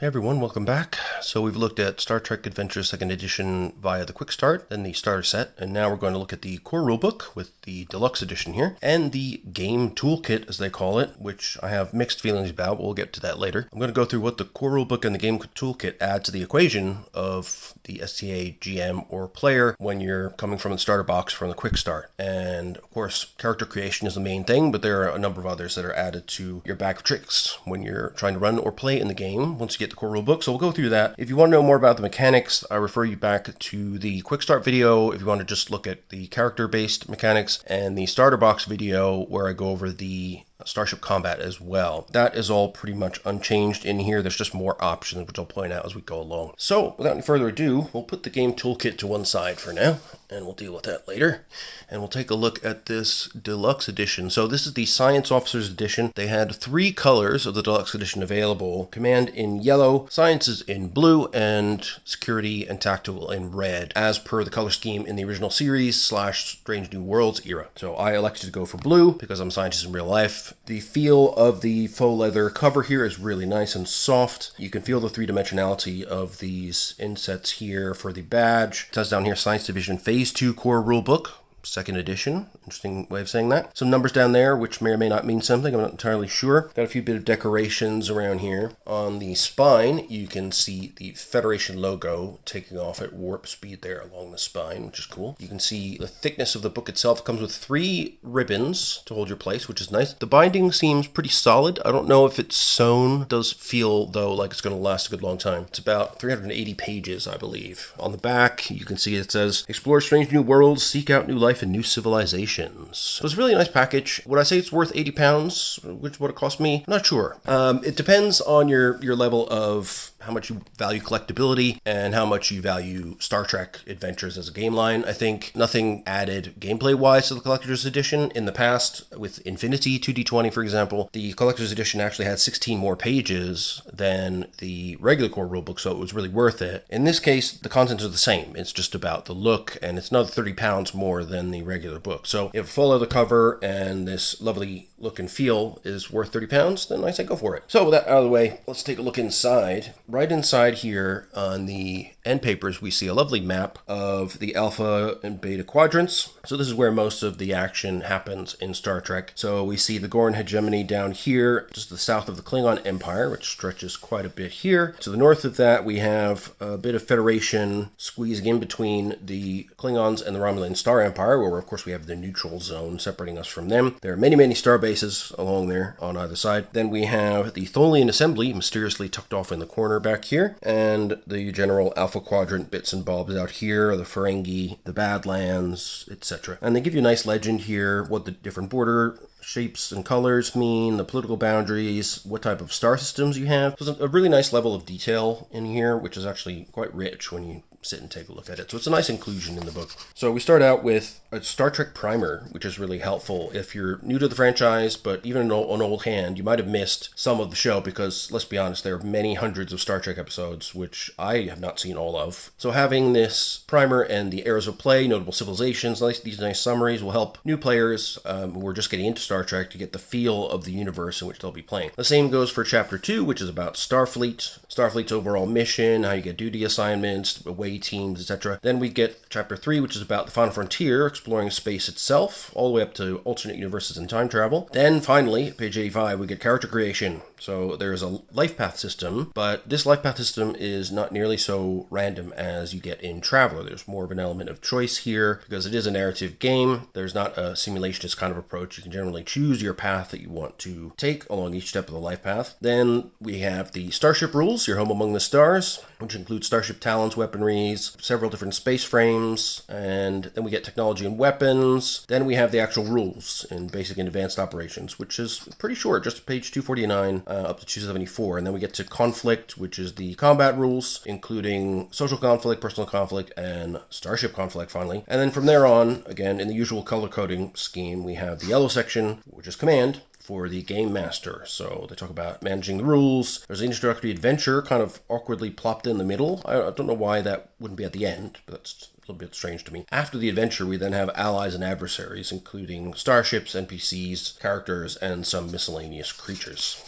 Hey everyone, welcome back. So we've looked at Star Trek Adventures 2nd Edition via the Quickstart, then the Starter Set, and now we're going to look at the Core Rulebook with the Deluxe Edition here, and the Game Toolkit, as they call it, which I have mixed feelings about. We'll get to that later. I'm going to go through what the Core Rulebook and the Game Toolkit add to the equation of the STA, GM, or player when you're coming from the starter box from the Quickstart. And of course, character creation is the main thing, but there are a number of others that are added to your bag of tricks when you're trying to run or play in the game once you get the Core Rulebook. So we'll go through that. If you want to know more about the mechanics, I refer you back to the Quickstart video if you want to just look at the character-based mechanics, and the starter box video where I go over the Starship combat as well. That is all pretty much unchanged in here. There's just more options, which I'll point out as we go along. So without any further ado, we'll put the Game Toolkit to one side for now, and we'll deal with that later. And we'll take a look at this Deluxe Edition. So this is the Science Officers Edition. They had 3 colors of the Deluxe Edition available. Command in yellow, Science is in blue, and Security and Tactical in red, as per the color scheme in the original series / Strange New Worlds era. So I elected to go for blue because I'm a scientist in real life. The feel of the faux leather cover here is really nice and soft. You can feel the 3-dimensionality of these insets here for the badge. It says down here, Science Division Phase 2 Core Rulebook. 2nd edition. Interesting way of saying that. Some numbers down there, which may or may not mean something. I'm not entirely sure. Got a few bit of decorations around here. On the spine, you can see the Federation logo taking off at warp speed there along the spine, which is cool. You can see the thickness of the book itself. It comes with 3 ribbons to hold your place, which is nice. The binding seems pretty solid. I don't know if it's sewn. It does feel, though, like it's going to last a good long time. It's about 380 pages, I believe. On the back, you can see it says, Explore strange new worlds, seek out new life and new civilizations. So it's a really nice package. Would I say it's worth £80, which is what it cost me? I'm not sure. It depends on your level of how much you value collectability and how much you value Star Trek Adventures as a game line. I think nothing added gameplay-wise to the Collector's Edition. In the past, with Infinity 2D20, for example, the Collector's Edition actually had 16 more pages than the regular Core Rulebook, so it was really worth it. In this case, the contents are the same. It's just about the look, and it's another £30 more than the regular book. So if full leather cover and this lovely look and feel is worth £30, then I say go for it. So with that out of the way, let's take a look inside. Right inside here on the end papers, we see a lovely map of the alpha and beta quadrants. So this is where most of the action happens in Star Trek. So we see the Gorn hegemony down here, just to the south of the Klingon Empire, which stretches quite a bit here. To the north of that, we have a bit of Federation squeezing in between the Klingons and the Romulan Star Empire, where of course we have the neutral zone separating us from them. There are many, many star bases along there on either side. Then we have the Tholian assembly mysteriously tucked off in the corner back here, and the general Alpha Quadrant bits and bobs out here, the Ferengi, the Badlands, etc. And they give you a nice legend here, what the different border shapes and colors mean, the political boundaries, what type of star systems you have. So there's a really nice level of detail in here, which is actually quite rich when you sit and take a look at it. So it's a nice inclusion in the book. So we start out with a Star Trek primer, which is really helpful. If you're new to the franchise, but even an old hand, you might have missed some of the show because, let's be honest, there are many hundreds of Star Trek episodes, which I have not seen all of. So having this primer and the eras of play, notable civilizations, these nice summaries will help new players who are just getting into Star Trek to get the feel of the universe in which they'll be playing. The same goes for Chapter 2, which is about Starfleet, Starfleet's overall mission, how you get duty assignments, away teams, etc. Then we get Chapter 3, which is about the final frontier, exploring space itself, all the way up to alternate universes and time travel. Then finally, page 85, we get character creation. So there's a lifepath system, but this lifepath system is not nearly so random as you get in Traveler. There's more of an element of choice here because it is a narrative game. There's not a simulationist kind of approach. You can generally choose your path that you want to take along each step of the life path. Then we have the Starship rules, your home among the stars, which includes Starship talons, weaponries, several different space frames, and then we get technology and weapons. Then we have the actual rules in basic and advanced operations, which is pretty short, just page 249 up to 274. And then we get to conflict, which is the combat rules, including social conflict, personal conflict, and starship conflict finally. And then from there on, again, in the usual color coding scheme, we have the yellow section, which is command, for the Game Master. So they talk about managing the rules. There's an introductory adventure kind of awkwardly plopped in the middle. I don't know why that wouldn't be at the end, but that's a little bit strange to me. After the adventure, we then have allies and adversaries, including starships, NPCs, characters, and some miscellaneous creatures.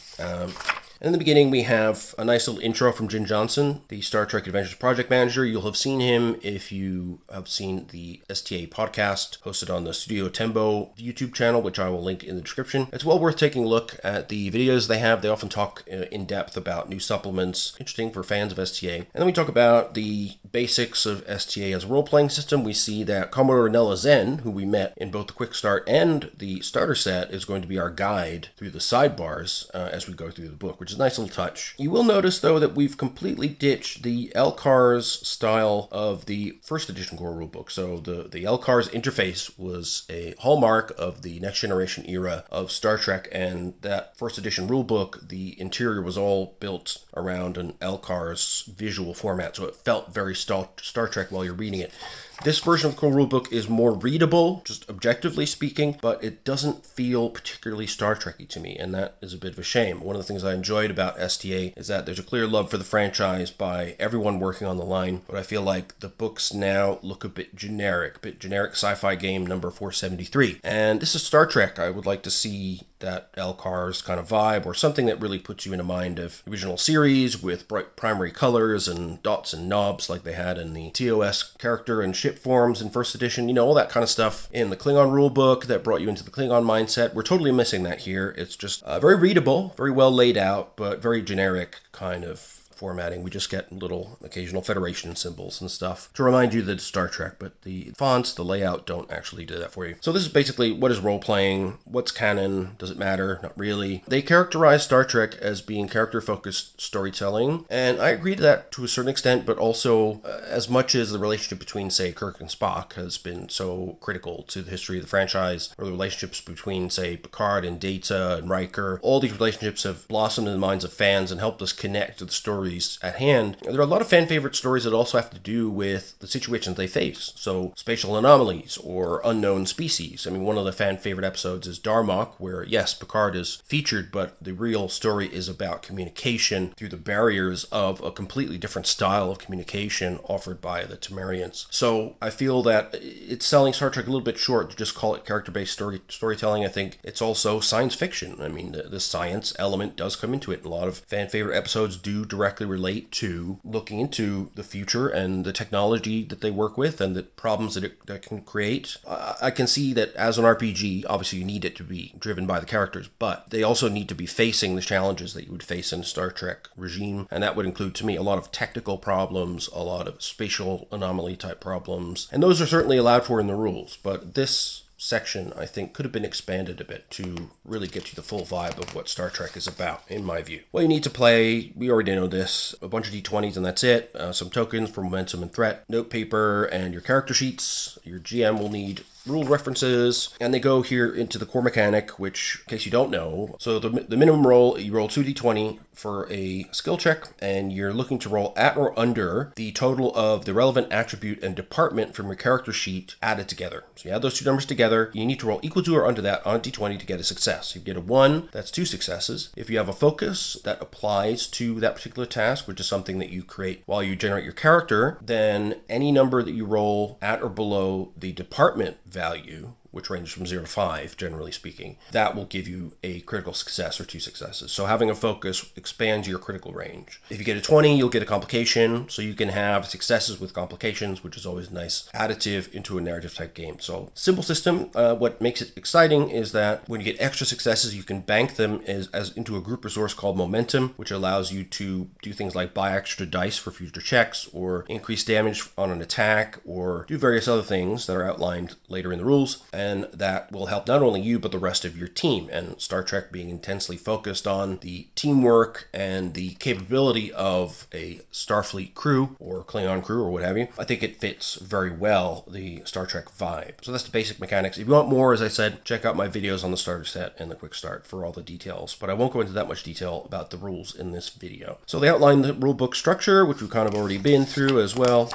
In the beginning, we have a nice little intro from Jin Johnson, the Star Trek Adventures project manager. You'll have seen him if you have seen the STA podcast hosted on the Studio Tembo YouTube channel, which I will link in the description. It's well worth taking a look at the videos they have. They often talk in depth about new supplements, interesting for fans of STA. And then we talk about the basics of STA as a role-playing system. We see that Commodore Nella Zen, who we met in both the Quick Start and the Starter Set, is going to be our guide through the sidebars as we go through the book, which is a nice little touch. You will notice, though, that we've completely ditched the LCARS style of the first edition Core Rulebook. So the LCARS interface was a hallmark of the Next Generation era of Star Trek, and that first edition rulebook, the interior was all built around an LCARS visual format, so it felt very Star Trek while you're reading it. This version of the Core Rulebook is more readable, just objectively speaking, but it doesn't feel particularly Star Trek-y to me, and that is a bit of a shame. One of the things I enjoyed about STA is that there's a clear love for the franchise by everyone working on the line, but I feel like the books now look a bit generic sci-fi game number 473. And this is Star Trek. I would like to see that LCARS kind of vibe, or something that really puts you in a mind of the original series with bright primary colors and dots and knobs like they had in the TOS character and ship forms in first edition, all that kind of stuff in the Klingon rulebook that brought you into the Klingon mindset. We're totally missing that here. It's just very readable, very well laid out, but very generic kind of formatting. We just get little occasional Federation symbols and stuff to remind you that it's Star Trek, but the fonts, the layout don't actually do that for you. So this is basically what is role-playing, what's canon, does it matter? Not really. They characterize Star Trek as being character-focused storytelling, and I agree to that to a certain extent, but also as much as the relationship between, say, Kirk and Spock has been so critical to the history of the franchise, or the relationships between, say, Picard and Data and Riker, all these relationships have blossomed in the minds of fans and helped us connect to the story at hand. There are a lot of fan favorite stories that also have to do with the situations they face. So spatial anomalies or unknown species. I mean, one of the fan favorite episodes is Darmok, where yes, Picard is featured, but the real story is about communication through the barriers of a completely different style of communication offered by the Temerians. So I feel that it's selling Star Trek a little bit short to just call it character-based storytelling. I think it's also science fiction. I mean, the science element does come into it. A lot of fan favorite episodes do directly relate to looking into the future and the technology that they work with and the problems that it can create. I can see that as an RPG, obviously you need it to be driven by the characters, but they also need to be facing the challenges that you would face in a Star Trek regime, and that would include, to me, a lot of technical problems, a lot of spatial anomaly type problems, and those are certainly allowed for in the rules, but this section, I think, could have been expanded a bit to really get you the full vibe of what Star Trek is about, in my view. Well, you need to play, we already know this, a bunch of D20s and that's it. Some tokens for momentum and threat, note paper, and your character sheets. Your GM will need rule references, and they go here into the core mechanic, which, in case you don't know, so the minimum roll, you roll 2d20 for a skill check, and you're looking to roll at or under the total of the relevant attribute and department from your character sheet added together. So you add those two numbers together, you need to roll equal to or under that on a d20 to get a success. If you get a 1, that's 2 successes. If you have a focus that applies to that particular task, which is something that you create while you generate your character, then any number that you roll at or below the department value, which ranges from 0 to 5, generally speaking, that will give you a critical success or 2 successes. So having a focus expands your critical range. If you get a 20, you'll get a complication, so you can have successes with complications, which is always nice additive into a narrative type game. So simple system. What makes it exciting is that when you get extra successes, you can bank them as into a group resource called momentum, which allows you to do things like buy extra dice for future checks, or increase damage on an attack, or do various other things that are outlined later in the rules. And that will help not only you, but the rest of your team. And Star Trek being intensely focused on the teamwork and the capability of a Starfleet crew or Klingon crew or what have you, I think it fits very well the Star Trek vibe. So that's the basic mechanics. If you want more, as I said, check out my videos on the Starter Set and the Quick Start for all the details, but I won't go into that much detail about the rules in this video. So they outline the rulebook structure, which we've kind of already been through as well.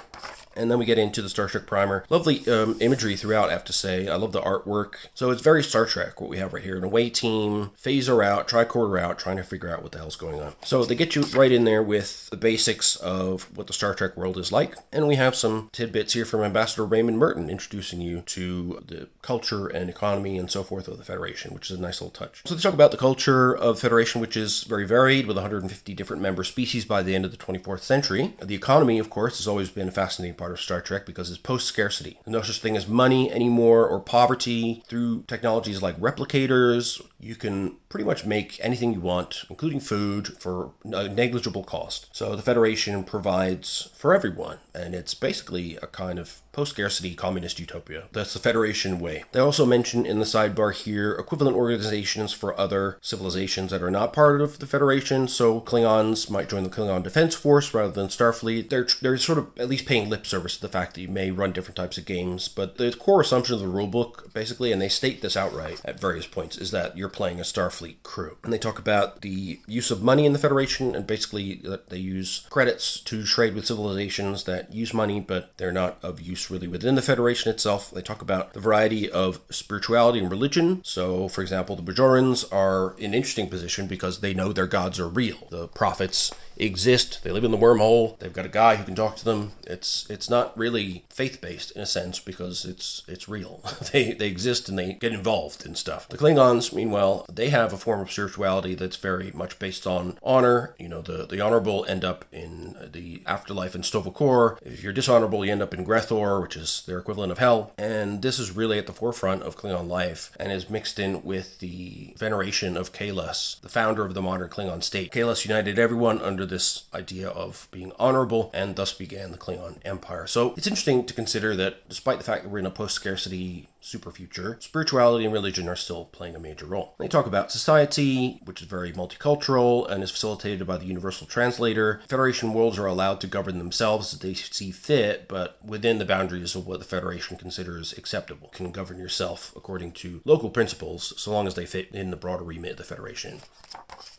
And then we get into the Star Trek primer. Lovely imagery throughout, I have to say. I love the artwork. So it's very Star Trek, what we have right here. An away team, phaser out, tricorder out, trying to figure out what the hell's going on. So they get you right in there with the basics of what the Star Trek world is like. And we have some tidbits here from Ambassador Raymond Merton introducing you to the culture and economy and so forth of the Federation, which is a nice little touch. So they talk about the culture of the Federation, which is very varied with 150 different member species by the end of the 24th century. The economy, of course, has always been a fascinating part of Star Trek because it's post-scarcity. There's no such thing as money anymore or poverty. Through technologies like replicators, you can pretty much make anything you want, including food, for a negligible cost. So the Federation provides for everyone, and it's basically a kind of post-scarcity communist utopia. That's the Federation way. They also mention in the sidebar here equivalent organizations for other civilizations that are not part of the Federation. So Klingons might join the Klingon Defense Force rather than Starfleet. They're sort of at least paying lip service to the fact that you may run different types of games, but the core assumption of the rulebook, basically, and they state this outright at various points, is that you're playing a Starfleet crew. And they talk about the use of money in the Federation, and basically that they use credits to trade with civilizations that use money, but they're not of use really within the Federation itself. They talk about the variety of spirituality and religion. So, for example, the Bajorans are in an interesting position because they know their gods are real. The prophets exist. They live in the wormhole. They've got a guy who can talk to them. It's not really faith-based in a sense because it's real. They exist and they get involved in stuff. The Klingons, meanwhile, they have a form of spirituality that's very much based on honor. You know, the honorable end up in the afterlife in Sto-vo-kor. If you're dishonorable, you end up in Grethor, which is their equivalent of hell. And this is really at the forefront of Klingon life and is mixed in with the veneration of Kahless, the founder of the modern Klingon state. Kahless united everyone under this idea of being honorable, and thus began the Klingon Empire. So it's interesting to consider that despite the fact that we're in a post-scarcity super future, spirituality and religion are still playing a major role. They talk about society, which is very multicultural and is facilitated by the Universal Translator. Federation worlds are allowed to govern themselves as they see fit, but within the boundaries of what the Federation considers acceptable. You can govern yourself according to local principles, so long as they fit in the broader remit of the Federation.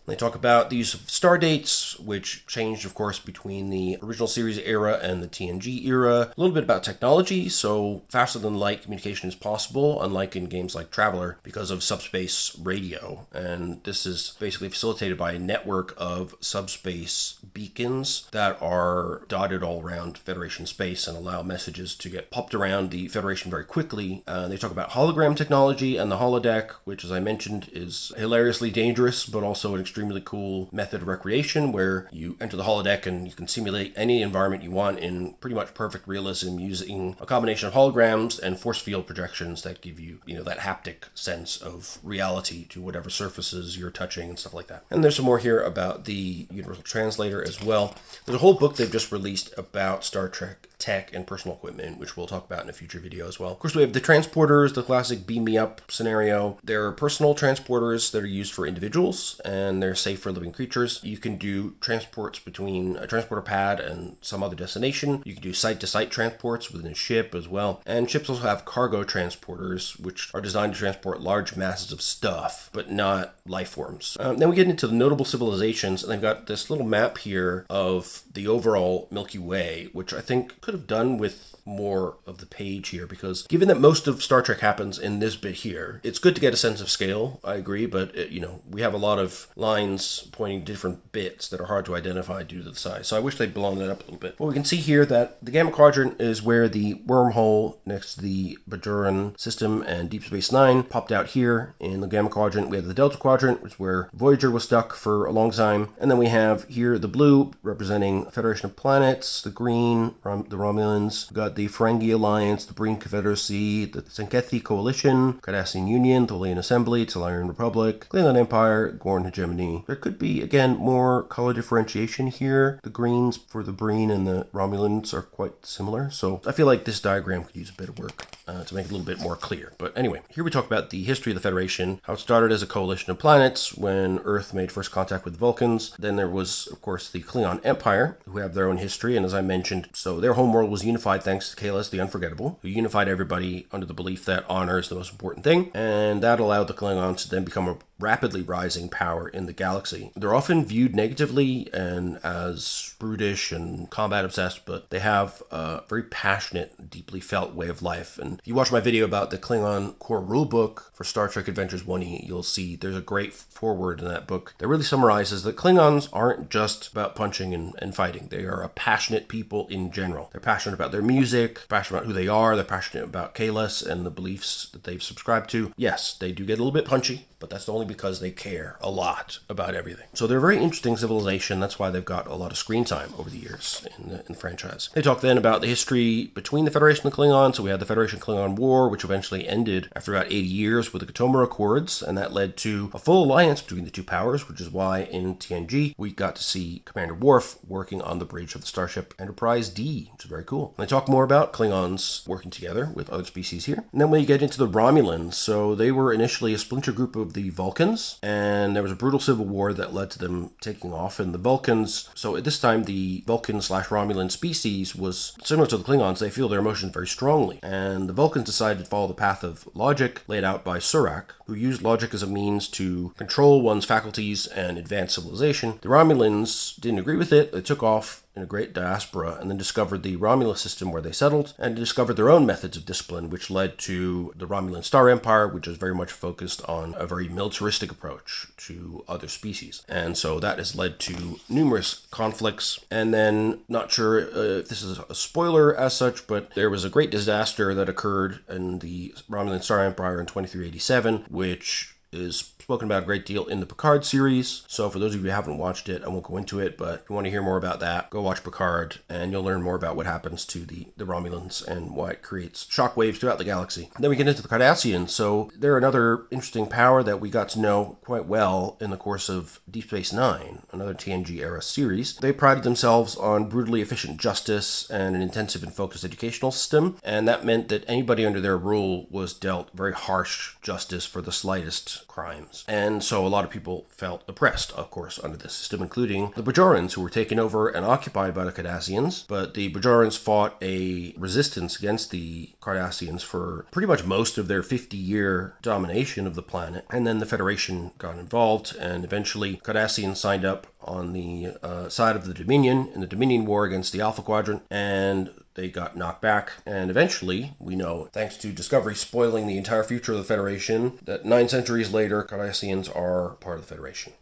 They talk about the use of star dates, which changed, of course, between the original series era and the TNG era. A little bit about technology, so faster than light communication is possible, unlike in games like Traveler, because of subspace radio. And this is basically facilitated by a network of subspace beacons that are dotted all around Federation space and allow messages to get popped around the Federation very quickly. They talk about hologram technology and the holodeck, which, as I mentioned, is hilariously dangerous, but also an extremely cool method of recreation where you enter the holodeck and you can simulate any environment you want in pretty much perfect realism using a combination of holograms and force field projections that give you, that haptic sense of reality to whatever surfaces you're touching and stuff like that. And there's some more here about the Universal Translator as well. There's a whole book they've just released about Star Trek tech and personal equipment, which we'll talk about in a future video as well. Of course, we have the transporters, the classic beam me up scenario. They're personal transporters that are used for individuals, and they're safe for living creatures. You can do transports between a transporter pad and some other destination. You can do site-to-site transports within a ship as well. And ships also have cargo transporters, which are designed to transport large masses of stuff, but not life forms. Then we get into the notable civilizations, and they've got this little map here of the overall Milky Way, which I think could have done with more of the page here, because given that most of Star Trek happens in this bit here, it's good to get a sense of scale, I agree, but we have a lot of lines pointing to different bits that are hard to identify due to the size, so I wish they'd blown that up a little bit. But we can see here that the Gamma Quadrant is where the wormhole next to the Bajoran system and Deep Space Nine popped out here. In the Gamma Quadrant, we have the Delta Quadrant, which is where Voyager was stuck for a long time, and then we have here the blue representing Federation of Planets, the green, the Romulans, we've got the Ferengi Alliance, the Breen Confederacy, the Tzenkethi Coalition, Cardassian Union, Tholian Assembly, Tellarian Republic, Klingon Empire, Gorn Hegemony. There could be, again, more color differentiation here. The greens for the Breen and the Romulans are quite similar, so I feel like this diagram could use a bit of work to make it a little bit more clear. But anyway, here we talk about the history of the Federation, how it started as a coalition of planets when Earth made first contact with the Vulcans. Then there was, of course, the Klingon Empire, who have their own history, and as I mentioned, so their home homeworld was unified thanks to Kahless the Unforgettable, who unified everybody under the belief that honor is the most important thing, and that allowed the Klingons to then become a rapidly rising power in the galaxy. They're often viewed negatively and as brutish and combat obsessed, but they have a very passionate, deeply felt way of life. And if you watch my video about the Klingon Core Rulebook for Star Trek Adventures 1E, you'll see there's a great foreword in that book that really summarizes that Klingons aren't just about punching and fighting. They are a passionate people in general. They're passionate about their music, passionate about who they are, they're passionate about Kahless and the beliefs that they've subscribed to. Yes, they do get a little bit punchy, but that's only because they care a lot about everything. So they're a very interesting civilization. That's why they've got a lot of screen time over the years in the franchise. They talk then about the history between the Federation and the Klingons. So we had the Federation-Klingon War, which eventually ended after about 80 years with the Katoma Accords, and that led to a full alliance between the two powers, which is why in TNG we got to see Commander Worf working on the bridge of the Starship Enterprise D, which is very cool. And they talk more about Klingons working together with other species here. And then we get into the Romulans. So they were initially a splinter group of the Vulcans, and there was a brutal civil war that led to them taking off. And the Vulcans, so at this time the Vulcan/Romulan species was similar to the Klingons. They feel their emotions very strongly, and the Vulcans decided to follow the path of logic laid out by Surak, who used logic as a means to control one's faculties and advance civilization. The Romulans didn't agree with it. They took off in a great diaspora and then discovered the Romulus system where they settled and discovered their own methods of discipline, which led to the Romulan Star Empire, which is very much focused on a very militaristic approach to other species. And so that has led to numerous conflicts. And then, not sure if this is a spoiler as such, but there was a great disaster that occurred in the Romulan Star Empire in 2387, which is spoken about a great deal in the Picard series. So for those of you who haven't watched it, I won't go into it, but if you want to hear more about that, go watch Picard and you'll learn more about what happens to the Romulans and why it creates shockwaves throughout the galaxy. And then we get into the Cardassians. So they're another interesting power that we got to know quite well in the course of Deep Space Nine, another TNG era series. They prided themselves on brutally efficient justice and an intensive and focused educational system, and that meant that anybody under their rule was dealt very harsh justice for the slightest crimes. And so a lot of people felt oppressed, of course, under this system, including the Bajorans, who were taken over and occupied by the Cardassians. But the Bajorans fought a resistance against the Cardassians for pretty much most of their 50-year domination of the planet. And then the Federation got involved, and eventually Cardassians signed up on the side of the Dominion in the Dominion War against the Alpha Quadrant, and they got knocked back. And eventually, we know, thanks to Discovery spoiling the entire future of the Federation, that 9 centuries later, Cardassians are part of the Federation.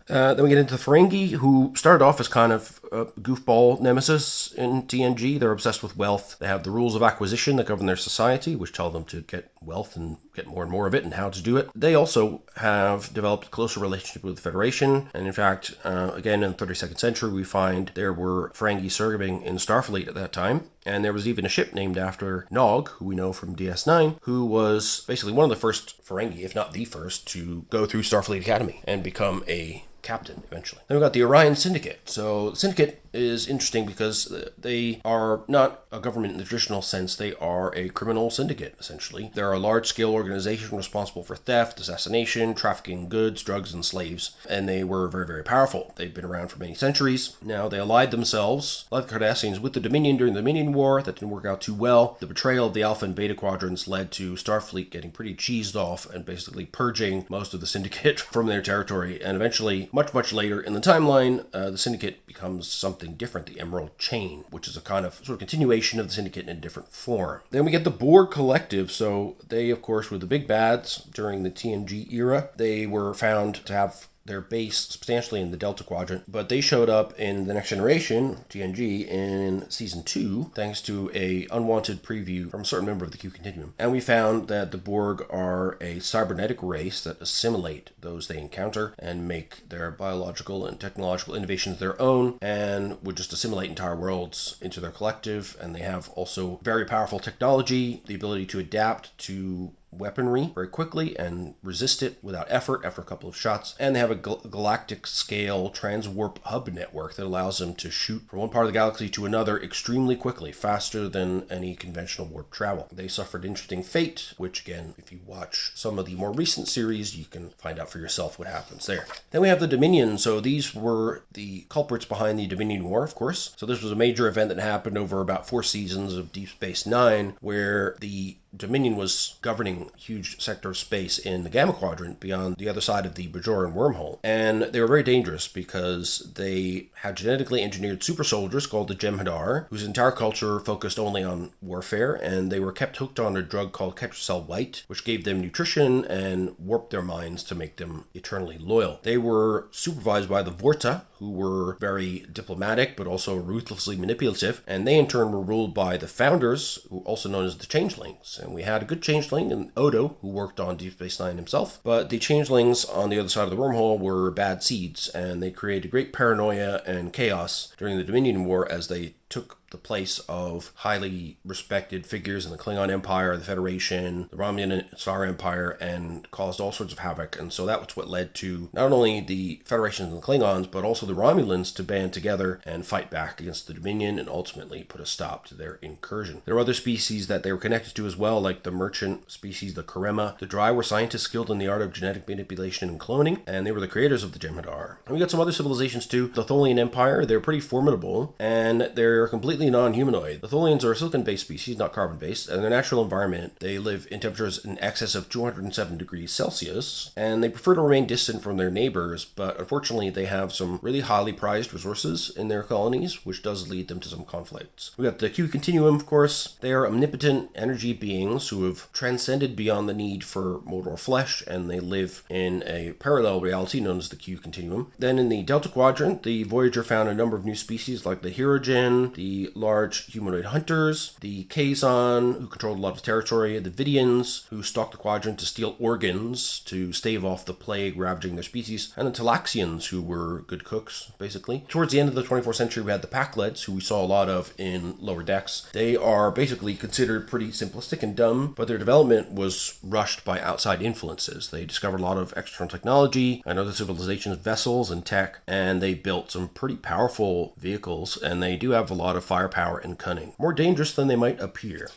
Then we get into the Ferengi, who started off as kind of a goofball nemesis in TNG. They're obsessed with wealth. They have the rules of acquisition that govern their society, which tell them to get wealth and get more and more of it and how to do it. They also have developed a closer relationship with the Federation. And in fact, again, in the 32nd century, we find there were Ferengi serving in Starfleet at that time. And there was even a ship named after Nog, who we know from DS9, who was basically one of the first Ferengi, if not the first, to go through Starfleet Academy and become a captain eventually. Then we got the Orion Syndicate. So the Syndicate is interesting because they are not a government in the traditional sense. They are a criminal syndicate, essentially. They're a large-scale organization responsible for theft, assassination, trafficking goods, drugs, and slaves. And they were very, very powerful. They've been around for many centuries. Now, they allied themselves, like the Cardassians, with the Dominion during the Dominion War. That didn't work out too well. The betrayal of the Alpha and Beta Quadrants led to Starfleet getting pretty cheesed off and basically purging most of the Syndicate from their territory. And eventually, much, much later in the timeline, the Syndicate becomes something different, the Emerald Chain, which is a kind of sort of continuation of the Syndicate in a different form. Then we get the Borg Collective. So they, of course, were the big bads during the TNG era. They were found to have their base substantially in the Delta Quadrant, but they showed up in The Next Generation, TNG, in Season 2, thanks to a unwanted preview from a certain member of the Q Continuum. And we found that the Borg are a cybernetic race that assimilate those they encounter and make their biological and technological innovations their own, and would just assimilate entire worlds into their collective. And they have also very powerful technology, the ability to adapt to weaponry very quickly and resist it without effort after a couple of shots. And they have a galactic scale transwarp hub network that allows them to shoot from one part of the galaxy to another extremely quickly, faster than any conventional warp travel. They suffered interesting fate, which again, if you watch some of the more recent series, you can find out for yourself what happens there. Then we have the Dominion. So these were the culprits behind the Dominion War, of course. So this was a major event that happened over about 4 seasons of Deep Space Nine, where the Dominion was governing a huge sector of space in the Gamma Quadrant beyond the other side of the Bajoran wormhole. And they were very dangerous because they had genetically engineered super soldiers called the Jem'Hadar, whose entire culture focused only on warfare, and they were kept hooked on a drug called Ketracel White, which gave them nutrition and warped their minds to make them eternally loyal. They were supervised by the Vorta, who were very diplomatic but also ruthlessly manipulative, and they in turn were ruled by the Founders, who also known as the Changelings. And we had a good Changeling in Odo, who worked on Deep Space Nine himself, but the Changelings on the other side of the wormhole were bad seeds, and they created great paranoia and chaos during the Dominion War as they took the place of highly respected figures in the Klingon Empire, the Federation, the Romulan Star Empire, and caused all sorts of havoc. And so that was what led to not only the Federations and the Klingons, but also the Romulans to band together and fight back against the Dominion and ultimately put a stop to their incursion. There were other species that they were connected to as well, like the merchant species, the Karema. The Dry were scientists skilled in the art of genetic manipulation and cloning, and they were the creators of the Jem'Hadar. And we got some other civilizations too. The Tholian Empire, they're pretty formidable, and they're completely non-humanoid. The Tholians are a silicon-based species, not carbon-based, and in their natural environment, they live in temperatures in excess of 207 degrees Celsius, and they prefer to remain distant from their neighbors, but unfortunately, they have some really highly prized resources in their colonies, which does lead them to some conflicts. We got the Q Continuum, of course. They are omnipotent energy beings who have transcended beyond the need for mortal flesh, and they live in a parallel reality known as the Q Continuum. Then in the Delta Quadrant, the Voyager found a number of new species like the Hirogen, the large humanoid hunters, the Kazon, who controlled a lot of territory, the Vidians, who stalked the quadrant to steal organs to stave off the plague ravaging their species, and the Talaxians, who were good cooks, basically. Towards the end of the 24th century, we had the Packlets, who we saw a lot of in Lower Decks. They are basically considered pretty simplistic and dumb, but their development was rushed by outside influences. They discovered a lot of external technology and other civilizations' vessels and tech, and they built some pretty powerful vehicles, and they do have a lot of firepower and cunning. More dangerous than they might appear.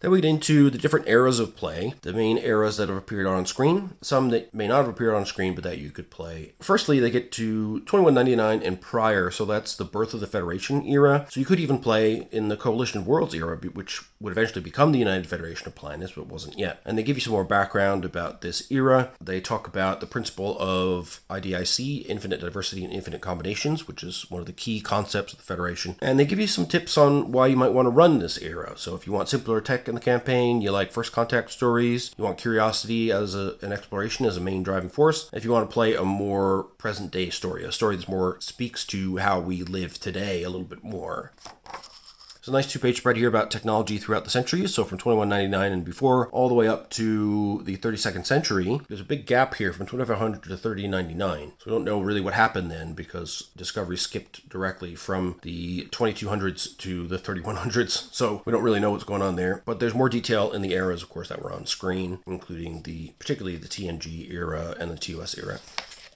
Then we get into the different eras of play, the main eras that have appeared on screen, some that may not have appeared on screen but that you could play. Firstly, they get to 2199 and prior, so that's the birth of the Federation era. So you could even play in the Coalition of Worlds era, which would eventually become the United Federation of Planets, but wasn't yet. And they give you some more background about this era. They talk about the principle of IDIC, infinite diversity and infinite combinations, which is one of the key concepts of the Federation. And they give you some tips on why you might want to run this era. So if you want simpler tech in the campaign, you like first contact stories, you want curiosity as an exploration as a main driving force, if you want to play a more present day story, a story that more speaks to how we live today a little bit more. There's a nice 2-page spread here about technology throughout the centuries, so from 2199 and before, all the way up to the 32nd century. There's a big gap here from 2500 to 3099. So we don't know really what happened then, because Discovery skipped directly from the 2200s to the 3100s, so we don't really know what's going on there. But there's more detail in the eras, of course, that were on screen, including particularly the TNG era and the TOS era.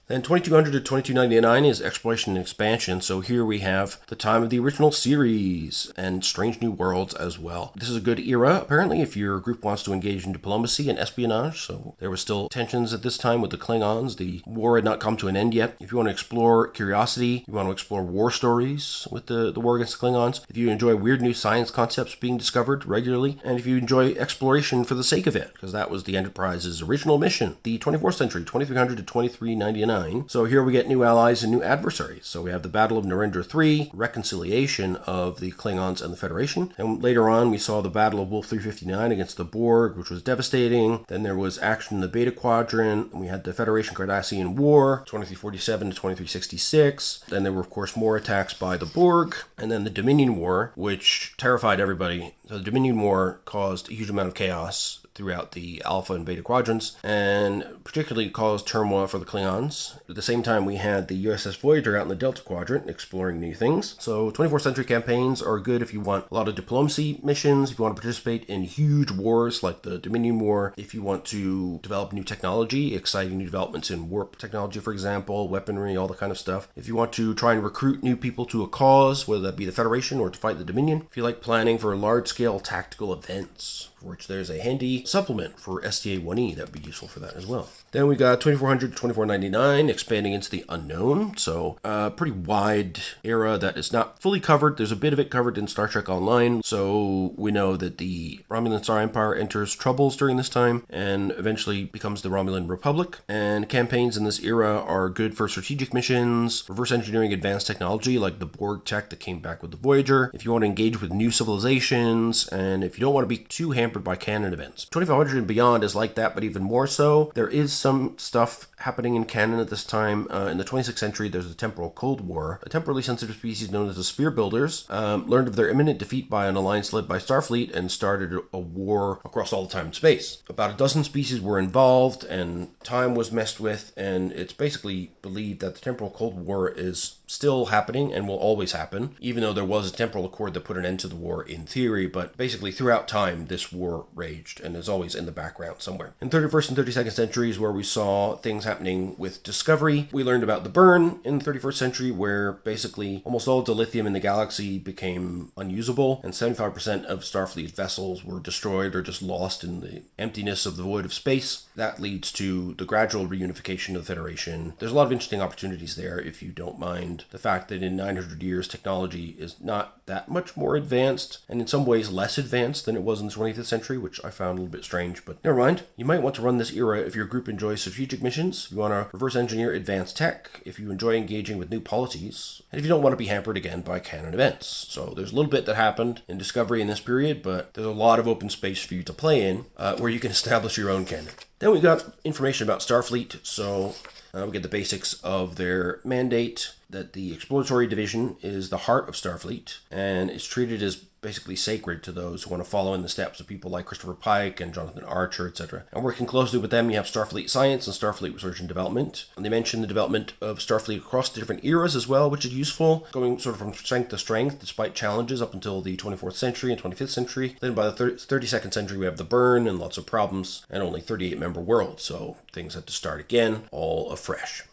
Then 2200 to 2299 is exploration and expansion, so here we have the time of the original series and Strange New Worlds as well. This is a good era, apparently, if your group wants to engage in diplomacy and espionage, so there were still tensions at this time with the Klingons. The war had not come to an end yet. If you want to explore curiosity, you want to explore war stories with the war against the Klingons, if you enjoy weird new science concepts being discovered regularly, and if you enjoy exploration for the sake of it, because that was the Enterprise's original mission, the 24th century, 2300 to 2399. So here we get new allies and new adversaries. So we have the Battle of Narendra III, reconciliation of the Klingons and the Federation. And later on, we saw the Battle of Wolf 359 against the Borg, which was devastating. Then there was action in the Beta Quadrant. We had the Federation-Cardassian War, 2347 to 2366. Then there were, of course, more attacks by the Borg. And then the Dominion War, which terrified everybody. So the Dominion War caused a huge amount of chaos throughout the Alpha and Beta quadrants, and particularly caused turmoil for the Klingons. At the same time, we had the USS Voyager out in the Delta Quadrant exploring new things. So 24th century campaigns are good if you want a lot of diplomacy missions, if you want to participate in huge wars like the Dominion War, if you want to develop new technology, exciting new developments in warp technology, for example, weaponry, all that kind of stuff. If you want to try and recruit new people to a cause, whether that be the Federation or to fight the Dominion. If you like planning for large-scale tactical events, for which there's a handy supplement for STA-1E that would be useful for that as well. Then we got 2400 to 2499, expanding into the unknown. So a pretty wide era that is not fully covered. There's a bit of it covered in Star Trek Online. So we know that the Romulan Star Empire enters troubles during this time and eventually becomes the Romulan Republic. And campaigns in this era are good for strategic missions, reverse engineering advanced technology like the Borg tech that came back with the Voyager. If you want to engage with new civilizations, and if you don't want to be too hampered by canon events. 2500 and beyond is like that, but even more so. There is some stuff happening in canon at this time. In the 26th century, there's the Temporal Cold War. A temporally sensitive species known as the Sphere Builders learned of their imminent defeat by an alliance led by Starfleet and started a war across all time and space. About a dozen species were involved, and time was messed with, and it's basically believed that the Temporal Cold War is still happening and will always happen, even though there was a temporal accord that put an end to the war in theory, but basically throughout time this war raged and is always in the background somewhere. In 31st and 32nd centuries, where we saw things happening with discovery, we learned about the burn in the 31st century, where basically almost all of the lithium in the galaxy became unusable, and 75% of Starfleet vessels were destroyed or just lost in the emptiness of the void of space. That leads to the gradual reunification of the Federation. There's a lot of interesting opportunities there if you don't mind the fact that in 900 years technology is not that much more advanced, and in some ways less advanced than it was in the 20th century, which I found a little bit strange, but never mind. You might want to run this era if your group enjoys strategic missions, if you want to reverse engineer advanced tech, if you enjoy engaging with new policies, and if you don't want to be hampered again by canon events. So there's a little bit that happened in Discovery in this period, but there's a lot of open space for you to play in where you can establish your own canon. Then we got information about Starfleet, so we get the basics of their mandate, that the exploratory division is the heart of Starfleet, and it's treated as basically sacred to those who want to follow in the steps of people like Christopher Pike and Jonathan Archer, etc. And working closely with them, you have Starfleet Science and Starfleet Research and Development. And they mention the development of Starfleet across the different eras as well, which is useful, going sort of from strength to strength despite challenges up until the 24th century and 25th century. Then by the 32nd century, we have the burn and lots of problems and only 38 member worlds, so things have to start again, all afresh.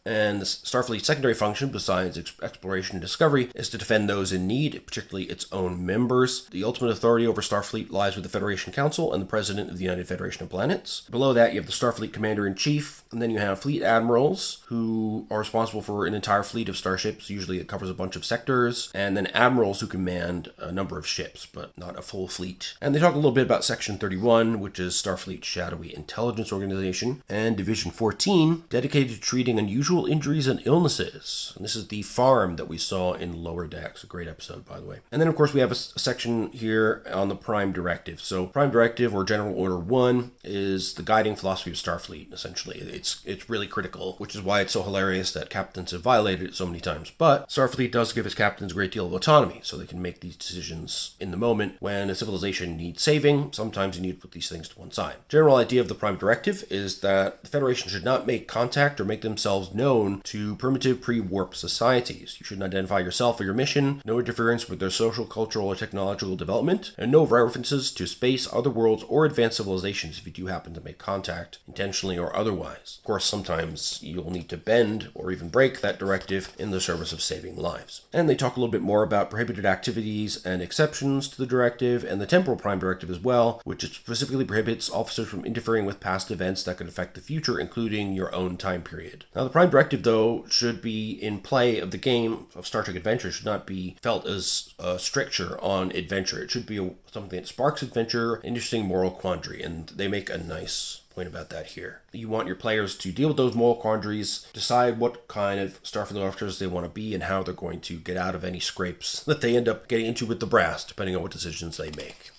And the Starfleet's secondary function, besides exploration and discovery, is to defend those in need, particularly its own members. The ultimate authority over Starfleet lies with the Federation Council and the President of the United Federation of Planets. Below that, you have the Starfleet Commander-in-Chief, and then you have Fleet Admirals, who are responsible for an entire fleet of starships. Usually it covers a bunch of sectors, and then Admirals who command a number of ships, but not a full fleet. And they talk a little bit about Section 31, which is Starfleet's shadowy intelligence organization, and Division 14, dedicated to treating unusual injuries and illnesses. And this is the farm that we saw in Lower Decks. A great episode, by the way. And then, of course, we have a section here on the Prime Directive. So Prime Directive, or General Order 1, is the guiding philosophy of Starfleet, essentially. It's really critical, which is why it's so hilarious that captains have violated it so many times. But Starfleet does give its captains a great deal of autonomy, so they can make these decisions in the moment. When a civilization needs saving, sometimes you need to put these things to one side. General idea of the Prime Directive is that the Federation should not make contact or make themselves known to primitive pre-warp societies. You shouldn't identify yourself or your mission, no interference with their social, cultural, or technological development, and no references to space, other worlds, or advanced civilizations if you do happen to make contact, intentionally or otherwise. Of course, sometimes you'll need to bend or even break that directive in the service of saving lives. And they talk a little bit more about prohibited activities and exceptions to the directive, and the Temporal Prime Directive as well, which specifically prohibits officers from interfering with past events that could affect the future, including your own time period. Now, the Prime Directive, though, should be in play of the game of Star Trek Adventure, should not be felt as a stricture on adventure. It should be something that sparks adventure, interesting moral quandary, and they make a nice point about that here. You want your players to deal with those moral quandaries, decide what kind of Starfleet officers they want to be, and how they're going to get out of any scrapes that they end up getting into with the brass, depending on what decisions they make.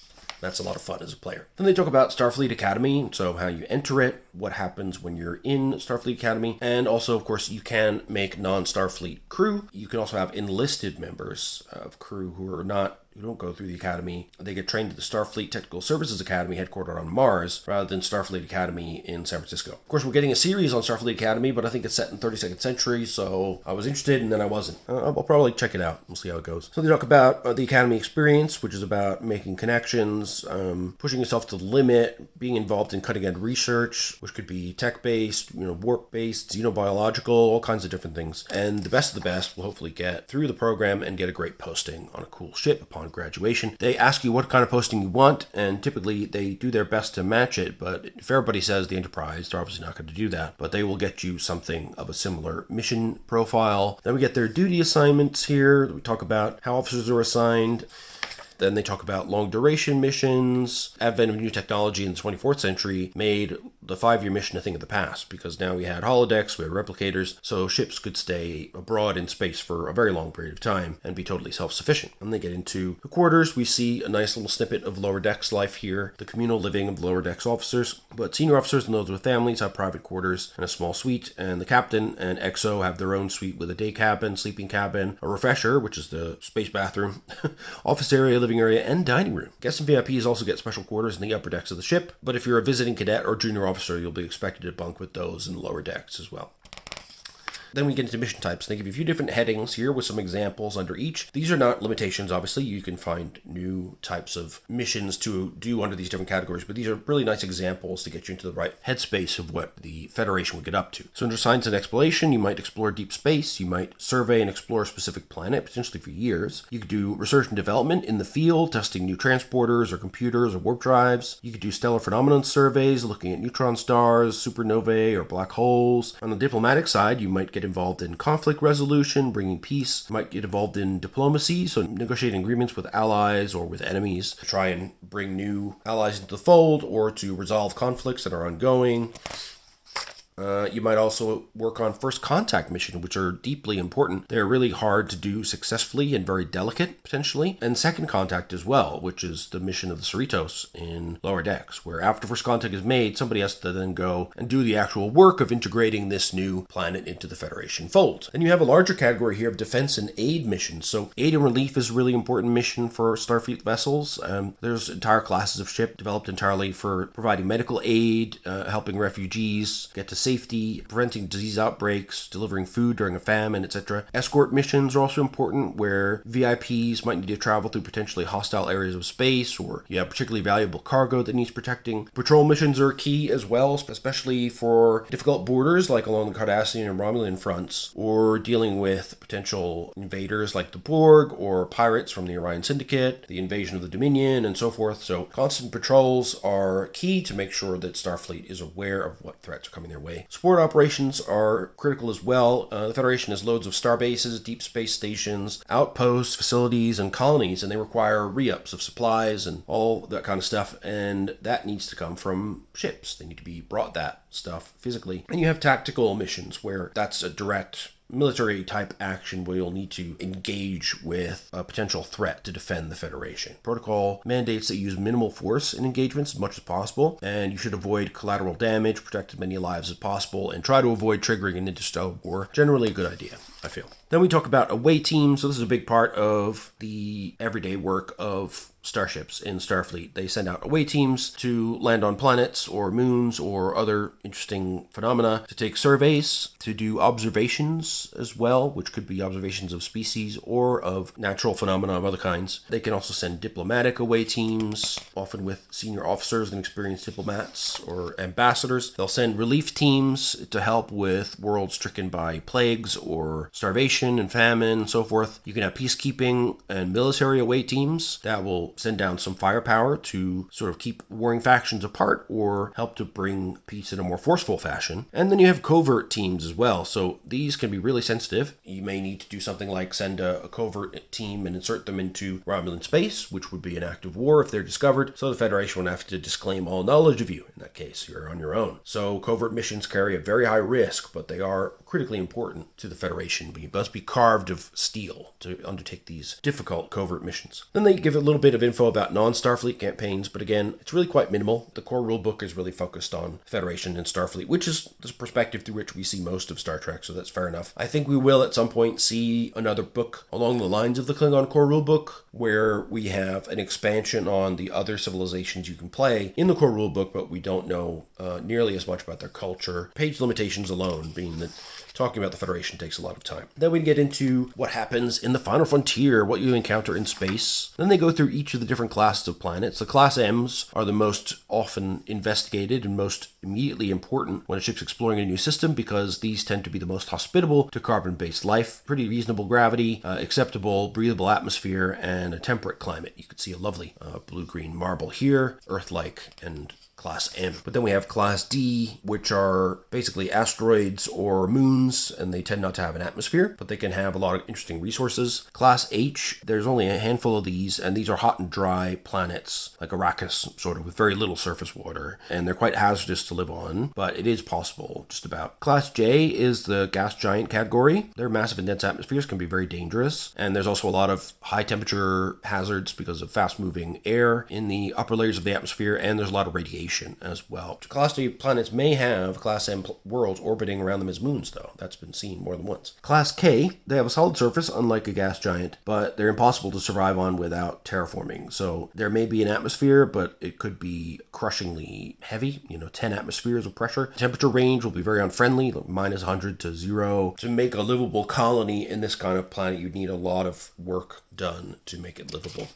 That's a lot of fun as a player. Then they talk about Starfleet Academy, so how you enter it, what happens when you're in Starfleet Academy, and also, of course, you can make non-Starfleet crew. You can also have enlisted members of crew who are not who don't go through the academy, they get trained at the Starfleet Technical Services Academy headquartered on Mars rather than Starfleet Academy in San Francisco. Of course, we're getting a series on Starfleet Academy, but I think it's set in 32nd century, so I was interested and then I wasn't. I'll probably check it out. We'll see how it goes. So they talk about the academy experience, which is about making connections, pushing yourself to the limit, being involved in cutting-edge research, which could be tech-based, warp-based, xenobiological, all kinds of different things. And the best of the best will hopefully get through the program and get a great posting on a cool ship upon graduation. They ask you what kind of posting you want, and typically they do their best to match it, but if everybody says the Enterprise, they're obviously not going to do that, but they will get you something of a similar mission profile. Then we get their duty assignments here. We talk about how officers are assigned. Then they talk about long duration missions. Advent of new technology in the 24th century made the 5-year mission a thing of the past, because now we had holodecks, we had replicators, so ships could stay abroad in space for a very long period of time and be totally self-sufficient. And they get into the quarters. We see a nice little snippet of lower decks life here, the communal living of lower decks officers. But senior officers and those with families have private quarters and a small suite, and the captain and XO have their own suite with a day cabin, sleeping cabin, a refresher, which is the space bathroom, office area, living area, and dining room. Guests and VIPs also get special quarters in the upper decks of the ship, but if you're a visiting cadet or junior officer, you'll be expected to bunk with those in the lower decks as well. Then we get into mission types. They give you a few different headings here with some examples under each. These are not limitations, obviously. You can find new types of missions to do under these different categories, but these are really nice examples to get you into the right headspace of what the Federation would get up to. So under science and exploration, you might explore deep space. You might survey and explore a specific planet, potentially for years. You could do research and development in the field, testing new transporters or computers or warp drives. You could do stellar phenomenon surveys, looking at neutron stars, supernovae, or black holes. On the diplomatic side, you might get involved in conflict resolution, bringing peace. You might get involved in diplomacy, so negotiating agreements with allies or with enemies to try and bring new allies into the fold or to resolve conflicts that are ongoing. You might also work on first contact missions, which are deeply important. They're really hard to do successfully and very delicate, potentially. And second contact as well, which is the mission of the Cerritos in lower decks, where after first contact is made, somebody has to then go and do the actual work of integrating this new planet into the Federation fold. And you have a larger category here of defense and aid missions. So aid and relief is a really important mission for Starfleet vessels. There's entire classes of ship developed entirely for providing medical aid, helping refugees get to safety, preventing disease outbreaks, delivering food during a famine, etc. Escort missions are also important, where VIPs might need to travel through potentially hostile areas of space, or you have particularly valuable cargo that needs protecting. Patrol missions are key as well, especially for difficult borders like along the Cardassian and Romulan fronts, or dealing with potential invaders like the Borg or pirates from the Orion Syndicate, the invasion of the Dominion, and so forth. So constant patrols are key to make sure that Starfleet is aware of what threats are coming their way. Support operations are critical as well. The Federation has loads of starbases, deep space stations, outposts, facilities, and colonies, and they require re-ups of supplies and all that kind of stuff, and that needs to come from ships. They need to be brought that stuff physically. And you have tactical missions where that's a direct military type action where you'll need to engage with a potential threat to defend the Federation. Protocol mandates that you use minimal force in engagements as much as possible, and you should avoid collateral damage, protect as many lives as possible, and try to avoid triggering an interstellar war. Generally a good idea, I feel. Then we talk about away teams. So this is a big part of the everyday work of starships in Starfleet. They send out away teams to land on planets or moons or other interesting phenomena, to take surveys, to do observations as well, which could be observations of species or of natural phenomena of other kinds. They can also send diplomatic away teams, often with senior officers and experienced diplomats or ambassadors. They'll send relief teams to help with worlds stricken by plagues or starvation and famine and so forth. You can have peacekeeping and military away teams that will send down some firepower to sort of keep warring factions apart or help to bring peace in a more forceful fashion. And then you have covert teams as well. So these can be really sensitive. You may need to do something like send a covert team and insert them into Romulan space, which would be an act of war if they're discovered. So the Federation would have to disclaim all knowledge of you. In that case, you're on your own. So covert missions carry a very high risk, but they are critically important to the Federation. You must be carved of steel to undertake these difficult covert missions. Then they give a little bit of info about non-Starfleet campaigns, but again, it's really quite minimal. The core rulebook is really focused on Federation and Starfleet, which is the perspective through which we see most of Star Trek, so that's fair enough. I think we will at some point see another book along the lines of the Klingon core rulebook, where we have an expansion on the other civilizations you can play in the core rulebook, but we don't know nearly as much about their culture. Page limitations alone being that talking about the Federation takes a lot of time. Then we get into what happens in the Final Frontier, what you encounter in space. Then they go through each of the different classes of planets. The Class M's are the most often investigated and most immediately important when a ship's exploring a new system, because these tend to be the most hospitable to carbon-based life. Pretty reasonable gravity, acceptable breathable atmosphere, and a temperate climate. You can see a lovely blue-green marble here, Earth-like, and Class M. But then we have Class D, which are basically asteroids or moons, and they tend not to have an atmosphere, but they can have a lot of interesting resources. Class H, there's only a handful of these, and these are hot and dry planets, like Arrakis, sort of, with very little surface water, and they're quite hazardous to live on, but it is possible, just about. Class J is the gas giant category. Their massive and dense atmospheres can be very dangerous, and there's also a lot of high temperature hazards because of fast-moving air in the upper layers of the atmosphere, and there's a lot of radiation as well. Class D planets may have Class M worlds orbiting around them as moons, though. That's been seen more than once. Class K, they have a solid surface, unlike a gas giant, but they're impossible to survive on without terraforming. So there may be an atmosphere, but it could be crushingly heavy, 10 atmospheres of pressure. The temperature range will be very unfriendly, like minus 100 to 0. To make a livable colony in this kind of planet, you'd need a lot of work done to make it livable.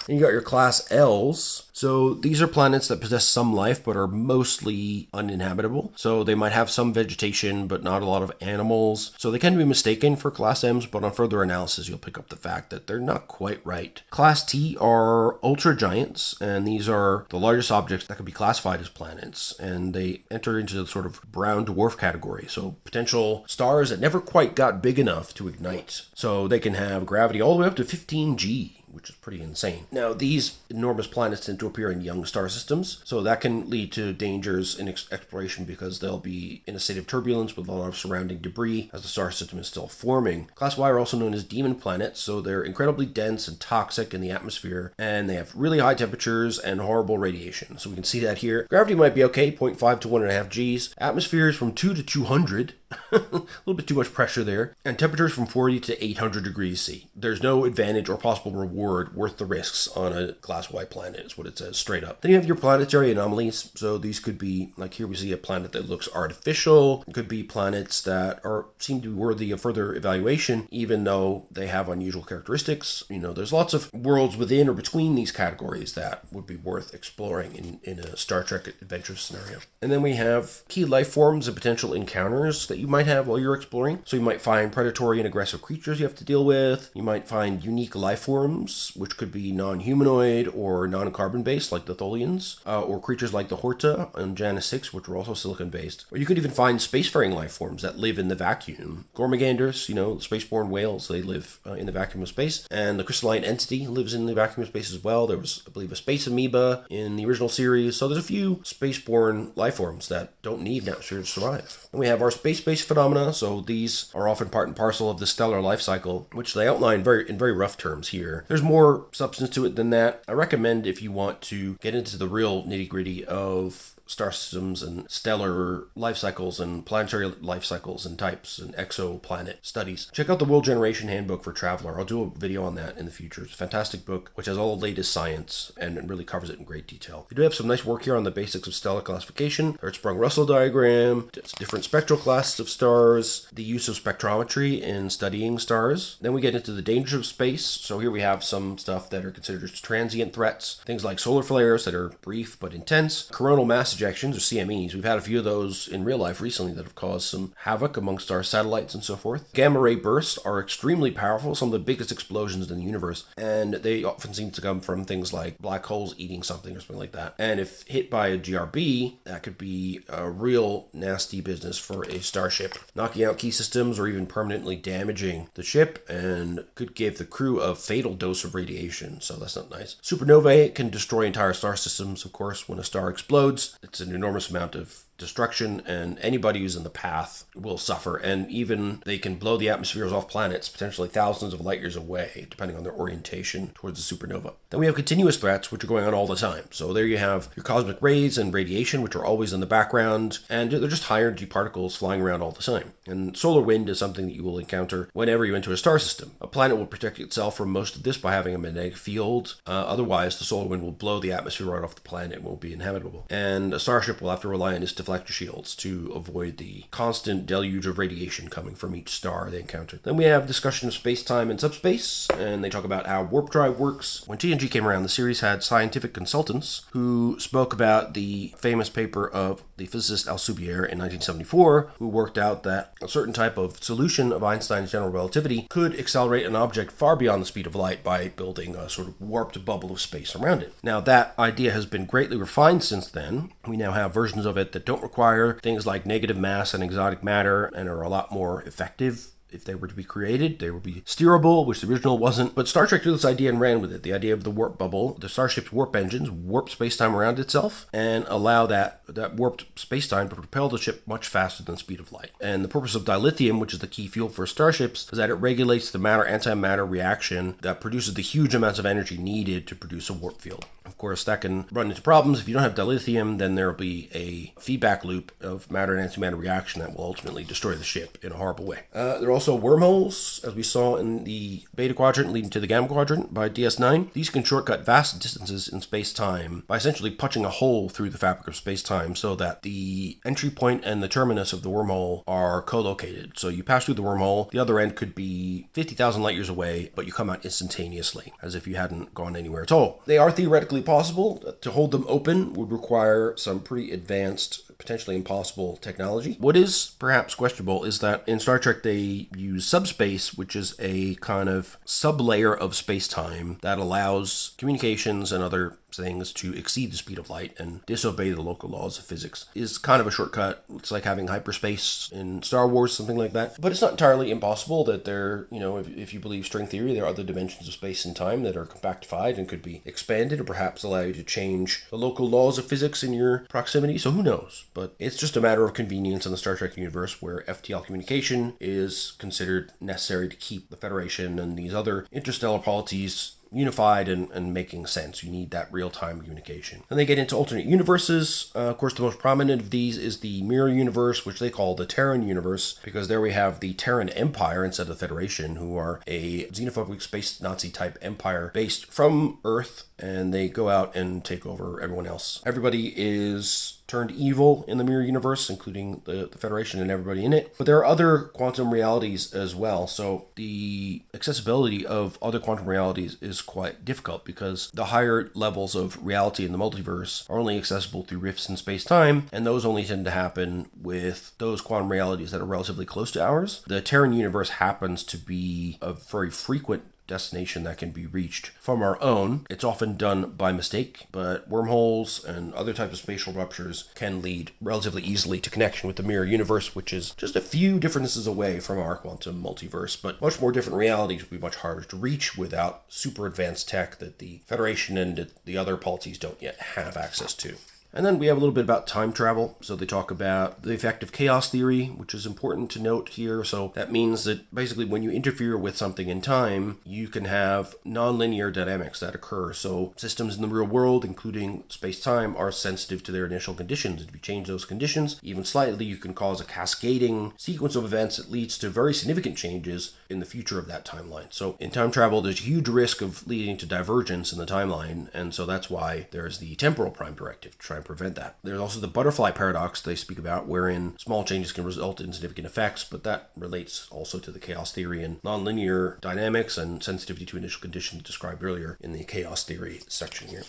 And you got your Class L's. So these are planets that possess some life but are mostly uninhabitable. So they might have some vegetation but not a lot of animals. So they can be mistaken for Class M's, but on further analysis you'll pick up the fact that they're not quite right. Class T are ultra giants, and these are the largest objects that could be classified as planets, and they enter into the sort of brown dwarf category. So potential stars that never quite got big enough to ignite. So they can have gravity all the way up to 15 G. Which is pretty insane. Now, these enormous planets tend to appear in young star systems, so that can lead to dangers in exploration because they'll be in a state of turbulence with a lot of surrounding debris as the star system is still forming. Class Y are also known as demon planets, so they're incredibly dense and toxic in the atmosphere, and they have really high temperatures and horrible radiation. So we can see that here. Gravity might be okay, 0.5 to 1.5 Gs. Atmospheres from 2 to 200. A little bit too much pressure there. And temperatures from 40 to 800 degrees C. There's no advantage or possible reward worth the risks on a Class Y planet, is what it says straight up. Then you have your planetary anomalies. So these could be, like here we see a planet that looks artificial. It could be planets that seem to be worthy of further evaluation, even though they have unusual characteristics. There's lots of worlds within or between these categories that would be worth exploring in a Star Trek adventure scenario. And then we have key life forms and potential encounters that you might have while you're exploring. So you might find predatory and aggressive creatures you have to deal with. You might find unique life forms, which could be non-humanoid or non-carbon based, like the Tholians, or creatures like the Horta on Janus 6, which were also silicon based. Or you could even find spacefaring life forms that live in the vacuum. Gormaganders, spaceborne whales, they live in the vacuum of space. And the crystalline entity lives in the vacuum of space as well. There was, I believe, a space amoeba in the original series. So there's a few spaceborne life forms that don't need an atmosphere to survive. And we have our space-based phenomena, so these are often part and parcel of the stellar life cycle, which they outline in very rough terms here. There's more substance to it than that. I recommend, if you want to get into the real nitty-gritty of star systems and stellar life cycles and planetary life cycles and types and exoplanet studies, check out the World Generation Handbook for Traveler. I'll do a video on that in the future. It's a fantastic book which has all the latest science and really covers it in great detail. We do have some nice work here on the basics of stellar classification, Hertzsprung-Russell diagram, different spectral classes of stars, the use of spectrometry in studying stars. Then we get into the dangers of space. So here we have some stuff that are considered transient threats, things like solar flares that are brief but intense, coronal mass ejections, or CMEs. We've had a few of those in real life recently that have caused some havoc amongst our satellites and so forth. Gamma ray bursts are extremely powerful, some of the biggest explosions in the universe, and they often seem to come from things like black holes eating something or something like that. And if hit by a GRB, that could be a real nasty business for a starship, knocking out key systems or even permanently damaging the ship, and could give the crew a fatal dose of radiation, so that's not nice. Supernovae can destroy entire star systems, of course, when a star explodes. It's an enormous amount of destruction, and anybody who's in the path will suffer. And even they can blow the atmospheres off planets potentially thousands of light years away, depending on their orientation towards the supernova. Then we have continuous threats, which are going on all the time. So there you have your cosmic rays and radiation, which are always in the background, and they're just high energy particles flying around all the time. And solar wind is something that you will encounter whenever you enter a star system. A planet will protect itself from most of this by having a magnetic field. Otherwise, the solar wind will blow the atmosphere right off the planet and won't be inhabitable. And a starship will have to rely on its deflector shields to avoid the constant deluge of radiation coming from each star they encounter. Then we have discussion of space-time and subspace, and they talk about how warp drive works. When TNG came around, the series had scientific consultants who spoke about the famous paper of the physicist Alcubierre in 1974, who worked out that a certain type of solution of Einstein's general relativity could accelerate an object far beyond the speed of light by building a sort of warped bubble of space around it. Now, that idea has been greatly refined since then. We now have versions of it that don't require things like negative mass and exotic matter and are a lot more effective. If they were to be created, they would be steerable, which the original wasn't. But Star Trek took this idea and ran with it. The idea of the warp bubble, the Starship's warp engines warp space-time around itself and allow that warped space-time to propel the ship much faster than the speed of light. And the purpose of dilithium, which is the key fuel for starships, is that it regulates the matter-antimatter reaction that produces the huge amounts of energy needed to produce a warp field. Of course, that can run into problems. If you don't have dilithium, then there will be a feedback loop of matter and antimatter reaction that will ultimately destroy the ship in a horrible way. There are also wormholes, as we saw in the Beta Quadrant leading to the Gamma Quadrant by DS9. These can shortcut vast distances in space-time by essentially punching a hole through the fabric of space-time so that the entry point and the terminus of the wormhole are co-located. So you pass through the wormhole, the other end could be 50,000 light years away, but you come out instantaneously, as if you hadn't gone anywhere at all. They are theoretically possible. To hold them open would require some pretty advanced, potentially impossible technology. What is perhaps questionable is that in Star Trek they use subspace, which is a kind of sub-layer of space-time that allows communications and other things to exceed the speed of light and disobey the local laws of physics. Is kind of a shortcut. It's like having hyperspace in Star Wars, something like that. But it's not entirely impossible that there, if you believe string theory, there are other dimensions of space and time that are compactified and could be expanded or perhaps allow you to change the local laws of physics in your proximity. So who knows? But it's just a matter of convenience in the Star Trek universe where FTL communication is considered necessary to keep the Federation and these other interstellar polities unified and making sense. You need that real-time communication. Then they get into alternate universes. Of course, the most prominent of these is the mirror universe, which they call the Terran universe, because there we have the Terran Empire instead of the Federation, who are a xenophobic space Nazi type empire based from Earth, and they go out and take over everyone else. Everybody is turned evil in the mirror universe, including the Federation and everybody in it. But there are other quantum realities as well. So the accessibility of other quantum realities is quite difficult because the higher levels of reality in the multiverse are only accessible through rifts in space-time, and those only tend to happen with those quantum realities that are relatively close to ours. The Terran universe happens to be a very frequent destination that can be reached from our own. It's often done by mistake, but wormholes and other types of spatial ruptures can lead relatively easily to connection with the mirror universe, which is just a few differences away from our quantum multiverse, but much more different realities will be much harder to reach without super advanced tech that the Federation and the other polities don't yet have access to. And then we have a little bit about time travel. So they talk about the effect of chaos theory, which is important to note here. So that means that basically when you interfere with something in time, you can have nonlinear dynamics that occur. So systems in the real world, including space-time, are sensitive to their initial conditions. If you change those conditions, even slightly, you can cause a cascading sequence of events that leads to very significant changes in the future of that timeline. So in time travel, there's a huge risk of leading to divergence in the timeline. And so that's why there's the temporal prime directive to try and prevent that. There's also the butterfly paradox they speak about, wherein small changes can result in significant effects, but that relates also to the chaos theory and nonlinear dynamics and sensitivity to initial conditions described earlier in the chaos theory section here.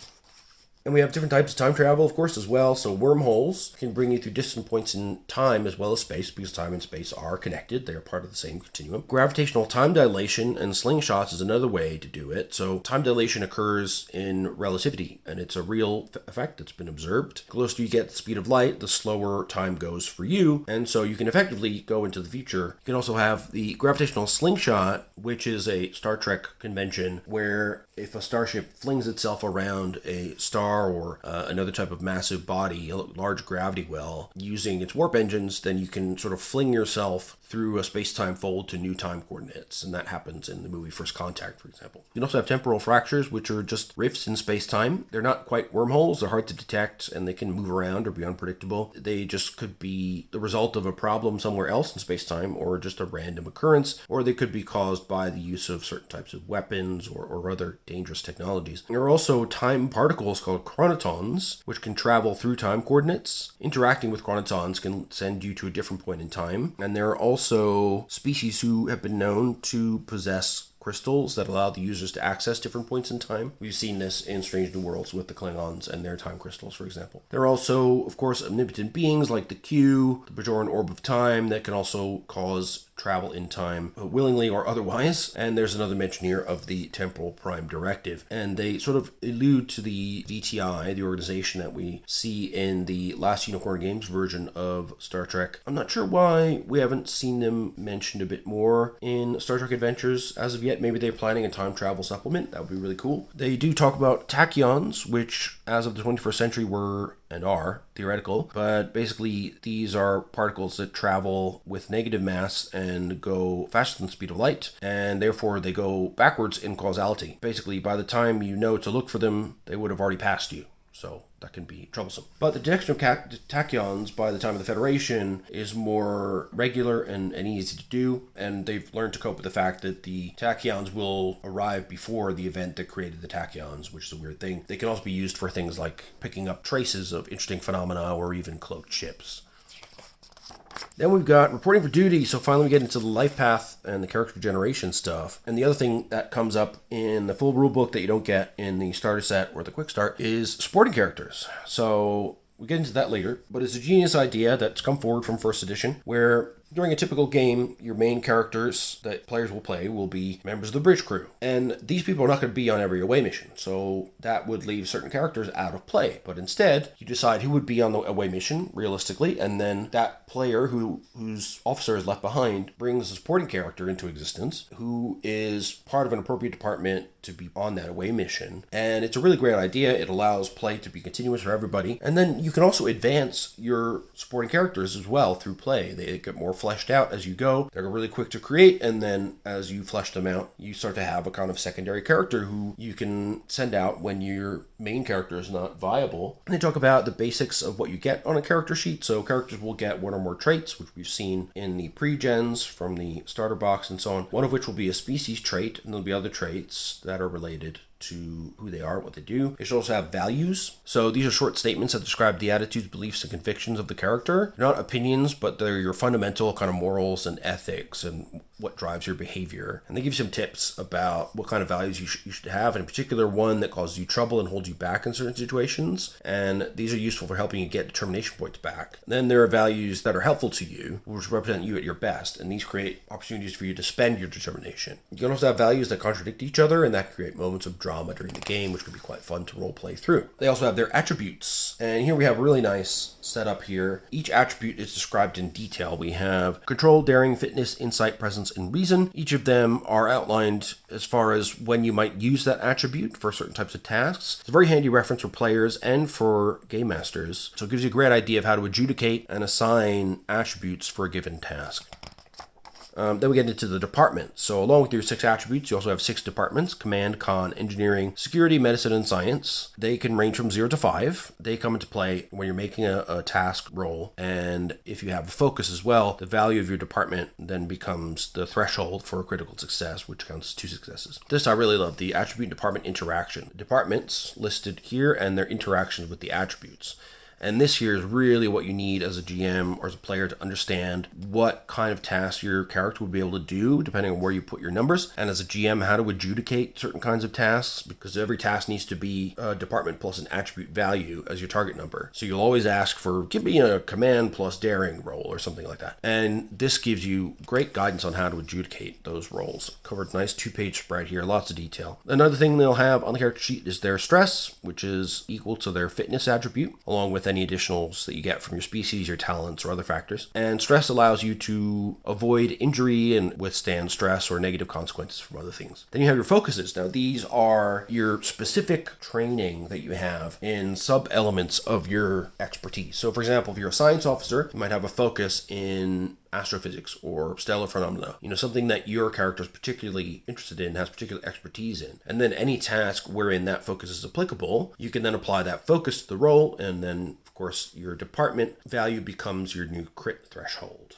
And we have different types of time travel, of course, as well. So wormholes can bring you through distant points in time as well as space, because time and space are connected. They are part of the same continuum. Gravitational time dilation and slingshots is another way to do it. So time dilation occurs in relativity, and it's a real effect that's been observed. The closer you get to the speed of light, the slower time goes for you, and so you can effectively go into the future. You can also have the gravitational slingshot, which is a Star Trek convention where if a starship flings itself around a star star or another type of massive body, a large gravity well, using its warp engines, then you can sort of fling yourself through a space-time fold to new time coordinates, and that happens in the movie First Contact, for example. You can also have temporal fractures, which are just rifts in space-time. They're not quite wormholes, they're hard to detect, and they can move around or be unpredictable. They just could be the result of a problem somewhere else in space-time, or just a random occurrence, or they could be caused by the use of certain types of weapons or other dangerous technologies. There are also time particles called chronotons, which can travel through time coordinates. Interacting with chronotons can send you to a different point in time, and there are also species who have been known to possess crystals that allow the users to access different points in time. We've seen this in Strange New Worlds with the Klingons and their time crystals, for example. There are also, of course, omnipotent beings like the Q, the Bajoran Orb of Time, that can also cause travel in time willingly or otherwise. And there's another mention here of the Temporal Prime Directive. And they sort of allude to the DTI, the organization that we see in the Last Unicorn Games version of Star Trek. I'm not sure why we haven't seen them mentioned a bit more in Star Trek Adventures as of yet. Maybe they're planning a time travel supplement. That would be really cool. They do talk about tachyons, which as of the 21st century were and are theoretical, but basically these are particles that travel with negative mass and go faster than the speed of light, and therefore they go backwards in causality. Basically, by the time you know to look for them, they would have already passed you. So that can be troublesome. But the detection of tachyons by the time of the Federation is more regular and easy to do, and they've learned to cope with the fact that the tachyons will arrive before the event that created the tachyons, which is a weird thing. They can also be used for things like picking up traces of interesting phenomena or even cloaked ships. Then we've got reporting for duty, so finally we get into the life path and the character generation stuff. And the other thing that comes up in the full rulebook that you don't get in the starter set or the quick start is supporting characters. So we'll get into that later, but it's a genius idea that's come forward from first edition, where during a typical game, your main characters that players will play will be members of the bridge crew. And these people are not going to be on every away mission, so that would leave certain characters out of play. But instead, you decide who would be on the away mission, realistically, and then that player whose officer is left behind brings a supporting character into existence who is part of an appropriate department to be on that away mission. And it's a really great idea. It allows play to be continuous for everybody. And then you can also advance your supporting characters as well through play. They get more fleshed out as you go. They're really quick to create, and then as you flesh them out, you start to have a kind of secondary character who you can send out when your main character is not viable. And they talk about the basics of what you get on a character sheet. So characters will get one or more traits, which we've seen in the pre-gens from the starter box and so on, one of which will be a species trait, and there'll be other traits that are related to who they are, what they do. They should also have values. So these are short statements that describe the attitudes, beliefs, and convictions of the character. They're not opinions, but they're your fundamental kind of morals and ethics and what drives your behavior. And they give you some tips about what kind of values you should have, in particular one that causes you trouble and holds you back in certain situations. And these are useful for helping you get determination points back. Then there are values that are helpful to you, which represent you at your best. And these create opportunities for you to spend your determination. You can also have values that contradict each other, and that create moments of drama during the game, which can be quite fun to role play through. They also have their attributes. And here we have a really nice setup here. Each attribute is described in detail. We have control, daring, fitness, insight, presence, and reason. Each of them are outlined as far as when you might use that attribute for certain types of tasks. It's a very handy reference for players and for game masters. So it gives you a great idea of how to adjudicate and assign attributes for a given task. Then we get into the departments. So along with your 6 attributes, you also have 6 departments: command, con, engineering, security, medicine, and science. They can range from 0 to 5. They come into play when you're making a task roll. And if you have a focus as well, the value of your department then becomes the threshold for a critical success, which counts as 2 successes. This I really love, the attribute and department interaction. The departments listed here and their interactions with the attributes. And this here is really what you need as a GM or as a player to understand what kind of tasks your character would be able to do, depending on where you put your numbers. And as a GM, how to adjudicate certain kinds of tasks, because every task needs to be a department plus an attribute value as your target number. So you'll always ask for, give me a command plus daring roll or something like that. And this gives you great guidance on how to adjudicate those rolls. Covered nice 2-page spread here, lots of detail. Another thing they'll have on the character sheet is their stress, which is equal to their fitness attribute, along with any additionals that you get from your species, your talents, or other factors. And stress allows you to avoid injury and withstand stress or negative consequences from other things. Then you have your focuses. Now, these are your specific training that you have in sub-elements of your expertise. So, for example, if you're a science officer, you might have a focus in astrophysics or stellar phenomena, something that your character is particularly interested in, has particular expertise in. And then any task wherein that focus is applicable, you can then apply that focus to the role, and then, of course, your department value becomes your new crit threshold.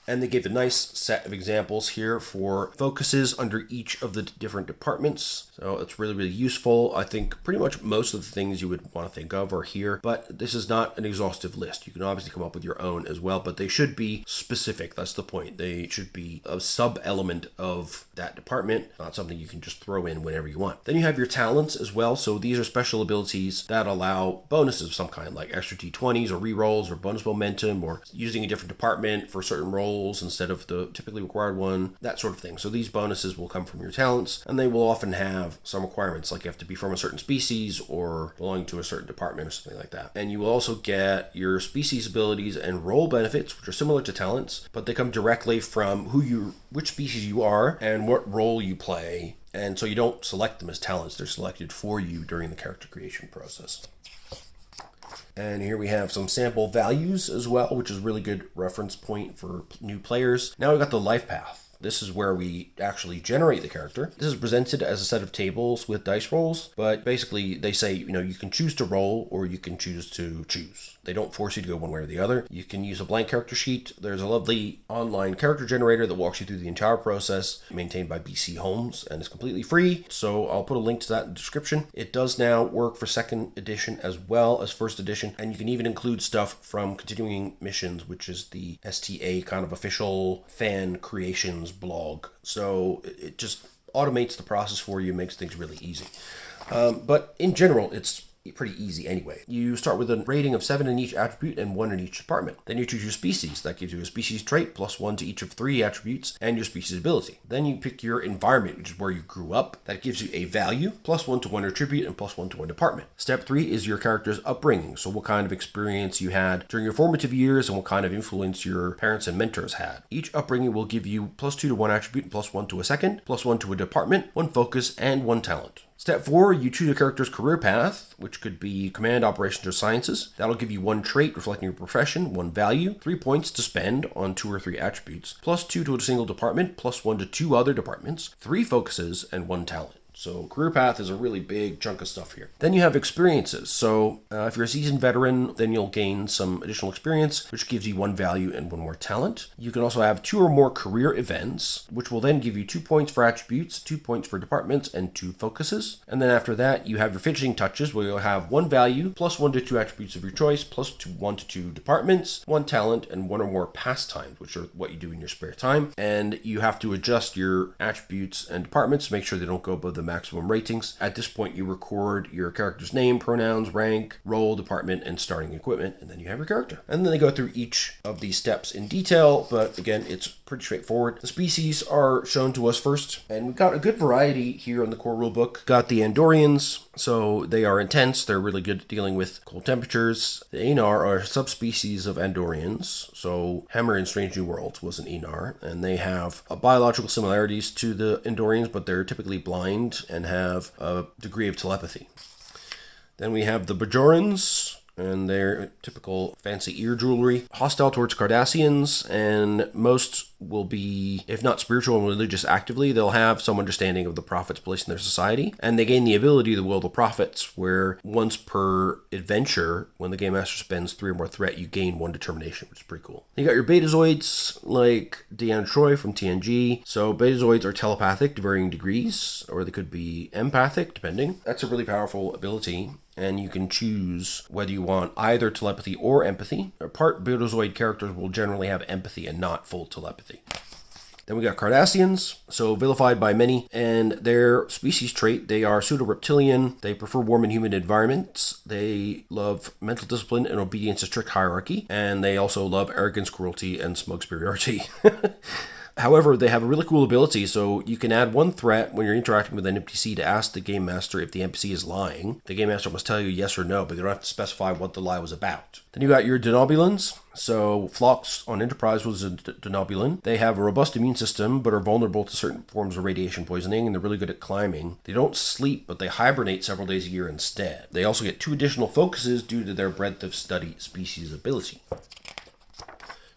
And they gave a nice set of examples here for focuses under each of the different departments. So it's really, really useful. I think pretty much most of the things you would want to think of are here, but this is not an exhaustive list. You can obviously come up with your own as well, but they should be specific. That's the point. They should be a sub-element of that department, not something you can just throw in whenever you want. Then you have your talents as well. So these are special abilities that allow bonuses of some kind, like extra d20s or rerolls or bonus momentum, or using a different department for certain roles instead of the typically required one, that sort of thing. So these bonuses will come from your talents, and they will often have some requirements, like you have to be from a certain species or belong to a certain department or something like that. And you will also get your species abilities and role benefits, which are similar to talents, but they come directly from which species you are and what role you play. And so you don't select them as talents, they're selected for you during the character creation process. And here we have some sample values as well, which is a really good reference point for new players. Now we've got the life path. This is where we actually generate the character. This is presented as a set of tables with dice rolls, but basically they say, you can choose to roll or you can choose to choose. They don't force you to go one way or the other. You can use a blank character sheet. There's a lovely online character generator that walks you through the entire process, maintained by BC Holmes, and it's completely free. So I'll put a link to that in the description. It does now work for 2nd edition as well as 1st edition, and you can even include stuff from Continuing Missions, which is the STA kind of official fan creations blog. So it just automates the process for you, makes things really easy. But in general, it's pretty easy anyway. You start with a rating of 7 in each attribute and 1 in each department. Then you choose your species. That gives you a species trait plus 1 to each of 3 attributes and your species ability. Then you pick your environment, which is where you grew up. That gives you a value plus 1 to 1 attribute and plus 1 to 1 department. Step 3 is your character's upbringing. So what kind of experience you had during your formative years and what kind of influence your parents and mentors had. Each upbringing will give you plus 2 to 1 attribute and plus 1 to a second, plus 1 to a department, 1 focus, and 1 talent. Step 4, you choose a character's career path, which could be command, operations, or sciences. That'll give you 1 trait reflecting your profession, 1 value, 3 points to spend on 2 or 3 attributes, plus 2 to a single department, plus 1 to 2 other departments, 3 focuses, and 1 talent. So career path is a really big chunk of stuff here. Then you have experiences. So if you're a seasoned veteran, then you'll gain some additional experience, which gives you 1 value and 1 more talent. You can also have 2 or more career events, which will then give you 2 points for attributes, 2 points for departments, and 2 focuses. And then after that, you have your finishing touches, where you'll have 1 value, plus 1 to 2 attributes of your choice, plus 1 to 2 departments, 1 talent, and 1 or more pastimes, which are what you do in your spare time. And you have to adjust your attributes and departments to make sure they don't go above the maximum ratings. At this point, you record your character's name, pronouns, rank, role, department, and starting equipment, and then you have your character. And then they go through each of these steps in detail, but again, it's pretty straightforward. The species are shown to us first, and we've got a good variety here in the Core Rulebook. Got the Andorians, so they are intense. They're really good at dealing with cold temperatures. The Aenar are subspecies of Andorians, so Hammer in Strange New Worlds was an Aenar, and they have biological similarities to the Andorians, but they're typically blind and have a degree of telepathy. Then we have the Bajorans, and their typical fancy ear jewelry. Hostile towards Cardassians, and most will be, if not spiritual and religious actively, they'll have some understanding of the prophet's place in their society. And they gain the ability to will the prophets, where once per adventure, when the Game Master spends 3 or more threat, you gain 1 determination, which is pretty cool. You got your Betazoids, like Deanne Troy from TNG. So Betazoids are telepathic to varying degrees, or they could be empathic, depending. That's a really powerful ability, and you can choose whether you want either telepathy or empathy. Part Betazoid characters will generally have empathy and not full telepathy. Then we got Cardassians, so vilified by many, and their species trait, they are pseudo-reptilian, they prefer warm and humid environments, they love mental discipline and obedience to strict hierarchy, and they also love arrogance, cruelty, and smoke superiority. However, they have a really cool ability, so you can add one threat when you're interacting with an NPC to ask the game master if the NPC is lying. The game master must tell you yes or no, but they don't have to specify what the lie was about. Then you got your denobulans. So Phlox on Enterprise was a denobulan. They have a robust immune system, but are vulnerable to certain forms of radiation poisoning, and they're really good at climbing. They don't sleep, but they hibernate several days a year instead. They also get 2 additional focuses due to their breadth of study species ability.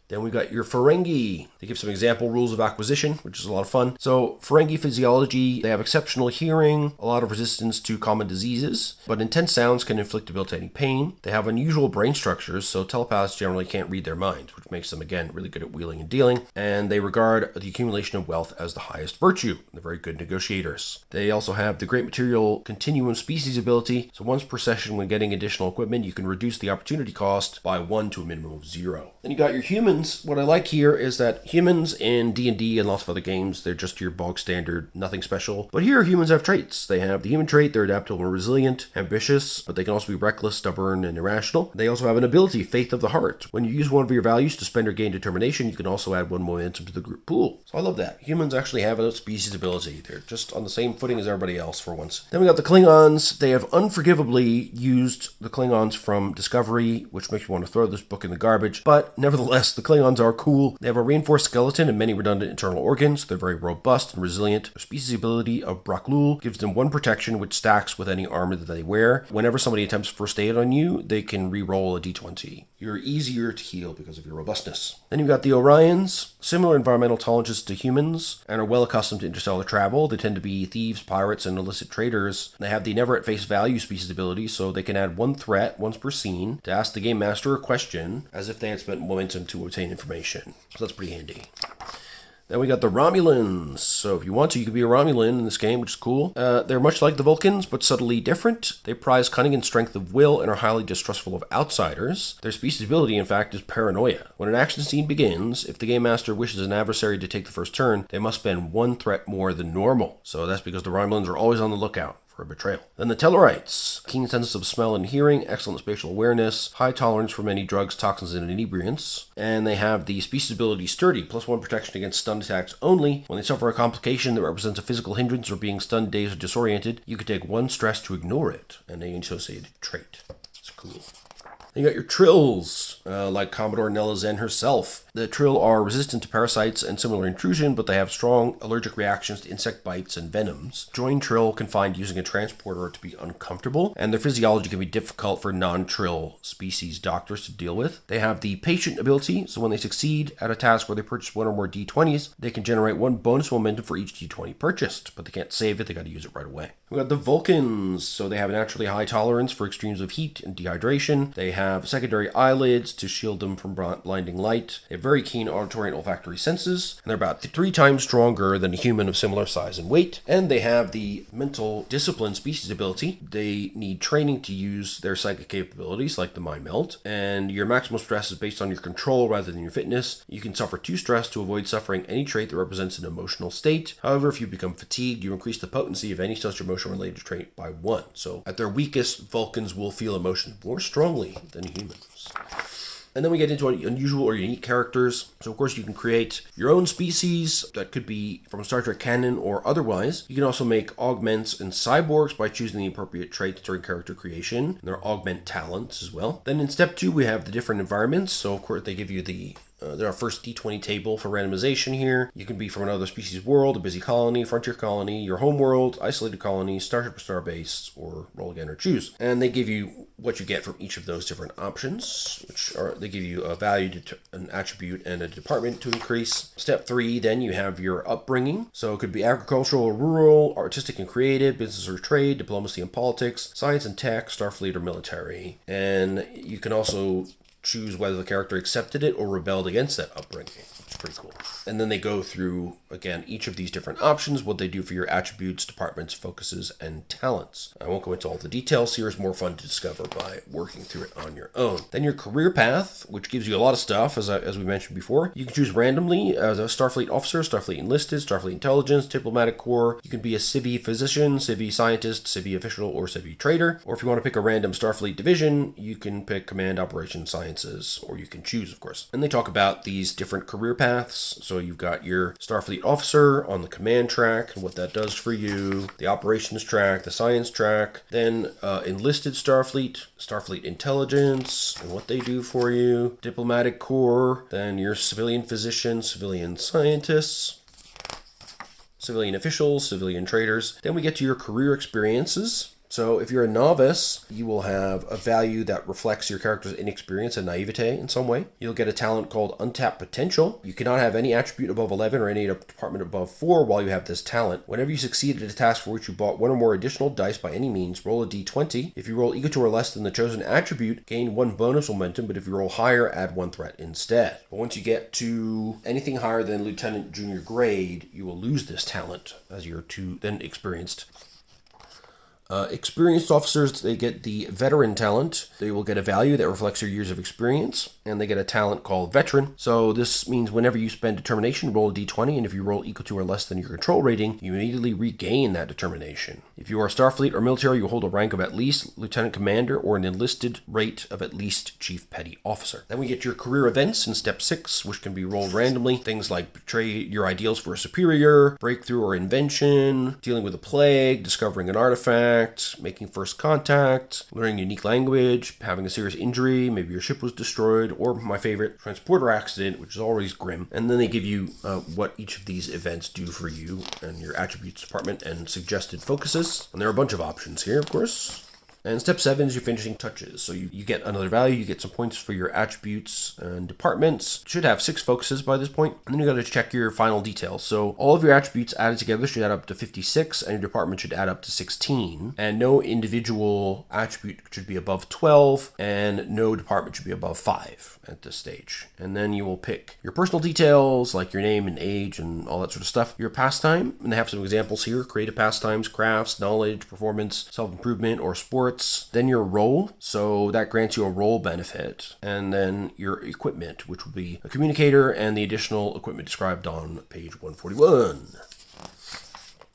Then we got your Ferengi. They give some example rules of acquisition, which is a lot of fun. So Ferengi physiology, they have exceptional hearing, a lot of resistance to common diseases, but intense sounds can inflict debilitating pain. They have unusual brain structures, so telepaths generally can't read their minds, which makes them, again, really good at wheeling and dealing. And they regard the accumulation of wealth as the highest virtue. They're very good negotiators. They also have the Great Material Continuum species ability. So once per session when getting additional equipment, you can reduce the opportunity cost by 1 to a minimum of 0. Then you got your humans. What I like here is that humans in D&D and lots of other games, they're just your bog standard, nothing special. But here, humans have traits. They have the human trait, they're adaptable and resilient, ambitious, but they can also be reckless, stubborn, and irrational. They also have an ability, Faith of the Heart. When you use one of your values to spend or gain determination, you can also add 1 momentum to the group pool. So I love that. Humans actually have a species ability. They're just on the same footing as everybody else for once. Then we got the Klingons. They have unforgivably used the Klingons from Discovery, which makes me want to throw this book in the garbage. But nevertheless, the Klingons are cool. They have a reinforced skeleton and many redundant internal organs. They're very robust and resilient. Their species ability of Braklul gives them 1 protection, which stacks with any armor that they wear. Whenever somebody attempts first aid on you, they can re-roll a d20. You're easier to heal because of your robustness. Then you've got the Orions. Similar environmental tolerances to humans and are well accustomed to interstellar travel. They tend to be thieves, pirates, and illicit traders. They have the never at face value species ability, so they can add 1 threat once per scene to ask the game master a question as if they had spent momentum to obtain information. So that's pretty handy. Then we got the Romulans. So if you want to, you can be a Romulan in this game, which is cool. They're much like the Vulcans, but subtly different. They prize cunning and strength of will and are highly distrustful of outsiders. Their species ability, in fact, is paranoia. When an action scene begins, if the game master wishes an adversary to take the first turn, they must spend 1 threat more than normal. So that's because the Romulans are always on the lookout for a betrayal. Then the Tellarites. Keen sense of smell and hearing, excellent spatial awareness, high tolerance for many drugs, toxins, and inebriants. And they have the species ability Sturdy, +1 protection against stun attacks only. When they suffer a complication that represents a physical hindrance or being stunned, dazed, or disoriented, you can take 1 stress to ignore it, and an associated trait. It's cool. Then you got your Trills, like Commodore Nella Zen herself. The Trill are resistant to parasites and similar intrusion, but they have strong allergic reactions to insect bites and venoms. Joined Trill can find using a transporter to be uncomfortable, and their physiology can be difficult for non-Trill species doctors to deal with. They have the Patient ability, so when they succeed at a task where they purchase 1 or more d20s, they can generate 1 bonus momentum for each d20 purchased, but they can't save it, they gotta use it right away. We got the Vulcans, so they have a naturally high tolerance for extremes of heat and dehydration. They have secondary eyelids to shield them from blinding light. They have very keen auditory and olfactory senses, and they're about 3 times stronger than a human of similar size and weight. And they have the mental discipline species ability. They need training to use their psychic capabilities, like the mind melt, and your maximum stress is based on your control rather than your fitness. You can suffer 2 stress to avoid suffering any trait that represents an emotional state. However, if you become fatigued, you increase the potency of any such emotion-related trait by 1. So at their weakest, Vulcans will feel emotions more strongly than humans. And then we get into unusual or unique characters. So of course you can create your own species that could be from Star Trek canon or otherwise. You can also make augments and cyborgs by choosing the appropriate traits during character creation. And there are augment talents as well. Then in step 2 we have the different environments. So of course they give you our first D20 table for randomization here. You can be from another species world, a busy colony, frontier colony, your home world, isolated colony, starship or starbase, or roll again or choose. And they give you what you get from each of those different options, which are, they give you a value, an attribute, and a department to increase. Step 3, then you have your upbringing. So it could be agricultural or rural, artistic and creative, business or trade, diplomacy and politics, science and tech, Starfleet or military. And you can also choose whether the character accepted it or rebelled against that upbringing. It's pretty cool. And then they go through, again, each of these different options, what they do for your attributes, departments, focuses, and talents. I won't go into all the details here. It's more fun to discover by working through it on your own. Then your career path, which gives you a lot of stuff, as we mentioned before. You can choose randomly as a Starfleet officer, Starfleet enlisted, Starfleet intelligence, diplomatic corps. You can be a civvy physician, civvy scientist, civvy official, or civvy trader. Or if you want to pick a random Starfleet division, you can pick command, operations, science, experiences, or you can choose, of course. And they talk about these different career paths. So you've got your Starfleet officer on the command track and what that does for you, the operations track, the science track, then enlisted Starfleet intelligence and what they do for you, diplomatic corps, then your civilian physicians, civilian scientists, civilian officials, civilian traders. Then we get to your career experiences. So if you're a novice, you will have a value that reflects your character's inexperience and naivete in some way. You'll get a talent called Untapped Potential. You cannot have any attribute above 11 or any department above 4 while you have this talent. Whenever you succeed at a task for which you bought one or more additional dice by any means, roll a d20. If you roll equal to or less than the chosen attribute, gain 1 bonus momentum, but if you roll higher, add 1 threat instead. But once you get to anything higher than Lieutenant Junior grade, you will lose this talent as you're too then experienced. Experienced officers, they get the veteran talent. They will get a value that reflects their years of experience, and they get a talent called veteran. So this means whenever you spend determination, roll a d20, and if you roll equal to or less than your control rating, you immediately regain that determination. If you are Starfleet or military, you hold a rank of at least lieutenant commander or an enlisted rate of at least chief petty officer. Then we get your career events in step 6, which can be rolled randomly. Things like betray your ideals for a superior, breakthrough or invention, dealing with a plague, discovering an artifact, making first contact, learning a unique language, having a serious injury, maybe your ship was destroyed, or my favorite, transporter accident, which is always grim. And then they give you what each of these events do for you and your attributes department and suggested focuses. And there are a bunch of options here, of course. And step 7 is your finishing touches. So you get another value, you get some points for your attributes and departments. You should have 6 focuses by this point. And then you got to check your final details. So all of your attributes added together should add up to 56, and your department should add up to 16. And no individual attribute should be above 12, and no department should be above 5 at this stage. And then you will pick your personal details, like your name and age and all that sort of stuff. Your pastime, and they have some examples here: creative pastimes, crafts, knowledge, performance, self-improvement, or sports. Then your role, so that grants you a role benefit, and then your equipment, which will be a communicator and the additional equipment described on page 141.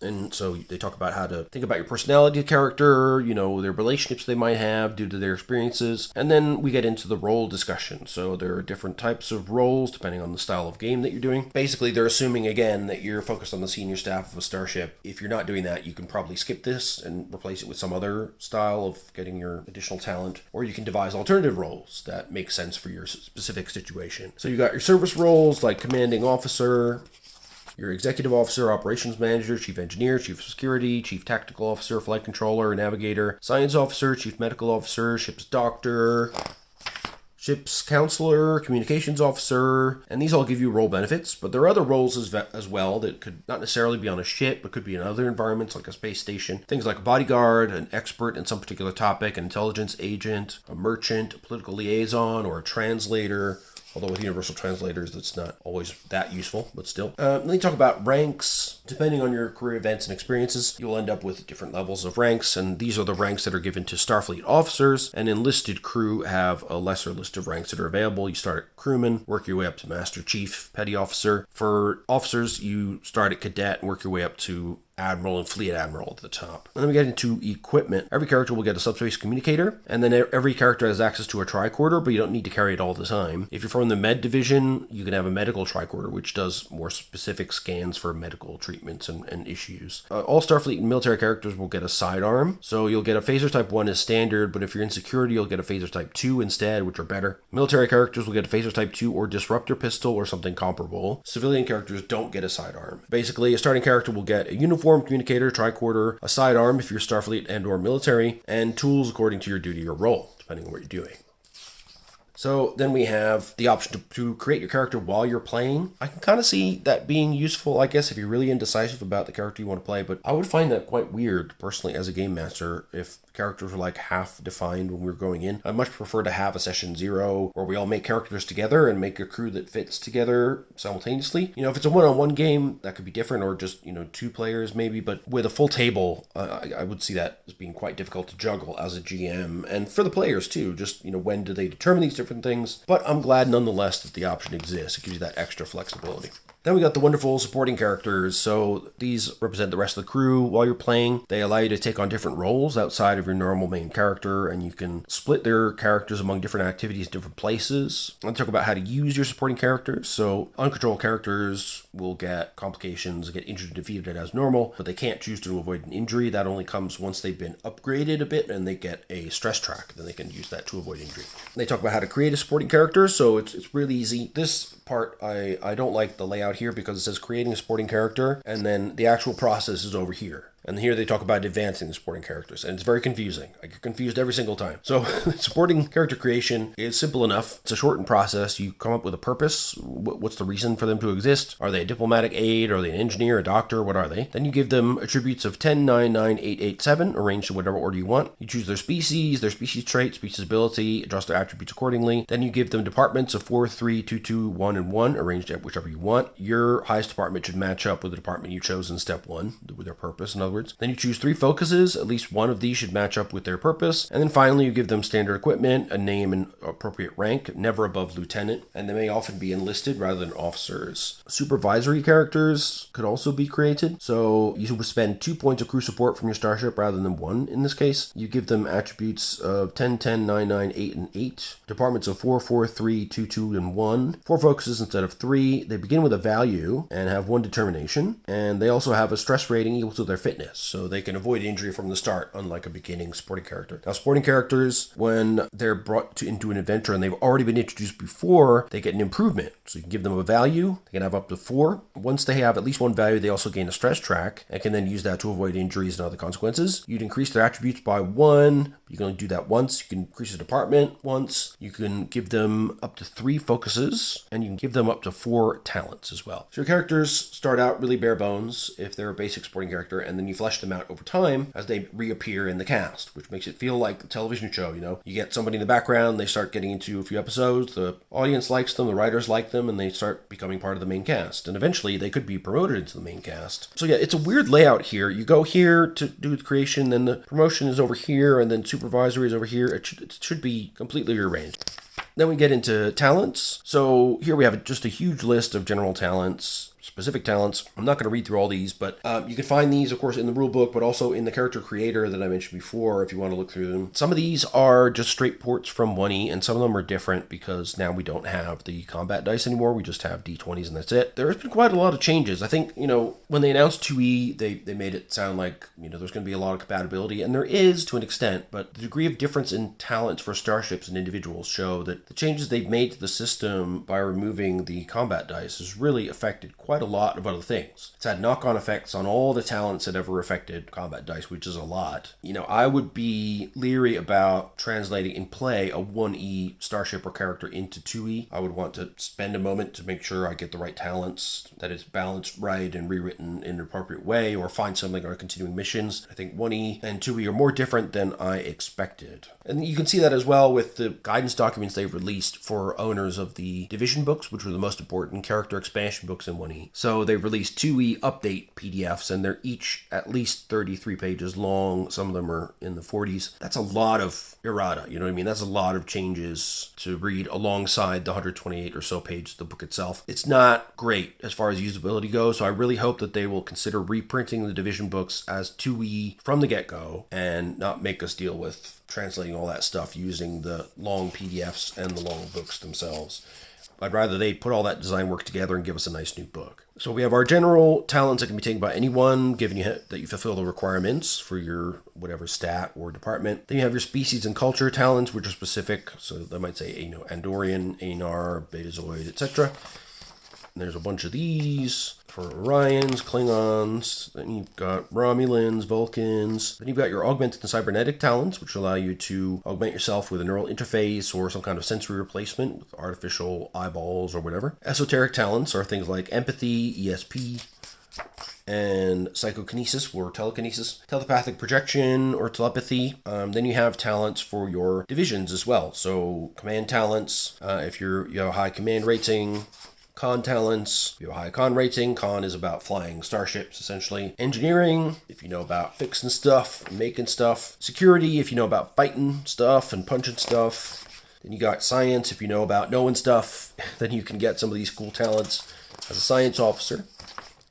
And so they talk about how to think about your personality character, their relationships they might have due to their experiences. And then we get into the role discussion. So there are different types of roles depending on the style of game that you're doing. Basically, they're assuming, again, that you're focused on the senior staff of a starship. If you're not doing that, you can probably skip this and replace it with some other style of getting your additional talent. Or you can devise alternative roles that make sense for your specific situation. So you got your service roles like commanding officer, your executive officer, operations manager, chief engineer, chief of security, chief tactical officer, flight controller, navigator, science officer, chief medical officer, ship's doctor, ship's counselor, communications officer, and these all give you role benefits. But there are other roles as well that could not necessarily be on a ship, but could be in other environments like a space station. Things like a bodyguard, an expert in some particular topic, an intelligence agent, a merchant, a political liaison, or a translator. Although with universal translators, that's not always that useful, but still. Then they talk about ranks. Depending on your career events and experiences, you'll end up with different levels of ranks, and these are the ranks that are given to Starfleet officers, and enlisted crew have a lesser list of ranks that are available. You start at crewman, work your way up to master chief, petty officer. For officers, you start at cadet and work your way up to admiral and fleet admiral at the top. And then we get into equipment. Every character will get a subspace communicator, and then every character has access to a tricorder, but you don't need to carry it all the time. If you're from the med division, you can have a medical tricorder, which does more specific scans for medical treatments and issues. All Starfleet and military characters will get a sidearm, so you'll get a phaser type 1 as standard, but if you're in security, you'll get a phaser type 2 instead, which are better. Military characters will get a phaser type 2 or disruptor pistol or something comparable. Civilian characters don't get a sidearm. Basically, a starting character will get a uniform, communicator, tricorder, a sidearm if you're Starfleet and or military, and tools according to your duty or role, depending on what you're doing. So then we have the option to create your character while you're playing. I can kind of see that being useful, I guess, if you're really indecisive about the character you want to play, but I would find that quite weird, personally, as a game master, if characters were like half defined when we were going in. I much prefer to have a session 0 where we all make characters together and make a crew that fits together simultaneously. If it's a one-on-one game, that could be different, or just, 2 players maybe, but with a full table, I would see that as being quite difficult to juggle as a GM, and for the players too, just, when do they determine these different things. But I'm glad nonetheless that the option exists. It gives you that extra flexibility. Then we got the wonderful supporting characters. So these represent the rest of the crew while you're playing. They allow you to take on different roles outside of your normal main character, and you can split their characters among different activities, different places. I'll talk about how to use your supporting characters. So uncontrolled characters will get complications, get injured and defeated as normal, but they can't choose to avoid an injury. That only comes once they've been upgraded a bit and they get a stress track. Then they can use that to avoid injury. They talk about how to create a supporting character, so it's really easy. This part, I don't like the layout here because it says creating a supporting character, and then the actual process is over here. And here they talk about advancing the supporting characters, and it's very confusing. I get confused every single time. So supporting character creation is simple enough. It's a shortened process. You come up with a purpose. What's the reason for them to exist? Are they a diplomatic aide? Are they an engineer, a doctor? What are they? Then you give them attributes of 10, 9, 9, 8, 8, 7, arranged in whatever order you want. You choose their species trait, species ability, adjust their attributes accordingly. Then you give them departments of 4, 3, 2, 2, 1, and 1, arranged at whichever you want. Your highest department should match up with the department you chose in step 1, with their purpose, in other words. Then you choose 3 focuses. At least one of these should match up with their purpose. And then finally, you give them standard equipment, a name and appropriate rank, never above lieutenant, and they may often be enlisted rather than officers. Supervisory characters could also be created. So you would spend 2 points of crew support from your starship rather than 1 in this case. You give them attributes of 10, 10, 9, 9, 8, and 8. Departments of 4, 4, 3, 2, 2, and 1. 4 focuses instead of 3. They begin with a value and have 1 determination. And they also have a stress rating equal to their fitness. So they can avoid injury from the start, unlike a beginning supporting character. Now, supporting characters, when they're brought into an adventure and they've already been introduced before, they get an improvement. So you can give them a value. They can have up to 4. Once they have at least 1 value, they also gain a stress track and can then use that to avoid injuries and other consequences. You'd increase their attributes by 1. You can only do that once. You can increase the department once. You can give them up to 3 focuses, and you can give them up to 4 talents as well. So your characters start out really bare bones if they're a basic supporting character, and then you flesh them out over time as they reappear in the cast, which makes it feel like a television show. You get somebody in the background, they start getting into a few episodes, the audience likes them, the writers like them, and they start becoming part of the main cast. And eventually they could be promoted into the main cast. So yeah, it's a weird layout here. You go here to do the creation, then the promotion is over here, and then supervisory is over here. It should be completely rearranged. Then we get into talents. So here we have just a huge list of general talents, specific talents. I'm not going to read through all these, but you can find these, of course, in the rulebook, but also in the character creator that I mentioned before if you want to look through them. Some of these are just straight ports from 1E, and some of them are different because now we don't have the combat dice anymore. We just have D20s and that's it. There's been quite a lot of changes. I think, when they announced 2E, they made it sound like, there's going to be a lot of compatibility, and there is to an extent, but the degree of difference in talents for starships and individuals show that the changes they've made to the system by removing the combat dice has really affected quite a lot of other things. It's had knock-on effects on all the talents that ever affected combat dice, which is a lot. I would be leery about translating in play a 1E starship or character into 2E. I would want to spend a moment to make sure I get the right talents, that it's balanced right and rewritten in an appropriate way, or find something on continuing missions. I think 1E and 2E are more different than I expected. And you can see that as well with the guidance documents they've released for owners of the Division books, which were the most important character expansion books in 1E. So they've released 2E update PDFs, and they're each at least 33 pages long. Some of them are in the 40s. That's a lot of errata, you know what I mean? That's a lot of changes to read alongside the 128 or so pages of the book itself. It's not great as far as usability goes, so I really hope that they will consider reprinting the Division books as 2E from the get-go and not make us deal with translating all that stuff using the long PDFs and the long books themselves. I'd rather they put all that design work together and give us a nice new book. So we have our general talents that can be taken by anyone, given you that you fulfill the requirements for your whatever stat or department. Then you have your species and culture talents, which are specific. So they might say, Andorian, Anar, Betazoid, etc. And there's a bunch of these for Orions, Klingons. Then you've got Romulans, Vulcans. Then you've got your augmented and cybernetic talents, which allow you to augment yourself with a neural interface or some kind of sensory replacement with artificial eyeballs or whatever. Esoteric talents are things like empathy, ESP, and psychokinesis or telekinesis, telepathic projection or telepathy. Then you have talents for your divisions as well. So command talents, if you have a high command rating. Con talents, you have a high con rating. Con is about flying starships, essentially. Engineering, if you know about fixing stuff, making stuff. Security, if you know about fighting stuff and punching stuff. Then you got science, if you know about knowing stuff, then you can get some of these cool talents. as a science officer.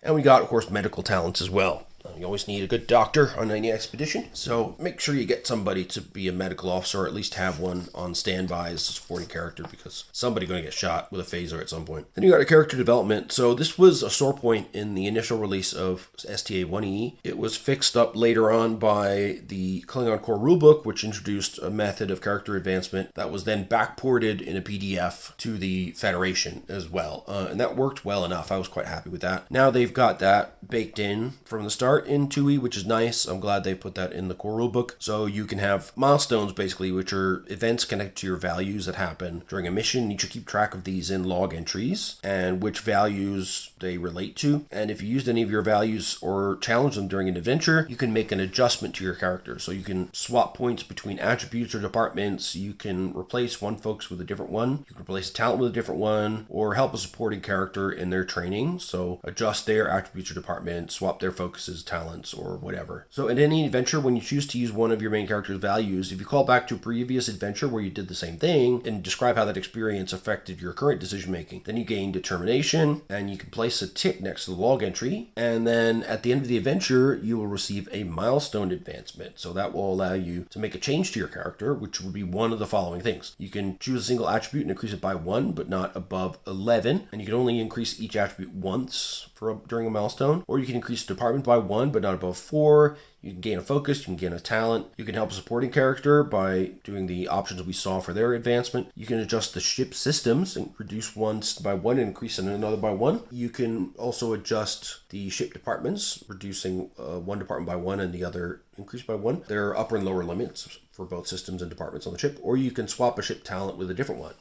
And we got, of course, medical talents as well. You always need a good doctor on any expedition, so make sure you get somebody to be a medical officer, or at least have one on standby as a supporting character, because somebody's going to get shot with a phaser at some point. Then you got a character development. So this was a sore point in the initial release of STA-1E. It was fixed up later on by the Klingon Core Rulebook, which introduced a method of character advancement that was then backported in a PDF to the Federation as well, and that worked well enough. I was quite happy with that. Now they've got that baked in from the start in 2E, which is nice. I'm glad they put that in the core rulebook. So you can have milestones, basically, which are events connected to your values that happen during a mission. You should keep track of these in log entries and which values they relate to. And if you used any of your values or challenge them during an adventure, you can make an adjustment to your character. So you can swap points between attributes or departments. You can replace one focus with a different one. You can replace a talent with a different one, or help a supporting character in their training. So adjust their attributes or departments, swap their focuses, talents, or whatever. So in any adventure, when you choose to use one of your main character's values, if you call back to a previous adventure where you did the same thing and describe how that experience affected your current decision making, then you gain determination, and you can place a tick next to the log entry, and then at the end of the adventure you will receive a milestone advancement. So that will allow you to make a change to your character, which would be one of the following things. You can choose a single attribute and increase it by 1, but not above 11, and you can only increase each attribute once during a milestone, or you can increase the department by 1 but not above 4. You can gain a focus, you can gain a talent, you can help a supporting character by doing the options we saw for their advancement. You can adjust the ship systems and reduce one by 1 and increase another by 1. You can also adjust the ship departments, reducing one department by 1 and the other increased by 1. There are upper and lower limits for both systems and departments on the ship, or you can swap a ship talent with a different one.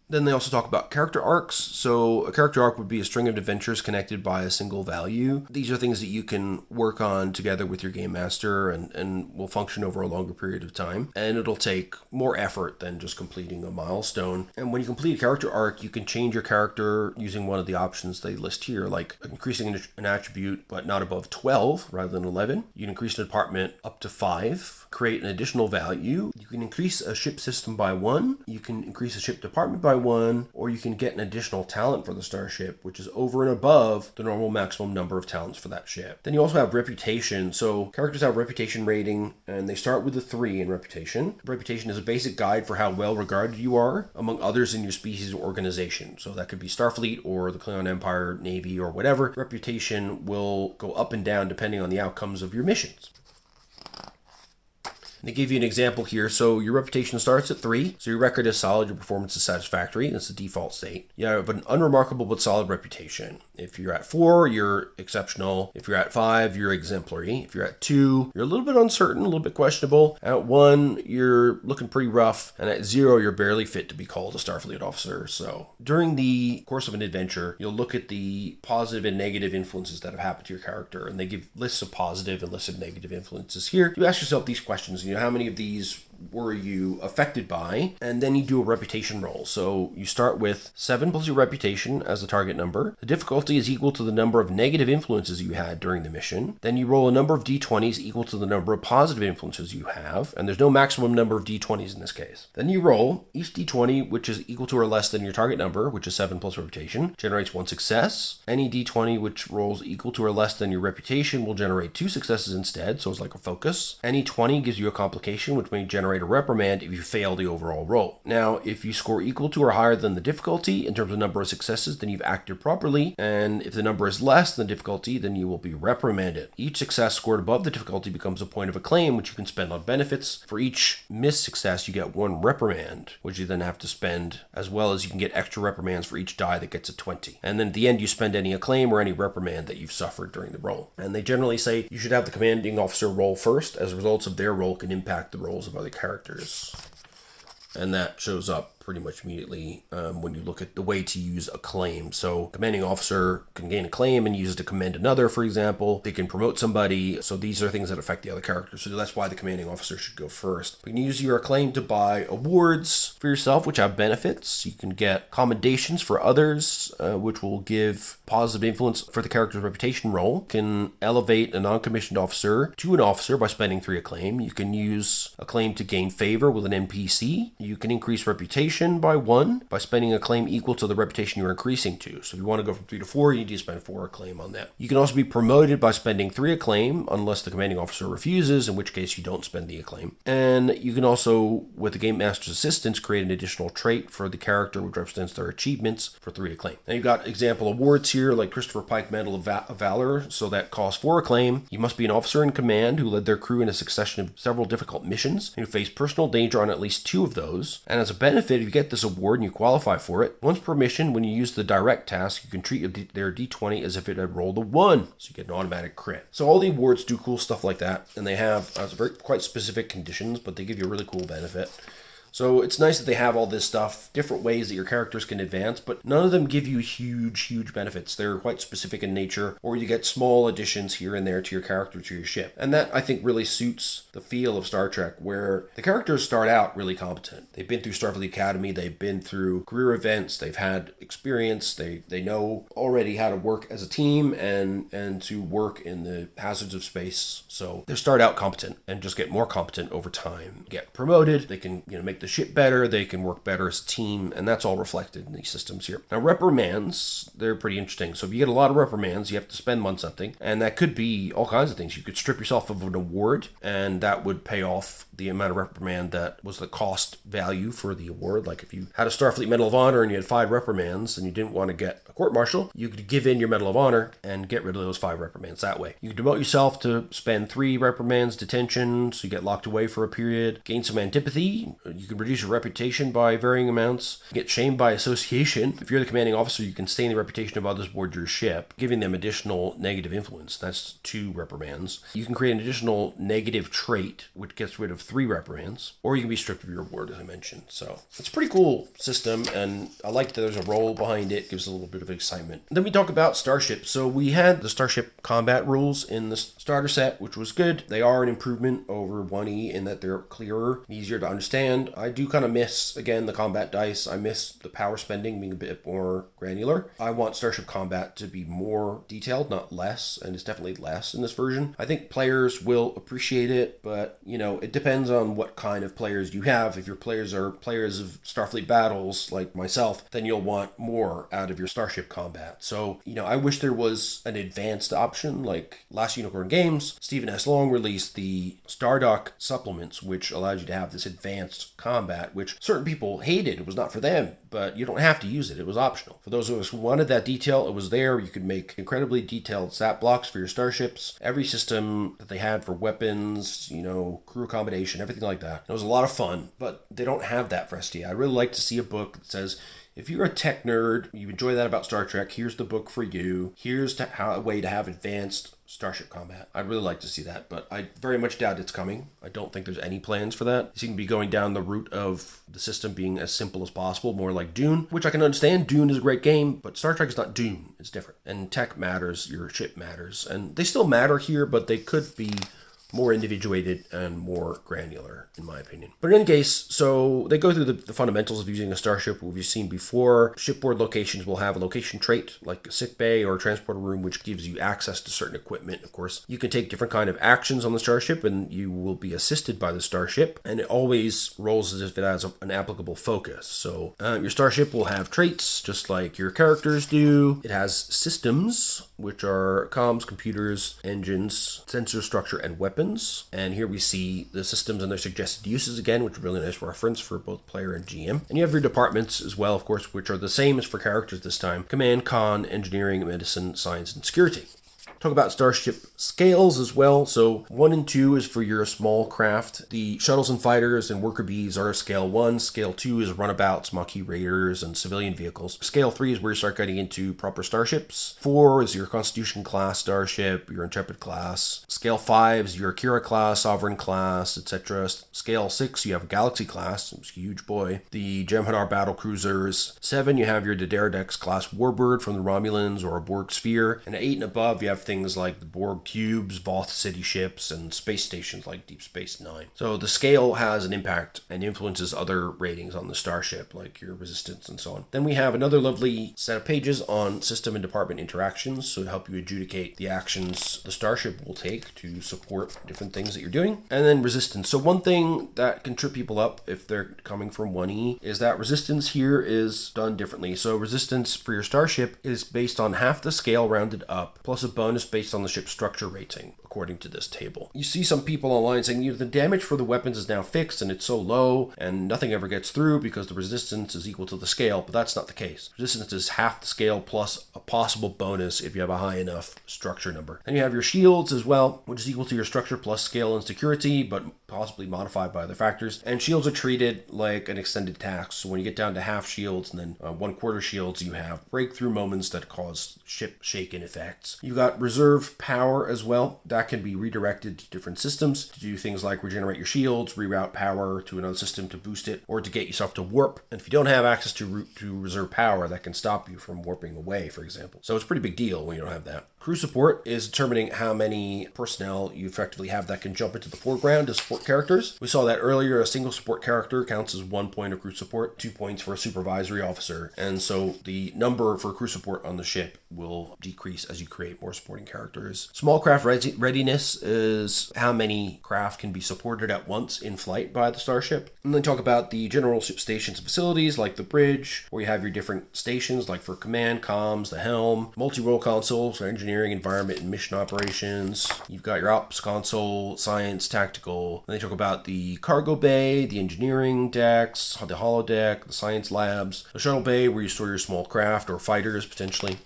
Then they also talk about character arcs. So a character arc would be a string of adventures connected by a single value. These are things that you can work on together with your game master and will function over a longer period of time. And it'll take more effort than just completing a milestone. And when you complete a character arc, you can change your character using one of the options they list here, like increasing an attribute but not above 12 rather than 11. You can increase the department up to 5, create an additional value. You can increase a ship system by 1. You can increase a ship department by 1, or you can get an additional talent for the Starship, which is over and above the normal maximum number of talents for that ship. Then you also have reputation. So characters have reputation rating, and they start with a 3 in reputation. Reputation is a basic guide for how well regarded you are among others in your species or organization. So that could be Starfleet or the Klingon Empire, Navy, or whatever. Reputation will go up and down depending on the outcomes of your missions. They give you an example here. So your reputation starts at 3. So your record is solid, your performance is satisfactory. That's the default state. You have an unremarkable but solid reputation. If you're at 4, you're exceptional. If you're at 5, you're exemplary. If you're at 2, you're a little bit uncertain, a little bit questionable. At 1, you're looking pretty rough. And at 0, you're barely fit to be called a Starfleet officer. So during the course of an adventure, you'll look at the positive and negative influences that have happened to your character. And they give lists of positive and lists of negative influences here. You ask yourself these questions. How many of these were you affected by? And then you do a reputation roll. So you start with 7 plus your reputation as the target number. The difficulty is equal to the number of negative influences you had during the mission. Then you roll a number of d20s equal to the number of positive influences you have. And there's no maximum number of d20s in this case. Then you roll each d20, which is equal to or less than your target number, which is 7 plus reputation, generates 1 success. Any d20 which rolls equal to or less than your reputation will generate 2 successes instead. So it's like a focus. Any 20 gives you a complication, which may generate a reprimand if you fail the overall roll. Now, if you score equal to or higher than the difficulty in terms of number of successes, then you've acted properly. And if the number is less than the difficulty, then you will be reprimanded. Each success scored above the difficulty becomes a point of acclaim, which you can spend on benefits. For each missed success, you get 1 reprimand, which you then have to spend, as well as you can get extra reprimands for each die that gets a 20. And then at the end, you spend any acclaim or any reprimand that you've suffered during the roll. And they generally say you should have the commanding officer roll first, as results of their roll can impact the rolls of other characters. And that shows up pretty much immediately when you look at the way to use a claim. So commanding officer can gain a claim and use it to commend another, for example. They can promote somebody. So these are things that affect the other characters. So that's why the commanding officer should go first. You can use your acclaim to buy awards for yourself, which have benefits. You can get commendations for others, which will give positive influence for the character's reputation roll. You can elevate a non-commissioned officer to an officer by spending 3 acclaim. You can use acclaim to gain favor with an NPC. You can increase reputation reputation by 1 by spending a claim equal to the reputation you're increasing to. So if you want to go from 3 to 4, you need to spend 4 acclaim on that. You can also be promoted by spending 3 acclaim unless the commanding officer refuses, in which case you don't spend the acclaim. And you can also, with the Game Master's assistance, create an additional trait for the character which represents their achievements for 3 acclaim. Now you've got example awards here like Christopher Pike Medal of Valor, so that costs 4 acclaim. You must be an officer in command who led their crew in a succession of several difficult missions and who faced personal danger on at least 2 of those. And as a benefit, if you get this award and you qualify for it, once per mission, when you use the direct task, you can treat their D20 as if it had rolled a 1, so you get an automatic crit. So all the awards do cool stuff like that, and they have quite specific conditions, but they give you a really cool benefit. So it's nice that they have all this stuff, different ways that your characters can advance, but none of them give you huge benefits. They're quite specific in nature, or you get small additions here and there to your character, to your ship. And that, I think, really suits the feel of Star Trek, where the characters start out really competent. They've been through Starfleet Academy, they've been through career events, they've had experience, they know already how to work as a team and to work in the hazards of space. So they start out competent and just get more competent over time. Get promoted, they can make the ship better, they can work better as a team, and that's all reflected in these systems here. Now reprimands, they're pretty interesting. So if you get a lot of reprimands, you have to spend on something, and that could be all kinds of things. You could strip yourself of an award, and that would pay off the amount of reprimand that was the cost value for the award. Like if you had a Starfleet Medal of Honor and you had 5 reprimands and you didn't want to get a court-martial, you could give in your Medal of Honor and get rid of those 5 reprimands that way. You could devote yourself to spend 3 reprimands, detention, so you get locked away for a period. Gain some antipathy. You can reduce your reputation by varying amounts. Get shamed by association. If you're the commanding officer, you can stain the reputation of others aboard your ship, giving them additional negative influence. That's 2 reprimands. You can create an additional negative trait, which gets rid of 3 reprimands, or you can be stripped of your award, as I mentioned. So it's a pretty cool system, and I like that there's a role behind it. Gives a little bit of excitement. Then we talk about Starship. So we had the Starship combat rules in the starter set, which was good. They are an improvement over 1E in that they're clearer, easier to understand. I do kind of miss, again, the combat dice. I miss the power spending being a bit more granular. I want Starship combat to be more detailed, not less, and it's definitely less in this version. I think players will appreciate it, but, it depends on what kind of players you have. If your players are players of Starfleet battles, like myself, then you'll want more out of your Starship combat. So, I wish there was an advanced option, like Last Unicorn Games. Stephen S. Long released the Stardock supplements, which allowed you to have this advanced combat, which certain people hated. It was not for them, but you don't have to use it. It was optional. For those of us who wanted that detail, it was there. You could make incredibly detailed stat blocks for your starships. Every system that they had for weapons, crew accommodation, everything like that. It was a lot of fun, but they don't have that for STA. I really like to see a book that says, if you're a tech nerd, you enjoy that about Star Trek, here's the book for you. Here's a way to have advanced Starship combat. I'd really like to see that, but I very much doubt it's coming. I don't think there's any plans for that. They seem to be going down the route of the system being as simple as possible, more like Dune, which I can understand. Dune is a great game, but Star Trek is not Dune. It's different. And tech matters, your ship matters, and they still matter here, but they could be more individuated and more granular, in my opinion. But in any case, so they go through the fundamentals of using a starship, what we've seen before. Shipboard locations will have a location trait, like a sick bay or a transporter room, which gives you access to certain equipment, of course. You can take different kind of actions on the starship, and you will be assisted by the starship, and it always rolls as if it has an applicable focus. So your starship will have traits, just like your characters do. It has systems, which are comms, computers, engines, sensor structure, and weapons. And here we see the systems and their suggested uses again, which is a really nice reference for both player and GM. And you have your departments as well, of course, which are the same as for characters this time. Command, con, engineering, medicine, science, and security. Talk about starship scales as well. So 1 and 2 is for your small craft. The shuttles and fighters and worker bees are scale 1. Scale 2 is runabouts, Maquis raiders, and civilian vehicles. Scale 3 is where you start getting into proper starships. 4 is your Constitution class starship, your Intrepid class. Scale 5 is your Akira class, Sovereign class, etc. Scale 6, you have Galaxy class, it's a huge boy. The Jem'Hadar battle cruisers. 7, you have your Dederadex class Warbird from the Romulans or a Borg sphere. And at 8 and above, you have things like the Borg cubes, Voth city ships, and space stations like Deep Space Nine. So the scale has an impact and influences other ratings on the starship, like your resistance and so on. Then we have another lovely set of pages on system and department interactions, so to help you adjudicate the actions the starship will take to support different things that you're doing. And then resistance. So one thing that can trip people up if they're coming from 1E is that resistance here is done differently. So resistance for your starship is based on half the scale rounded up, plus a bonus based on the ship's structure rating, according to this table. You see some people online saying, the damage for the weapons is now fixed and it's so low and nothing ever gets through because the resistance is equal to the scale, but that's not the case. Resistance is half the scale plus a possible bonus if you have a high enough structure number. And you have your shields as well, which is equal to your structure plus scale and security, but possibly modified by other factors. And shields are treated like an extended tax. So when you get down to half shields and then 1/4 shields, you have breakthrough moments that cause ship shaken effects. You've got reserve power as well. That can be redirected to different systems to do things like regenerate your shields, reroute power to another system to boost it, or to get yourself to warp. And if you don't have access to reserve power, that can stop you from warping away, for example. So it's a pretty big deal when you don't have that. Crew support is determining how many personnel you effectively have that can jump into the foreground to support characters. We saw that earlier. A single support character counts as 1 point of crew support, 2 points for a supervisory officer. And so the number for crew support on the ship will decrease as you create more supporting characters. Small craft readiness is how many craft can be supported at once in flight by the starship. And then talk about the general ship stations and facilities like the bridge, where you have your different stations like for command, comms, the helm, multi-role consoles for engineering, environment, and mission operations. You've got your ops console, science, tactical. And they talk about the cargo bay, the engineering decks, the holodeck, the science labs, the shuttle bay where you store your small craft or fighters potentially.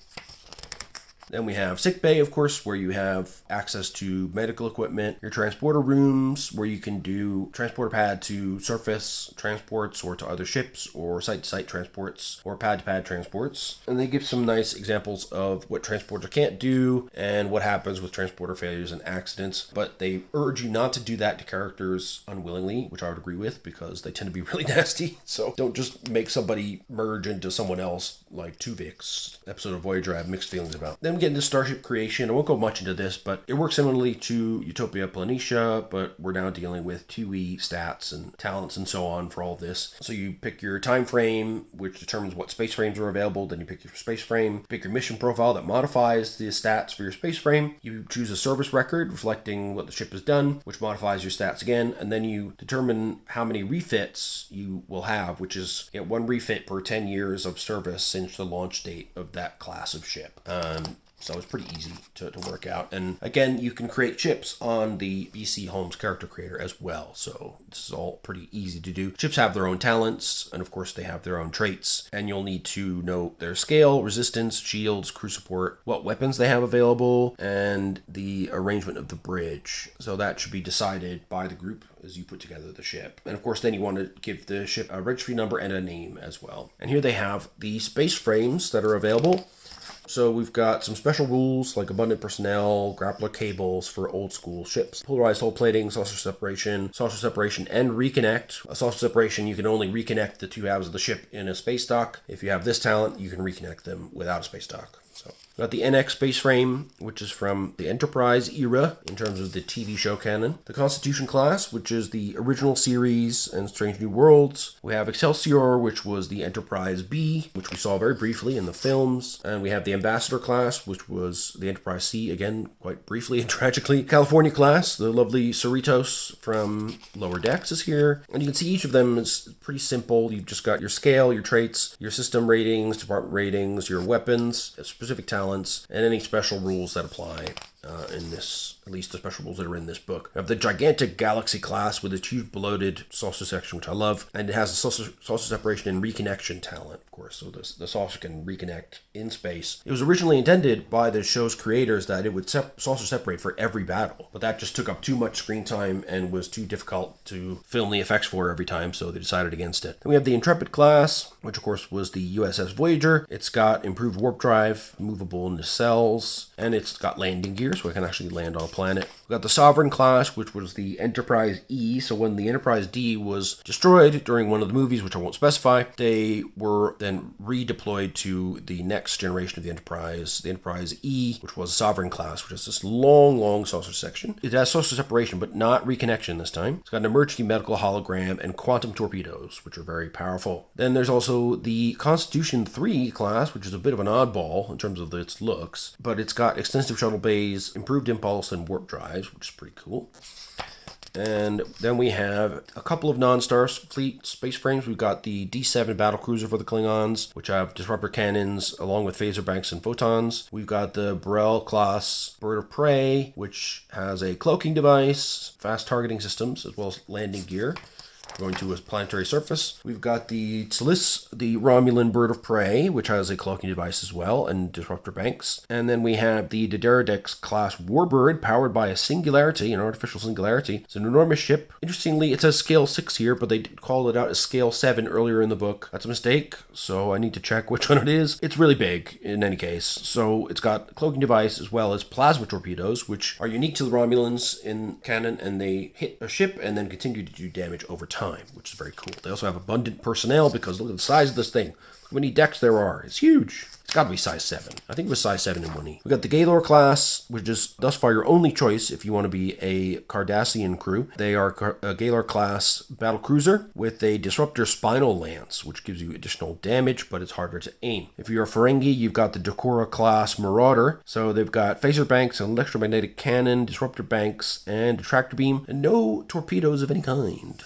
Then we have sick bay, of course, where you have access to medical equipment, your transporter rooms, where you can do transporter pad to surface transports or to other ships, or site-to-site transports, or pad-to-pad transports. And they give some nice examples of what transporter can't do and what happens with transporter failures and accidents. But they urge you not to do that to characters unwillingly, which I would agree with because they tend to be really nasty. So don't just make somebody merge into someone else like Tuvix, episode of Voyager I have mixed feelings about. Then we get into starship creation. I won't go much into this, but it works similarly to Utopia Planitia, but we're now dealing with 2E stats and talents and so on for all this. So you pick your time frame, which determines what space frames are available. Then you pick your space frame, pick your mission profile that modifies the stats for your space frame. You choose a service record reflecting what the ship has done, which modifies your stats again. And then you determine how many refits you will have, which is 1 refit per 10 years of service since the launch date of that class of ship. So it's pretty easy to work out. And again, you can create ships on the BC Holmes character creator as well. So this is all pretty easy to do. Ships have their own talents, and of course they have their own traits. And you'll need to know their scale, resistance, shields, crew support, what weapons they have available, and the arrangement of the bridge. So that should be decided by the group as you put together the ship. And of course, then you want to give the ship a registry number and a name as well. And here they have the space frames that are available. So we've got some special rules like abundant personnel, grappler cables for old school ships, polarized hull plating, saucer separation, and reconnect. A saucer separation, you can only reconnect the two halves of the ship in a space dock. If you have this talent, you can reconnect them without a space dock. So we've got the NX space frame, which is from the Enterprise era in terms of the TV show canon. The Constitution class, which is the original series and Strange New Worlds. We have Excelsior, which was the Enterprise B, which we saw very briefly in the films. And we have the Ambassador class, which was the Enterprise C, again, quite briefly and tragically. California class, the lovely Cerritos from Lower Decks is here. And you can see each of them is pretty simple. You've just got your scale, your traits, your system ratings, department ratings, your weapons, specific talents, and any special rules that apply in this, at least the special rules that are in this book. We have the gigantic Galaxy class with its huge bloated saucer section, which I love, and it has a saucer separation and reconnection talent, of course, so the saucer can reconnect in space. It was originally intended by the show's creators that it would saucer separate for every battle, but that just took up too much screen time and was too difficult to film the effects for every time, so they decided against it. Then we have the Intrepid class, which of course was the USS Voyager. It's got improved warp drive, movable nacelles, and it's got landing gear, so it can actually land on planet. We've got the Sovereign class, which was the Enterprise E. So when the Enterprise D was destroyed during one of the movies, which I won't specify, they were then redeployed to the next generation of the Enterprise E, which was a Sovereign class, which is this long saucer section. It has saucer separation, but not reconnection this time. It's got an emergency medical hologram and quantum torpedoes, which are very powerful. Then there's also the Constitution 3 class, which is a bit of an oddball in terms of its looks, but it's got extensive shuttle bays, improved impulse, and warp drives, which is pretty cool. And then we have a couple of non-Starfleet space frames. We've got the D7 battlecruiser for the Klingons, which have disruptor cannons along with phaser banks and photons. We've got the Burrell class bird of prey, which has a cloaking device, fast targeting systems, as well as landing gear going to a planetary surface. We've got the Tsalis, the Romulan bird of prey, which has a cloaking device as well and disruptor banks. And then we have the Dederadex class warbird, powered by a singularity, an artificial singularity. It's an enormous ship. Interestingly, it says scale 6 here, but they called it out as scale 7 earlier in the book. That's a mistake, so I need to check which one it is. It's really big in any case. So it's got a cloaking device as well as plasma torpedoes, which are unique to the Romulans in canon, and they hit a ship and then continue to do damage over time, which is very cool. They also have abundant personnel because look at the size of this thing. Look how many decks there are. It's huge. It's got to be size 7. I think it was size 7 in 1E. We've got the Gaylor class, which is thus far your only choice if you want to be a Cardassian crew. They are a Gaylor class battle cruiser with a disruptor spinal lance, which gives you additional damage, but it's harder to aim. If you're a Ferengi, you've got the Decorah class Marauder. So they've got phaser banks, an electromagnetic cannon, disruptor banks, and a tractor beam, and no torpedoes of any kind.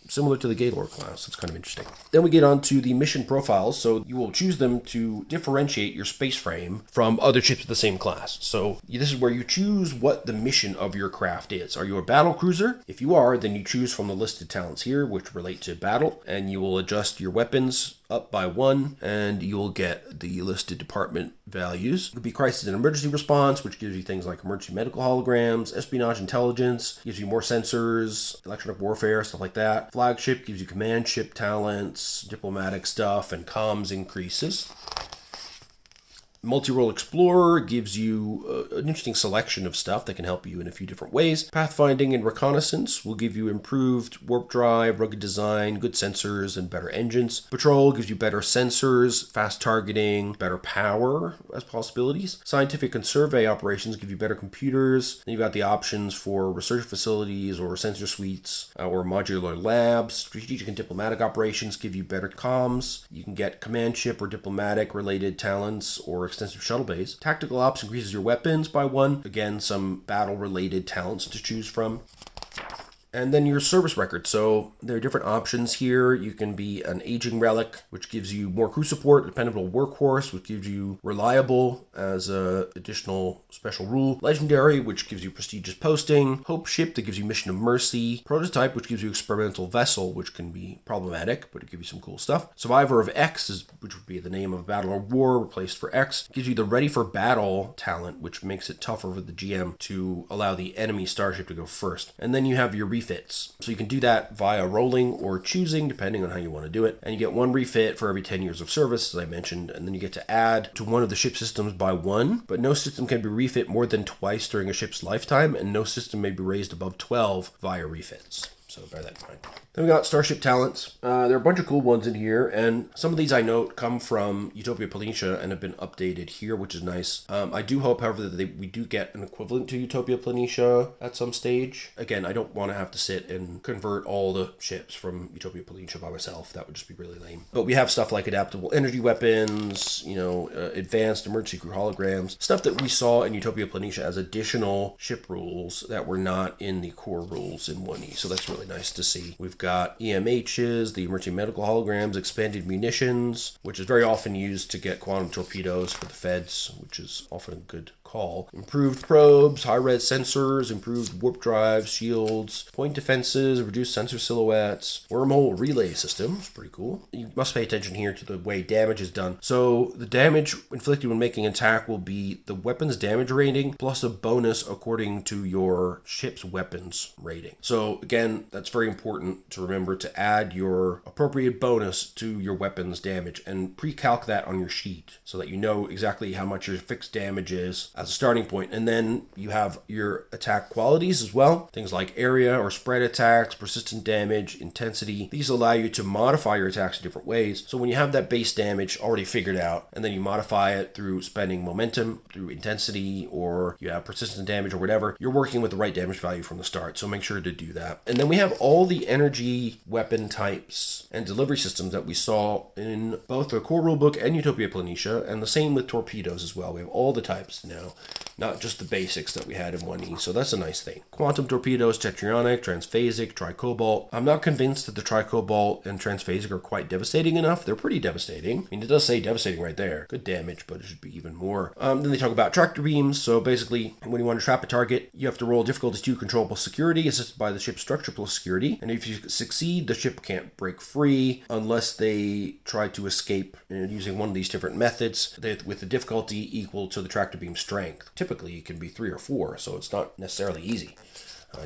Similar to the Gaylor class. It's kind of interesting. Then we get on to the mission profiles. So you will choose them to differentiate your space frame from other ships of the same class. So this is where you choose what the mission of your craft is. Are you a battle cruiser? If you are, then you choose from the listed talents here, which relate to battle, and you will adjust your weapons up by 1, and you will get the listed department values. It could be crisis and emergency response, which gives you things like emergency medical holograms, espionage intelligence, gives you more sensors, electronic warfare, stuff like that. Flagship gives you command ship talents, diplomatic stuff, and comms increases. Multi-role Explorer gives you an interesting selection of stuff that can help you in a few different ways. Pathfinding and Reconnaissance will give you improved warp drive, rugged design, good sensors, and better engines. Patrol gives you better sensors, fast targeting, better power as possibilities. Scientific and Survey Operations give you better computers. Then you've got the options for research facilities or sensor suites or modular labs. Strategic and Diplomatic Operations give you better comms. You can get command ship or diplomatic related talents or extensive shuttle bays. Tactical Ops increases your weapons by 1. Again, some battle-related talents to choose from. And then your service record. So there are different options here. You can be an aging relic, which gives you more crew support, dependable workhorse, which gives you reliable as a additional special rule. Legendary, which gives you prestigious posting. Hope ship, that gives you mission of mercy. Prototype, which gives you experimental vessel, which can be problematic, but it gives you some cool stuff. Survivor of X, which would be the name of a battle or war replaced for X. It gives you the ready for battle talent, which makes it tougher for the GM to allow the enemy starship to go first. And then you have your refits. So you can do that via rolling or choosing, depending on how you want to do it. And you get 1 refit for every 10 years of service, as I mentioned, and then you get to add to one of the ship systems by 1, but no system can be refit more than twice during a ship's lifetime, and no system may be raised above 12 via refits. So bear that in mind. Then we got Starship talents. There are a bunch of cool ones in here, and some of these I note come from Utopia Planitia and have been updated here, which is nice. I do hope, however, that we do get an equivalent to Utopia Planitia at some stage. Again, I don't want to have to sit and convert all the ships from Utopia Planitia by myself. That would just be really lame. But we have stuff like adaptable energy weapons, advanced emergency crew holograms, stuff that we saw in Utopia Planitia as additional ship rules that were not in the core rules in 1E. So that's really nice to see. We've got EMHs, the emergency medical holograms, expanded munitions, which is very often used to get quantum torpedoes for the feds, which is often a good call. Improved probes, high-res sensors, improved warp drives, shields, point defenses, reduced sensor silhouettes, wormhole relay system. It's pretty cool. You must pay attention here to the way damage is done. So the damage inflicted when making an attack will be the weapon's damage rating plus a bonus according to your ship's weapons rating. So again, that's very important to remember to add your appropriate bonus to your weapon's damage and pre-calc that on your sheet so that you know exactly how much your fixed damage is as a starting point. And then you have your attack qualities as well. Things like area or spread attacks, persistent damage, intensity. These allow you to modify your attacks in different ways. So when you have that base damage already figured out and then you modify it through spending momentum, through intensity, or you have persistent damage or whatever, you're working with the right damage value from the start. So make sure to do that. And then we have all the energy weapon types and delivery systems that we saw in both the Core Rulebook and Utopia Planitia, and the same with torpedoes as well. We have all the types now, not just the basics that we had in 1E. So that's a nice thing. Quantum torpedoes, tetraionic, transphasic, tricobalt. I'm not convinced that the tricobalt and transphasic are quite devastating enough. They're pretty devastating. I mean, it does say devastating right there. Good damage, but it should be even more. Then they talk about tractor beams. So basically, when you want to trap a target, you have to roll difficulty 2 control plus security, assisted by the ship's structure plus security. And if you succeed, the ship can't break free unless they try to escape using one of these different methods with the difficulty equal to the tractor beam strength. Typically, it can be 3 or 4, so it's not necessarily easy.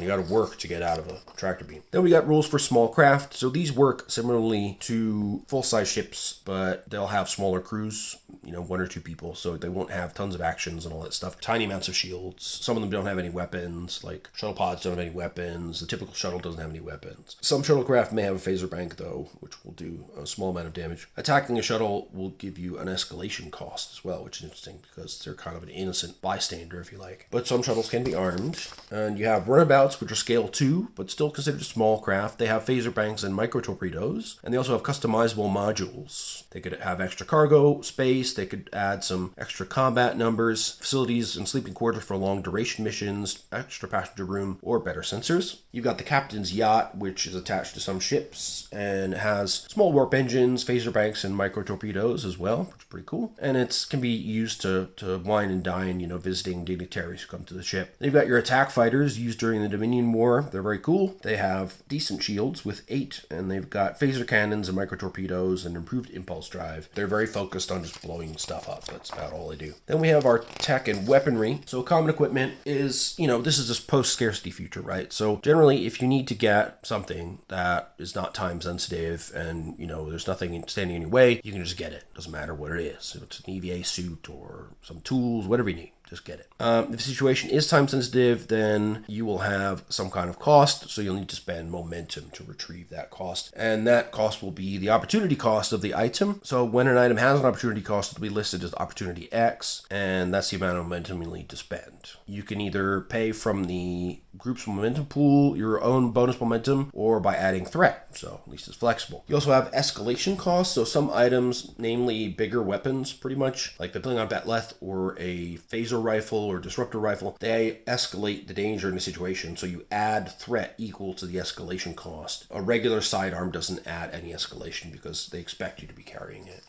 You got to work to get out of a tractor beam. Then we got rules for small craft. So these work similarly to full-size ships, but they'll have smaller crews, 1 or 2 people, so they won't have tons of actions and all that stuff. Tiny amounts of shields. Some of them don't have any weapons, like shuttle pods don't have any weapons. The typical shuttle doesn't have any weapons. Some shuttlecraft may have a phaser bank, though, which will do a small amount of damage. Attacking a shuttle will give you an escalation cost as well, which is interesting because they're kind of an innocent bystander, if you like. But some shuttles can be armed, and you have runabouts, which are scale 2, but still considered small craft. They have phaser banks and micro torpedoes, and they also have customizable modules. They could have extra cargo space, they could add some extra combat numbers, facilities and sleeping quarters for long duration missions, extra passenger room, or better sensors. You've got the captain's yacht, which is attached to some ships, and has small warp engines, phaser banks, and micro torpedoes as well, which is pretty cool. And it can be used to wine and dine, visiting dignitaries who come to the ship. Then you've got your attack fighters used during the Dominion War. They're very cool. They have decent shields with 8, and they've got phaser cannons and micro torpedoes and improved impulse drive. They're very focused on just blowing stuff up. That's about all they do. Then we have our tech and weaponry. So common equipment is, this is just post-scarcity future, right? So generally, if you need to get something that is not time sensitive and, there's nothing standing in your way, you can just get it. Doesn't matter what it is. If it's an EVA suit or some tools, whatever you need. Just get it. If the situation is time sensitive, then you will have some kind of cost, so you'll need to spend momentum to retrieve that cost. And that cost will be the opportunity cost of the item. So when an item has an opportunity cost, it'll be listed as opportunity X, and that's the amount of momentum you'll need to spend. You can either pay from the group's momentum pool, your own bonus momentum, or by adding threat, so at least it's flexible. You also have escalation costs, so some items, namely bigger weapons, pretty much, like the Klingon Batleth or a phaser rifle or disruptor rifle, they escalate the danger in the situation, so you add threat equal to the escalation cost. A regular sidearm doesn't add any escalation because they expect you to be carrying it.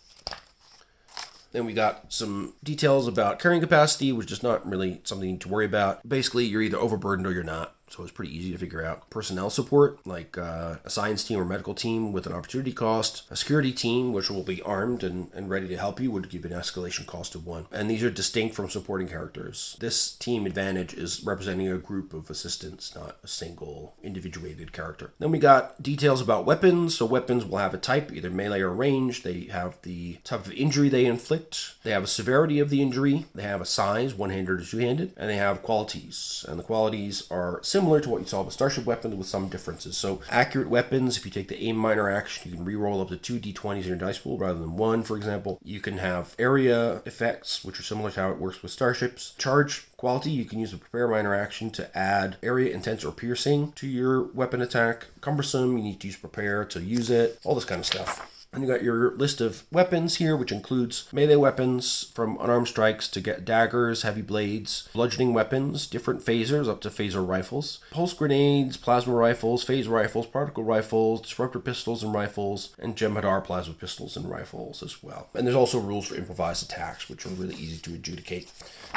Then we got some details about carrying capacity, which is not really something to worry about. Basically, you're either overburdened or you're not. So it's pretty easy to figure out. Personnel support, like a science team or medical team with an opportunity cost. A security team, which will be armed and ready to help you, would give an escalation cost of 1. And these are distinct from supporting characters. This team advantage is representing a group of assistants, not a single individuated character. Then we got details about weapons. So weapons will have a type, either melee or range. They have the type of injury they inflict. They have a severity of the injury. They have a size, one-handed or two-handed. And they have qualities. And the qualities are similar to what you saw with Starship weapons with some differences. So accurate weapons, if you take the aim minor action, you can reroll up to 2 d20s in your dice pool rather than 1, for example. You can have area effects, which are similar to how it works with Starships. Charge quality, you can use the prepare minor action to add area, intense, or piercing to your weapon attack. Cumbersome, you need to use prepare to use it. All this kind of stuff. And you got your list of weapons here, which includes melee weapons from unarmed strikes to get daggers, heavy blades, bludgeoning weapons, different phasers up to phaser rifles, pulse grenades, plasma rifles, phase rifles, particle rifles, disruptor pistols and rifles, and Jem'Hadar plasma pistols and rifles as well. And there's also rules for improvised attacks, which are really easy to adjudicate.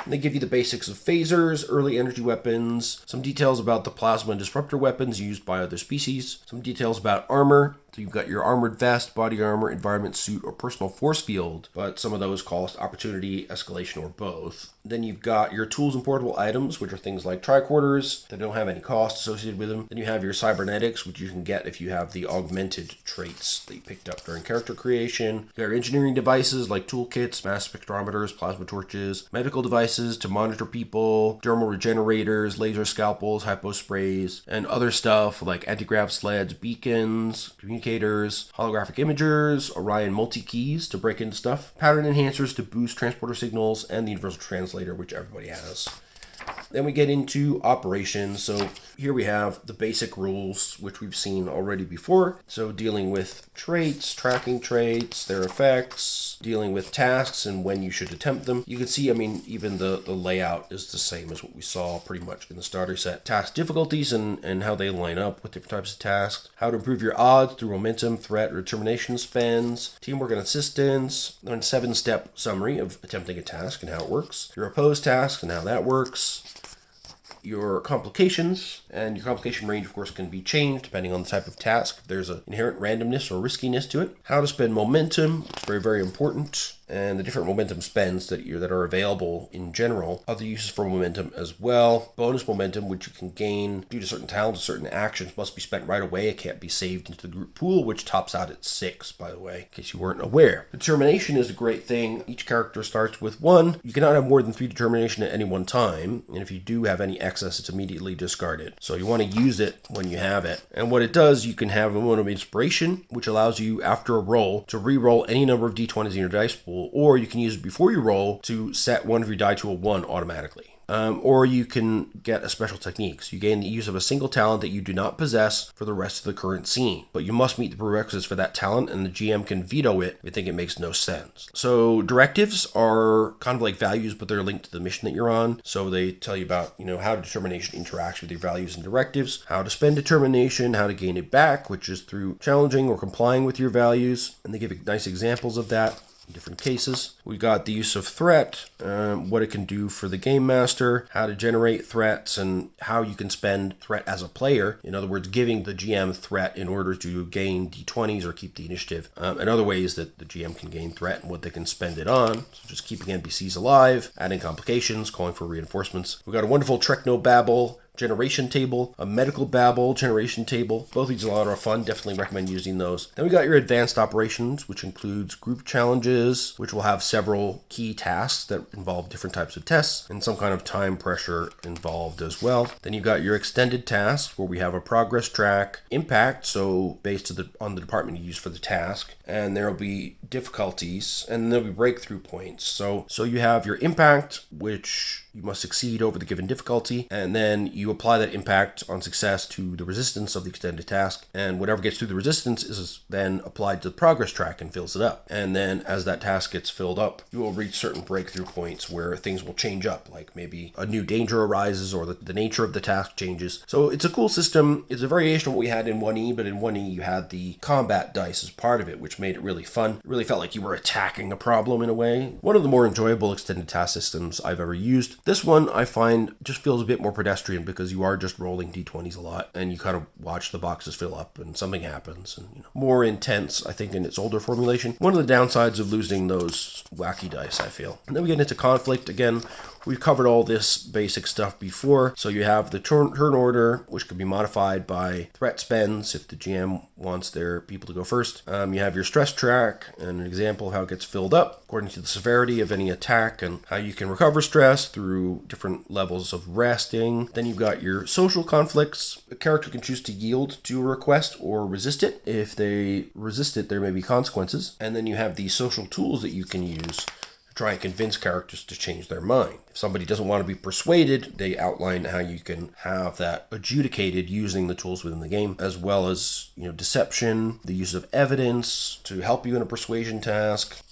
And they give you the basics of phasers, early energy weapons, some details about the plasma and disruptor weapons used by other species, some details about armor, So you've got your armored vest, body armor, environment suit, or personal force field, but some of those cost opportunity, escalation, or both. Then you've got your tools and portable items, which are things like tricorders that don't have any cost associated with them. Then you have your cybernetics, which you can get if you have the augmented traits that you picked up during character creation. You got your engineering devices like toolkits, mass spectrometers, plasma torches, medical devices to monitor people, dermal regenerators, laser scalpels, hypo sprays, and other stuff like anti-grav sleds, beacons, communicators, holographic imagers, Orion multi-keys to break into stuff, pattern enhancers to boost transporter signals, and the universal translator, which everybody has. Then we get into operations. So here we have the basic rules, which we've seen already before. So dealing with traits, tracking traits, their effects, dealing with tasks and when you should attempt them. You can see, I mean, even the layout is the same as what we saw pretty much in the starter set. Task difficulties and how they line up with different types of tasks. How to improve your odds through momentum, threat, or determination spends. Teamwork and assistance. Then 7-step summary of attempting a task and how it works. Your opposed tasks and how that works. Your complications, and your complication range, of course, can be changed depending on the type of task. There's an inherent randomness or riskiness to it. How to spend momentum, it's very, very important. And the different momentum spends that are available in general. Other uses for momentum as well. Bonus momentum, which you can gain due to certain talents or certain actions, must be spent right away. It can't be saved into the group pool, which tops out at 6, by the way, in case you weren't aware. Determination is a great thing. Each character starts with 1. You cannot have more than 3 determination at any one time. And if you do have any excess, it's immediately discarded. So you want to use it when you have it. And what it does, you can have a moment of inspiration, which allows you, after a roll, to re-roll any number of d20s in your dice pool, or you can use it before you roll to set one of your die to a 1 automatically. Or you can get a special technique. So you gain the use of a single talent that you do not possess for the rest of the current scene. But you must meet the prerequisites for that talent, and the GM can veto it if you think it makes no sense. So directives are kind of like values, but they're linked to the mission that you're on. So they tell you about, how determination interacts with your values and directives, how to spend determination, how to gain it back, which is through challenging or complying with your values. And they give nice examples of that. Different cases. We got the use of threat, what it can do for the game master, how to generate threats, and how you can spend threat as a player. In other words, giving the GM threat in order to gain d20s or keep the initiative, and other ways that the GM can gain threat and what they can spend it on. So just keeping NPCs alive, adding complications, calling for reinforcements. We got a wonderful Technobabble generation table, a medical babble generation table. Both of these are a lot of fun. Definitely recommend using those. Then we got your advanced operations, which includes group challenges, which will have several key tasks that involve different types of tests and some kind of time pressure involved as well. Then you've got your extended tasks, where we have a progress track, impact, so based on the department you use for the task, and there will be difficulties, and there'll be breakthrough points. So you have your impact, which you must succeed over the given difficulty, and then you apply that impact on success to the resistance of the extended task, and whatever gets through the resistance is then applied to the progress track and fills it up. And then as that task gets filled up, you will reach certain breakthrough points where things will change up, like maybe a new danger arises or the nature of the task changes. So it's a cool system. It's a variation of what we had in 1E, but in 1E you had the combat dice as part of it, which made it really fun. It really felt like you were attacking a problem in a way. One of the more enjoyable extended task systems I've ever used. This one I find just feels a bit more pedestrian because you are just rolling d20s a lot and you kind of watch the boxes fill up and something happens, and more intense, I think, in its older formulation. One of the downsides of losing those wacky dice, I feel. And then we get into conflict. Again, we've covered all this basic stuff before. So you have the turn order, which can be modified by threat spends if the GM wants their people to go first. You have your stress track and an example of how it gets filled up according to the severity of any attack and how you can recover stress through different levels of resting. Then you've got your social conflicts. A character can choose to yield to a request or resist it. If they resist it, there may be consequences. And then you have the social tools that you can use to try and convince characters to change their mind. If somebody doesn't want to be persuaded, they outline how you can have that adjudicated using the tools within the game, as well as, deception, the use of evidence to help you in a persuasion task.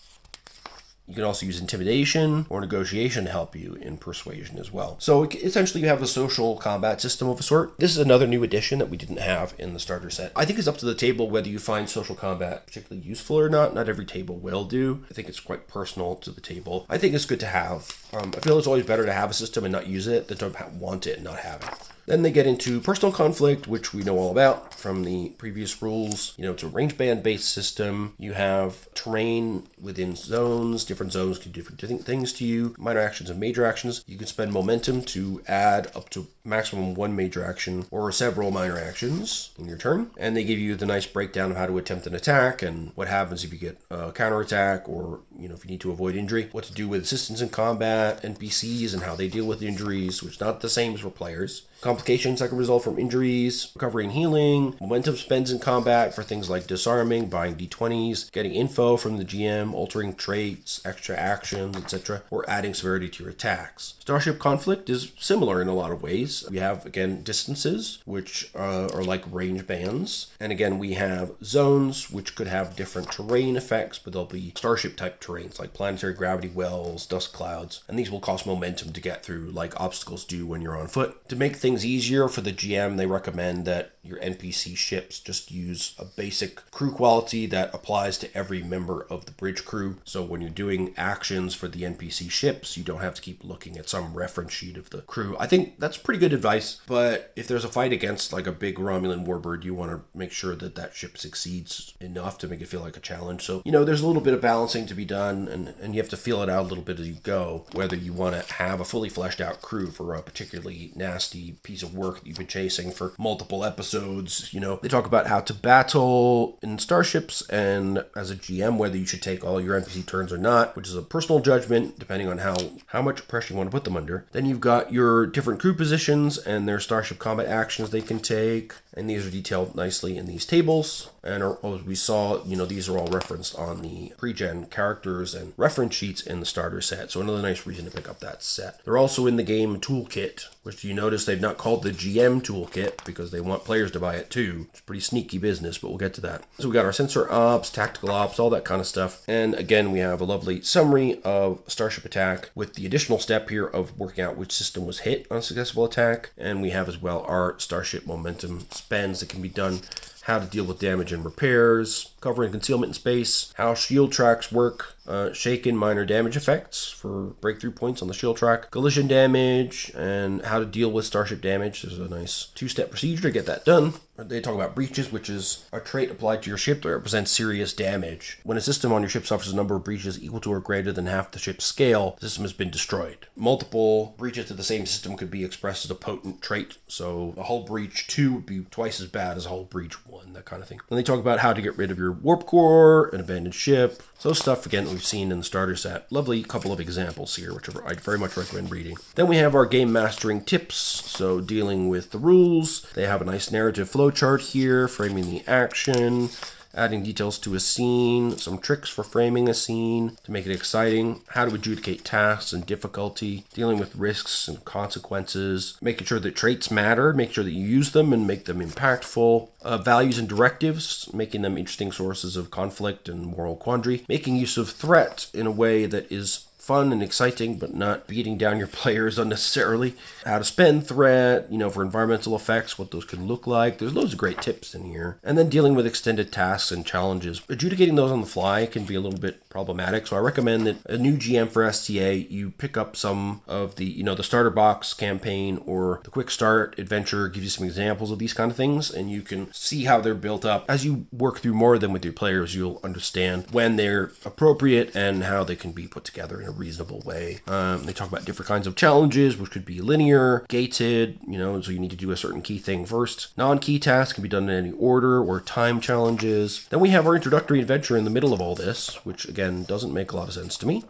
You can also use intimidation or negotiation to help you in persuasion as well. So essentially you have a social combat system of a sort. This is another new addition that we didn't have in the starter set. I think it's up to the table whether you find social combat particularly useful or not. Not every table will do. I think it's quite personal to the table. I think it's good to have. I feel it's always better to have a system and not use it than to want it and not have it. Then they get into personal conflict, which we know all about from the previous rules. It's a range band based system. You have terrain within zones. Different zones can do different things to you. Minor actions and major actions. You can spend momentum to add up to maximum one major action or several minor actions in your turn. And they give you the nice breakdown of how to attempt an attack and what happens if you get a counterattack, or if you need to avoid injury, what to do with assistants in combat, NPCs and how they deal with injuries, which is not the same as for players. Complications that can result from injuries, recovery and healing, momentum spends in combat for things like disarming, buying d20s, getting info from the GM, altering traits, extra actions, etc., or adding severity to your attacks. Starship conflict is similar in a lot of ways. We have, again, distances, which are like range bands. And again, we have zones, which could have different terrain effects, but they'll be Starship type terrains, like planetary gravity wells, dust clouds, and these will cost momentum to get through, like obstacles do when you're on foot. To make things easier for the GM, they recommend that your NPC ships just use a basic crew quality that applies to every member of the bridge crew. So when you're doing actions for the NPC ships, you don't have to keep looking at some reference sheet of the crew. I think that's pretty good advice, but if there's a fight against like a big Romulan warbird, you want to make sure that that ship succeeds enough to make it feel like a challenge. So, there's a little bit of balancing to be done, and you have to feel it out a little bit as you go, whether you want to have a fully fleshed out crew for a particularly nasty piece of work that you've been chasing for multiple episodes. They talk about how to battle in starships, and as a GM, whether you should take all your NPC turns or not, which is a personal judgment depending on how much pressure you want to put them under. Then you've got your different crew positions and their starship combat actions they can take, and these are detailed nicely in these tables. And as we saw, these are all referenced on the pre-gen characters and reference sheets in the starter set. So another nice reason to pick up that set. They're also in the Game Toolkit, which you notice they've not called the GM Toolkit because they want players to buy it too. It's pretty sneaky business, but we'll get to that. So we got our sensor ops, tactical ops, all that kind of stuff. And again, we have a lovely summary of Starship attack with the additional step here of working out which system was hit on a successful attack. And we have as well our Starship momentum spends that can be done, how to deal with damage and repairs, covering concealment in space, how shield tracks work, shaken minor damage effects for breakthrough points on the shield track, collision damage, and how to deal with starship damage. There's a nice two-step procedure to get that done. They talk about breaches, which is a trait applied to your ship that represents serious damage. When a system on your ship suffers a number of breaches equal to or greater than half the ship's scale, the system has been destroyed. Multiple breaches to the same system could be expressed as a potent trait, so a hull breach 2 would be twice as bad as a hull breach 1, that kind of thing. Then they talk about how to get rid of your warp core, an abandoned ship, so stuff, again, that we've seen in the starter set. Lovely couple of examples here, which I'd very much recommend reading. Then we have our game mastering tips, so dealing with the rules. They have a nice narrative flowchart here, framing the action, adding details to a scene, some tricks for framing a scene to make it exciting, how to adjudicate tasks and difficulty, dealing with risks and consequences, making sure that traits matter, make sure that you use them and make them impactful, values and directives, making them interesting sources of conflict and moral quandary, making use of threat in a way that is fun and exciting, but not beating down your players unnecessarily. How to spend threat, for environmental effects, what those can look like. There's loads of great tips in here. And then dealing with extended tasks and challenges. Adjudicating those on the fly can be a little bit problematic, so I recommend that a new GM for STA, you pick up some of the, the starter box campaign or the quick start adventure, gives you some examples of these kind of things, and you can see how they're built up. As you work through more of them with your players, you'll understand when they're appropriate and how they can be put together in a reasonable way. They talk about different kinds of challenges, which could be linear, gated, so you need to do a certain key thing first. Non-key tasks can be done in any order, or time challenges. Then we have our introductory adventure in the middle of all this, which again doesn't make a lot of sense to me.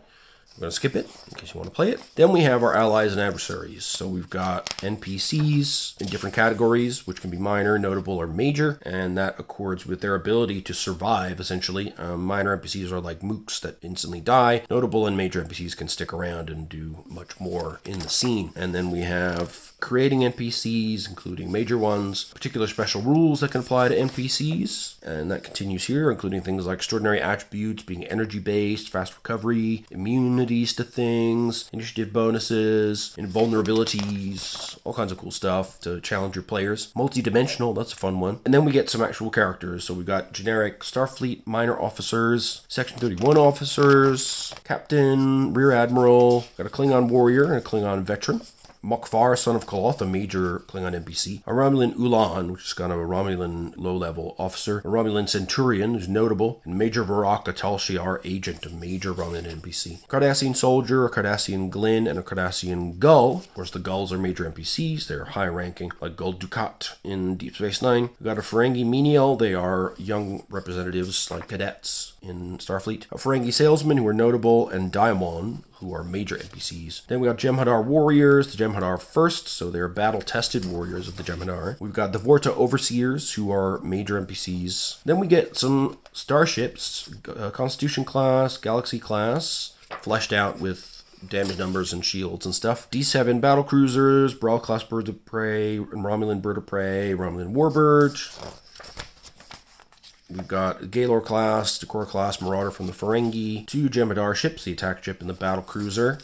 I'm going to skip it in case you want to play it. Then we have our allies and adversaries. So we've got NPCs in different categories, which can be minor, notable, or major, and that accords with their ability to survive, essentially. Minor NPCs are like mooks that instantly die. Notable and major NPCs can stick around and do much more in the scene. And then we have creating NPCs, including major ones, particular special rules that can apply to NPCs, and that continues here, including things like extraordinary attributes being energy-based, fast recovery, immunity to things, initiative bonuses, invulnerabilities, all kinds of cool stuff to challenge your players. Multi-dimensional, that's a fun one. And then we get some actual characters. So we've got generic Starfleet minor officers, Section 31 officers, captain, rear admiral, got a Klingon warrior and a Klingon veteran. Mokvar, son of Koloth, a major Klingon NPC. A Romulan Ulan, which is kind of a Romulan low-level officer. A Romulan Centurion, who's notable. And Major Varrock, a Tal Shiar agent, a major Romulan NPC. Cardassian Soldier, a Cardassian Glynn, and a Cardassian Gull. Of course, the Gulls are major NPCs. They're high-ranking, like Gul Dukat in Deep Space Nine. We've got a Ferengi Menial. They are young representatives, like cadets in Starfleet. A Ferengi Salesman, who are notable, and Daimon, who are major NPCs. Then we got Jem'Hadar Warriors, the Jem'Hadar First, so they're battle-tested warriors of the Jem'Hadar. We've got the Vorta Overseers, who are major NPCs. Then we get some starships, Constitution class, Galaxy class, fleshed out with damage numbers and shields and stuff. D7 battle cruisers, Brawl class birds of prey, and Romulan bird of prey, Romulan warbird. We've got Gaylor class, Decor class, Marauder from the Ferengi, 2 Jem'Hadar ships, the attack ship and the battle cruiser.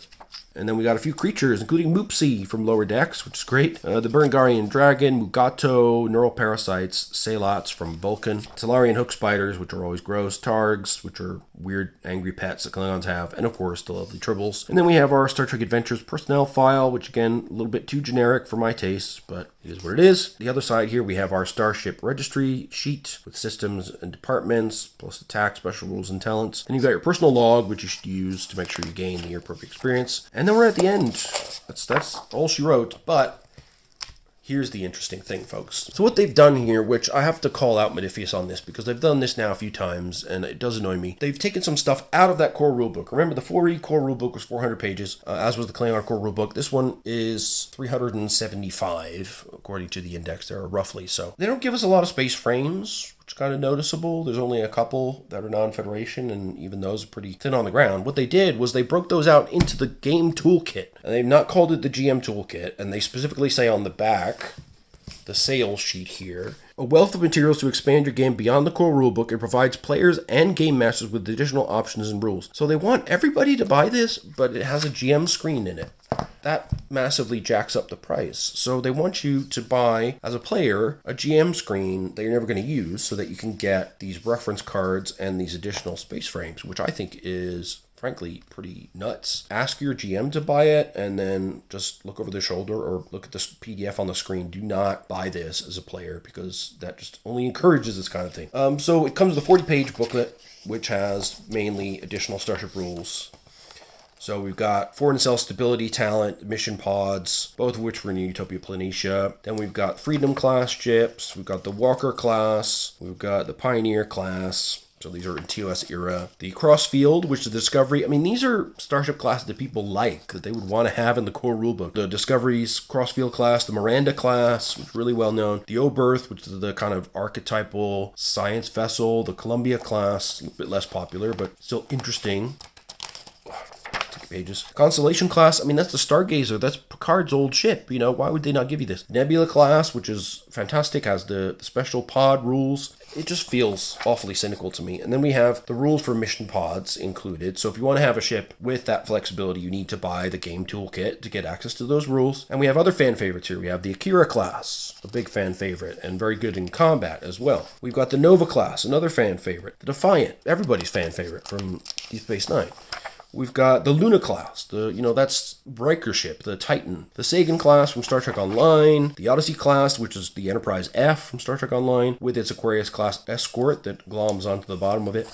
And then we got a few creatures, including Moopsie from Lower Decks, which is great. The Berengarian Dragon, Mugato, Neural Parasites, Salats from Vulcan, Talarian Hook Spiders, which are always gross, Targs, which are weird, angry pets that Klingons have, and of course, the lovely Tribbles. And then we have our Star Trek Adventures personnel file, which again, a little bit too generic for my taste, but it is what it is. The other side here, we have our Starship registry sheet with systems and departments, plus attack, special rules, and talents. And you've got your personal log, which you should use to make sure you gain the year-perfect experience. And then we're at the end. That's all she wrote, but here's the interesting thing, folks. So what they've done here, which I have to call out Modiphius on this, because they've done this now a few times, and it does annoy me. They've taken some stuff out of that core rulebook. Remember, the 4E core rulebook was 400 pages, as was the Klingon core rulebook. This one is 375, according to the index there, roughly. So they don't give us a lot of space frames, which is kind of noticeable. There's only a couple that are non-Federation, and even those are pretty thin on the ground. What they did was they broke those out into the Game Toolkit, and they've not called it the GM Toolkit, and they specifically say on the back, the sales sheet here, a wealth of materials to expand your game beyond the core rulebook. It provides players and game masters with additional options and rules. So they want everybody to buy this, but it has a GM screen in it. That massively jacks up the price. So they want you to buy, as a player, a GM screen that you're never going to use so that you can get these reference cards and these additional space frames, which I think is, frankly, pretty nuts. Ask your GM to buy it and then just look over their shoulder or look at this PDF on the screen. Do not buy this as a player because that just only encourages this kind of thing. So it comes with a 40-page booklet, which has mainly additional Starship rules. So we've got foreign cell stability talent, mission pods, both of which were in Utopia Planitia. Then we've got Freedom class ships. We've got the Walker class. We've got the Pioneer class. So these are in TOS era. The Crossfield, which is the Discovery. I mean, these are Starship classes that people like, that they would want to have in the core rulebook. The Discovery's Crossfield class, the Miranda class, which is really well known. The Oberth, which is the kind of archetypal science vessel. The Columbia class, a bit less popular, but still interesting. Pages. Constellation class, I mean, that's the Stargazer. That's Picard's old ship. You know, why would they not give you this? Nebula class, which is fantastic, has the special pod rules. It just feels awfully cynical to me. And then we have the rules for mission pods included. So if you want to have a ship with that flexibility, you need to buy the Game Toolkit to get access to those rules. And we have other fan favorites here. We have the Akira class, a big fan favorite, and very good in combat as well. We've got the Nova class, another fan favorite. The Defiant, everybody's fan favorite from Deep Space Nine. We've got the Luna class, that's Riker ship, the Titan. The Sagan class from Star Trek Online. The Odyssey class, which is the Enterprise F from Star Trek Online, with its Aquarius class escort that gloms onto the bottom of it.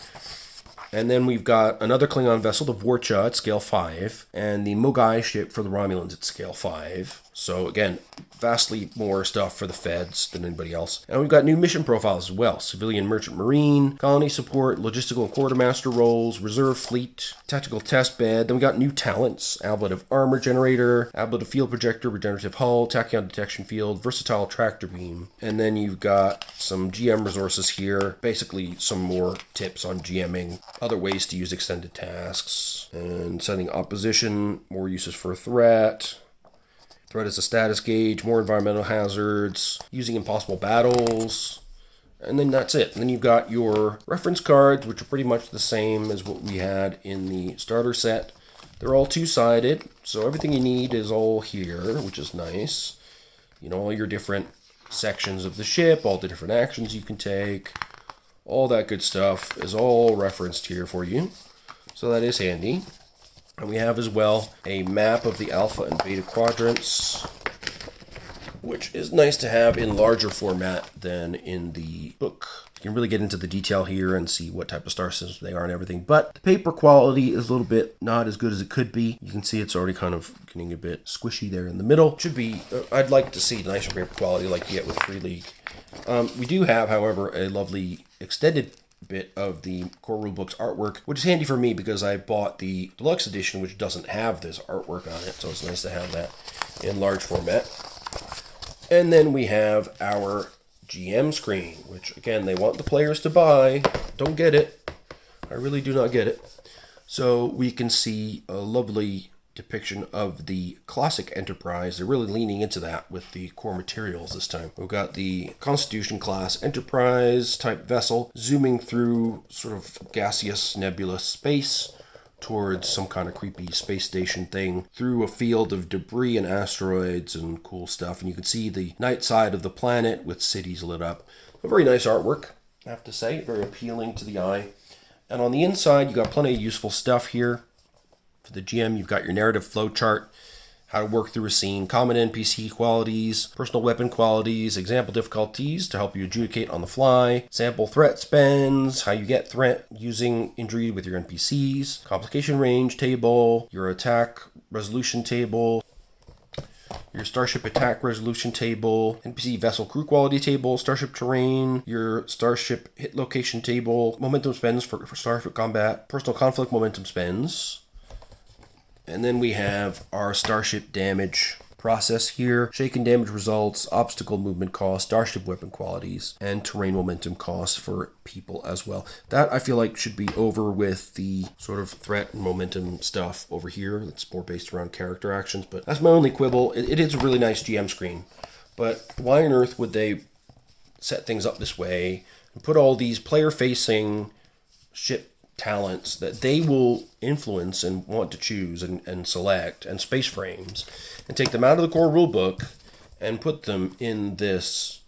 And then we've got another Klingon vessel, the Vorcha at scale 5, and the Mogai ship for the Romulans at scale 5. So again, vastly more stuff for the Feds than anybody else. And we've got new mission profiles as well. Civilian Merchant Marine, Colony Support, Logistical and Quartermaster roles, Reserve Fleet, Tactical Test Bed. Then we got new talents. Ablative Armor Generator, Ablative Field Projector, Regenerative Hull, Tachyon Detection Field, Versatile Tractor Beam. And then you've got some GM resources here. Basically some more tips on GMing, other ways to use extended tasks, and setting opposition, more uses for threat. Threat is a status gauge, more environmental hazards, using impossible battles, and then that's it. And then you've got your reference cards, which are pretty much the same as what we had in the starter set. They're all two-sided, so everything you need is all here, which is nice. You know, all your different sections of the ship, all the different actions you can take, all that good stuff is all referenced here for you. So that is handy. And we have as well a map of the alpha and beta quadrants, which is nice to have in larger format than in the book. You can really get into the detail here and see what type of star systems they are and everything. But the paper quality is a little bit not as good as it could be. You can see it's already kind of getting a bit squishy there in the middle. Should be, I'd like to see nicer paper quality like you get with Free League. We do have, however, a lovely extended bit of the Core Rulebook's artwork, which is handy for me because I bought the Deluxe Edition, which doesn't have this artwork on it, so it's nice to have that in large format. And then we have our GM screen, which again, they want the players to buy. Don't get it. I really do not get it. So we can see a lovely depiction of the classic Enterprise. They're really leaning into that with the core materials this time. We've got the Constitution class Enterprise type vessel zooming through sort of gaseous nebulous space towards some kind of creepy space station thing through a field of debris and asteroids and cool stuff. And you can see the night side of the planet with cities lit up. A very nice artwork, I have to say. Very appealing to the eye. And on the inside, you got plenty of useful stuff here. For the GM, you've got your narrative flowchart, how to work through a scene, common NPC qualities, personal weapon qualities, example difficulties to help you adjudicate on the fly, sample threat spends, how you get threat using injury with your NPCs, complication range table, your attack resolution table, your Starship attack resolution table, NPC vessel crew quality table, Starship terrain, your Starship hit location table, momentum spends for Starship combat, personal conflict momentum spends. And then we have our Starship damage process here, shaken damage results, obstacle movement cost, Starship weapon qualities, and terrain momentum costs for people as well. That I feel like should be over with the sort of threat and momentum stuff over here. That's more based around character actions, but that's my only quibble. It is a really nice GM screen, but why on earth would they set things up this way and put all these player-facing ship talents that they will influence and want to choose and select, and space frames, and take them out of the core rulebook and put them in this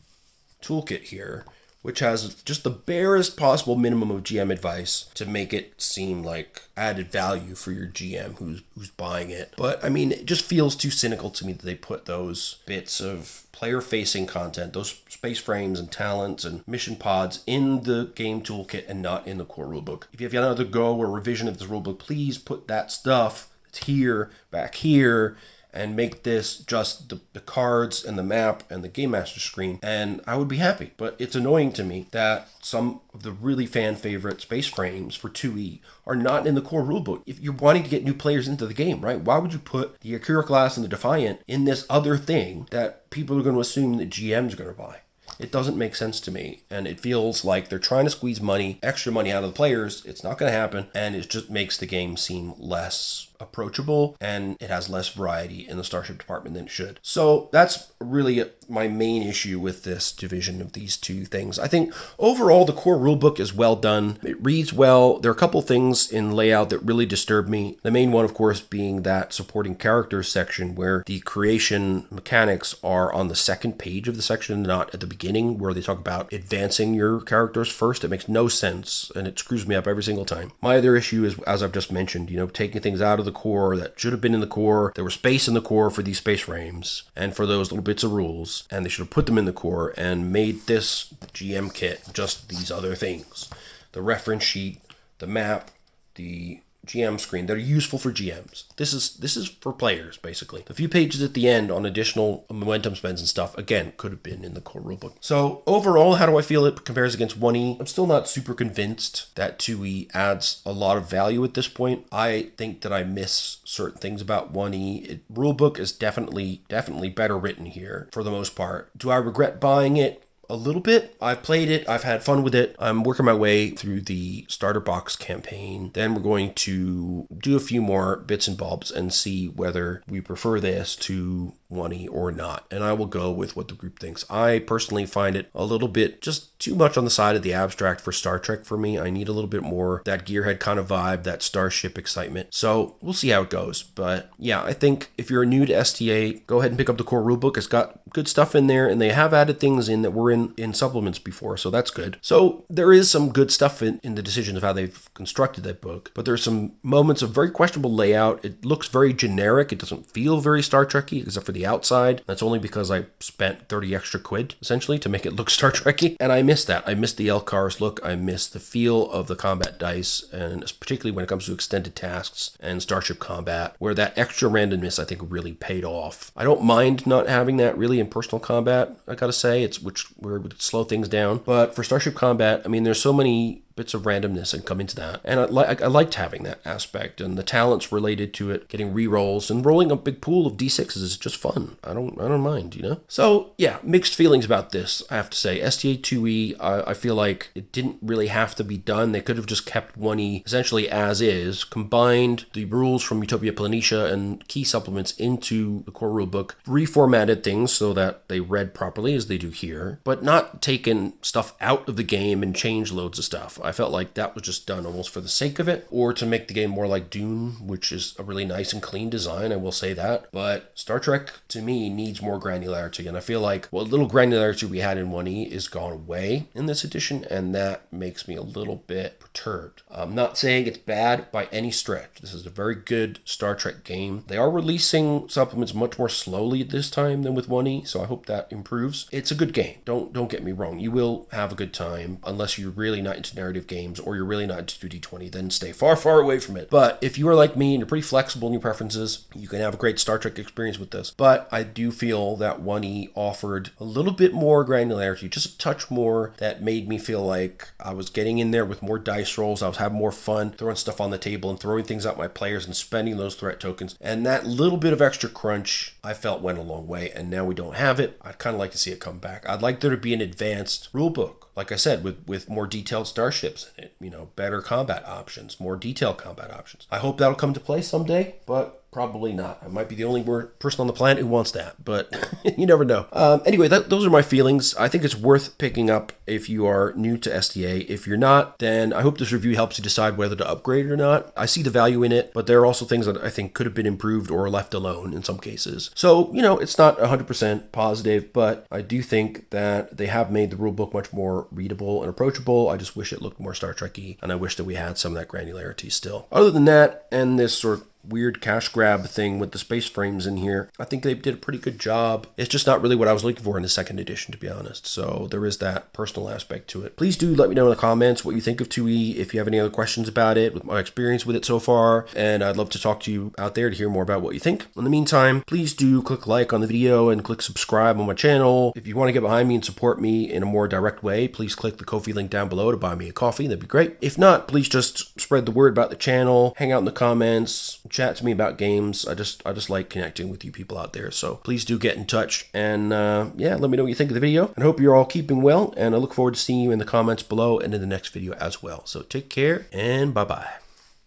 toolkit here, which has just the barest possible minimum of GM advice to make it seem like added value for your GM who's buying it. But I mean, it just feels too cynical to me that they put those bits of player-facing content, those space frames and talents and mission pods in the game toolkit and not in the core rulebook. If you have another go or revision of this rulebook, please put that stuff that's here back here and make this just the cards and the map and the Game Master screen, and I would be happy. But it's annoying to me that some of the really fan favorite space frames for 2E are not in the core rulebook. If you're wanting to get new players into the game, right, why would you put the Akira class and the Defiant in this other thing that people are going to assume that GM's are going to buy? It doesn't make sense to me, and it feels like they're trying to squeeze extra money out of the players. It's not going to happen, and it just makes the game seem less approachable, and it has less variety in the Starship department than it should. So that's really my main issue with this division of these two things. I think overall the core rulebook is well done. It reads well. There are a couple things in layout that really disturb me. The main one, of course, being that supporting characters section where the creation mechanics are on the second page of the section, not at the beginning where they talk about advancing your characters first. It makes no sense, and it screws me up every single time. My other issue is, as I've just mentioned, taking things out of the core that should have been in the core. There was space in the core for these space frames and for those little bits of rules, and they should have put them in the core and made this GM kit just these other things. The reference sheet, the map, the GM screen that are useful for GMs. This is for players, basically. The few pages at the end on additional momentum spends and stuff, again, could have been in the core rulebook. So overall, how do I feel it compares against 1E? I'm still not super convinced that 2E adds a lot of value at this point. I think that I miss certain things about 1E. Rulebook is definitely better written here for the most part. Do I regret buying it? A little bit. I've played it. I've had fun with it. I'm working my way through the starter box campaign. Then we're going to do a few more bits and bobs and see whether we prefer this to 1E or not. And I will go with what the group thinks. I personally find it a little bit just too much on the side of the abstract for Star Trek for me. I need a little bit more that Gearhead kind of vibe, that Starship excitement. So we'll see how it goes. But yeah, I think if you're new to STA, go ahead and pick up the core rulebook. It's got good stuff in there, and they have added things in that were in supplements before, so that's good. So there is some good stuff in the decisions of how they've constructed that book, but there's some moments of very questionable layout. It looks very generic. It doesn't feel very Star Trek-y, except for the outside. That's only because I spent 30 extra quid, essentially, to make it look Star Trek-y, and I miss that. I miss the LCARS look. I miss the feel of the combat dice, and particularly when it comes to extended tasks and Starship combat, where that extra randomness, I think, really paid off. I don't mind not having that really in personal combat, I gotta say. It's where it would slow things down. But for Starship combat, I mean, there's so many bits of randomness and come into that. And I liked having that aspect, and the talents related to it, getting re-rolls and rolling a big pool of D6s is just fun. I don't mind, you know? So yeah, mixed feelings about this, I have to say. STA 2E, I feel like it didn't really have to be done. They could have just kept 1E essentially as is, combined the rules from Utopia Planitia and key supplements into the core rulebook, reformatted things so that they read properly as they do here, but not taken stuff out of the game and changed loads of stuff. I felt like that was just done almost for the sake of it, or to make the game more like Dune, which is a really nice and clean design, I will say that. But Star Trek, to me, needs more granularity, and I feel like what little granularity we had in 1E is gone away in this edition, and that makes me a little bit perturbed. I'm not saying it's bad by any stretch. This is a very good Star Trek game. They are releasing supplements much more slowly this time than with 1E, so I hope that improves. It's a good game. Don't get me wrong. You will have a good time, unless you're really not into narrative games or you're really not into 2D20, then stay far, far away from it. But if you are like me and you're pretty flexible in your preferences, you can have a great Star Trek experience with this. But I do feel that 1E offered a little bit more granularity, just a touch more, that made me feel like I was getting in there with more dice rolls. I was having more fun throwing stuff on the table and throwing things at my players and spending those threat tokens. And that little bit of extra crunch, I felt, went a long way, and now we don't have it. I'd kind of like to see it come back. I'd like there to be an advanced rule book, like I said, with more detailed starships in it, you know, better combat options, more detailed combat options. I hope that'll come to play someday, but probably not. I might be the only person on the planet who wants that, but you never know. Anyway, those are my feelings. I think it's worth picking up if you are new to STA. If you're not, then I hope this review helps you decide whether to upgrade or not. I see the value in it, but there are also things that I think could have been improved or left alone in some cases. So, you know, it's not 100% positive, but I do think that they have made the rulebook much more readable and approachable. I just wish it looked more Star Trek-y, and I wish that we had some of that granularity still. Other than that, and this sort of weird cash grab thing with the space frames in here, I think they did a pretty good job. It's just not really what I was looking for in the second edition, to be honest. So there is that personal aspect to it. Please do let me know in the comments what you think of 2E, if you have any other questions about it, with my experience with it so far, and I'd love to talk to you out there to hear more about what you think. In the meantime, please do click like on the video and click subscribe on my channel. If you want to get behind me and support me in a more direct way, please click the Ko-fi link down below to buy me a coffee. That'd be great. If not, please just spread the word about the channel, hang out in the comments, chat to me about games. I just like connecting with you people out there, so please do get in touch, and yeah, let me know what you think of the video, and I hope you're all keeping well, and I look forward to seeing you in the comments below and in the next video as well. So take care, and bye-bye.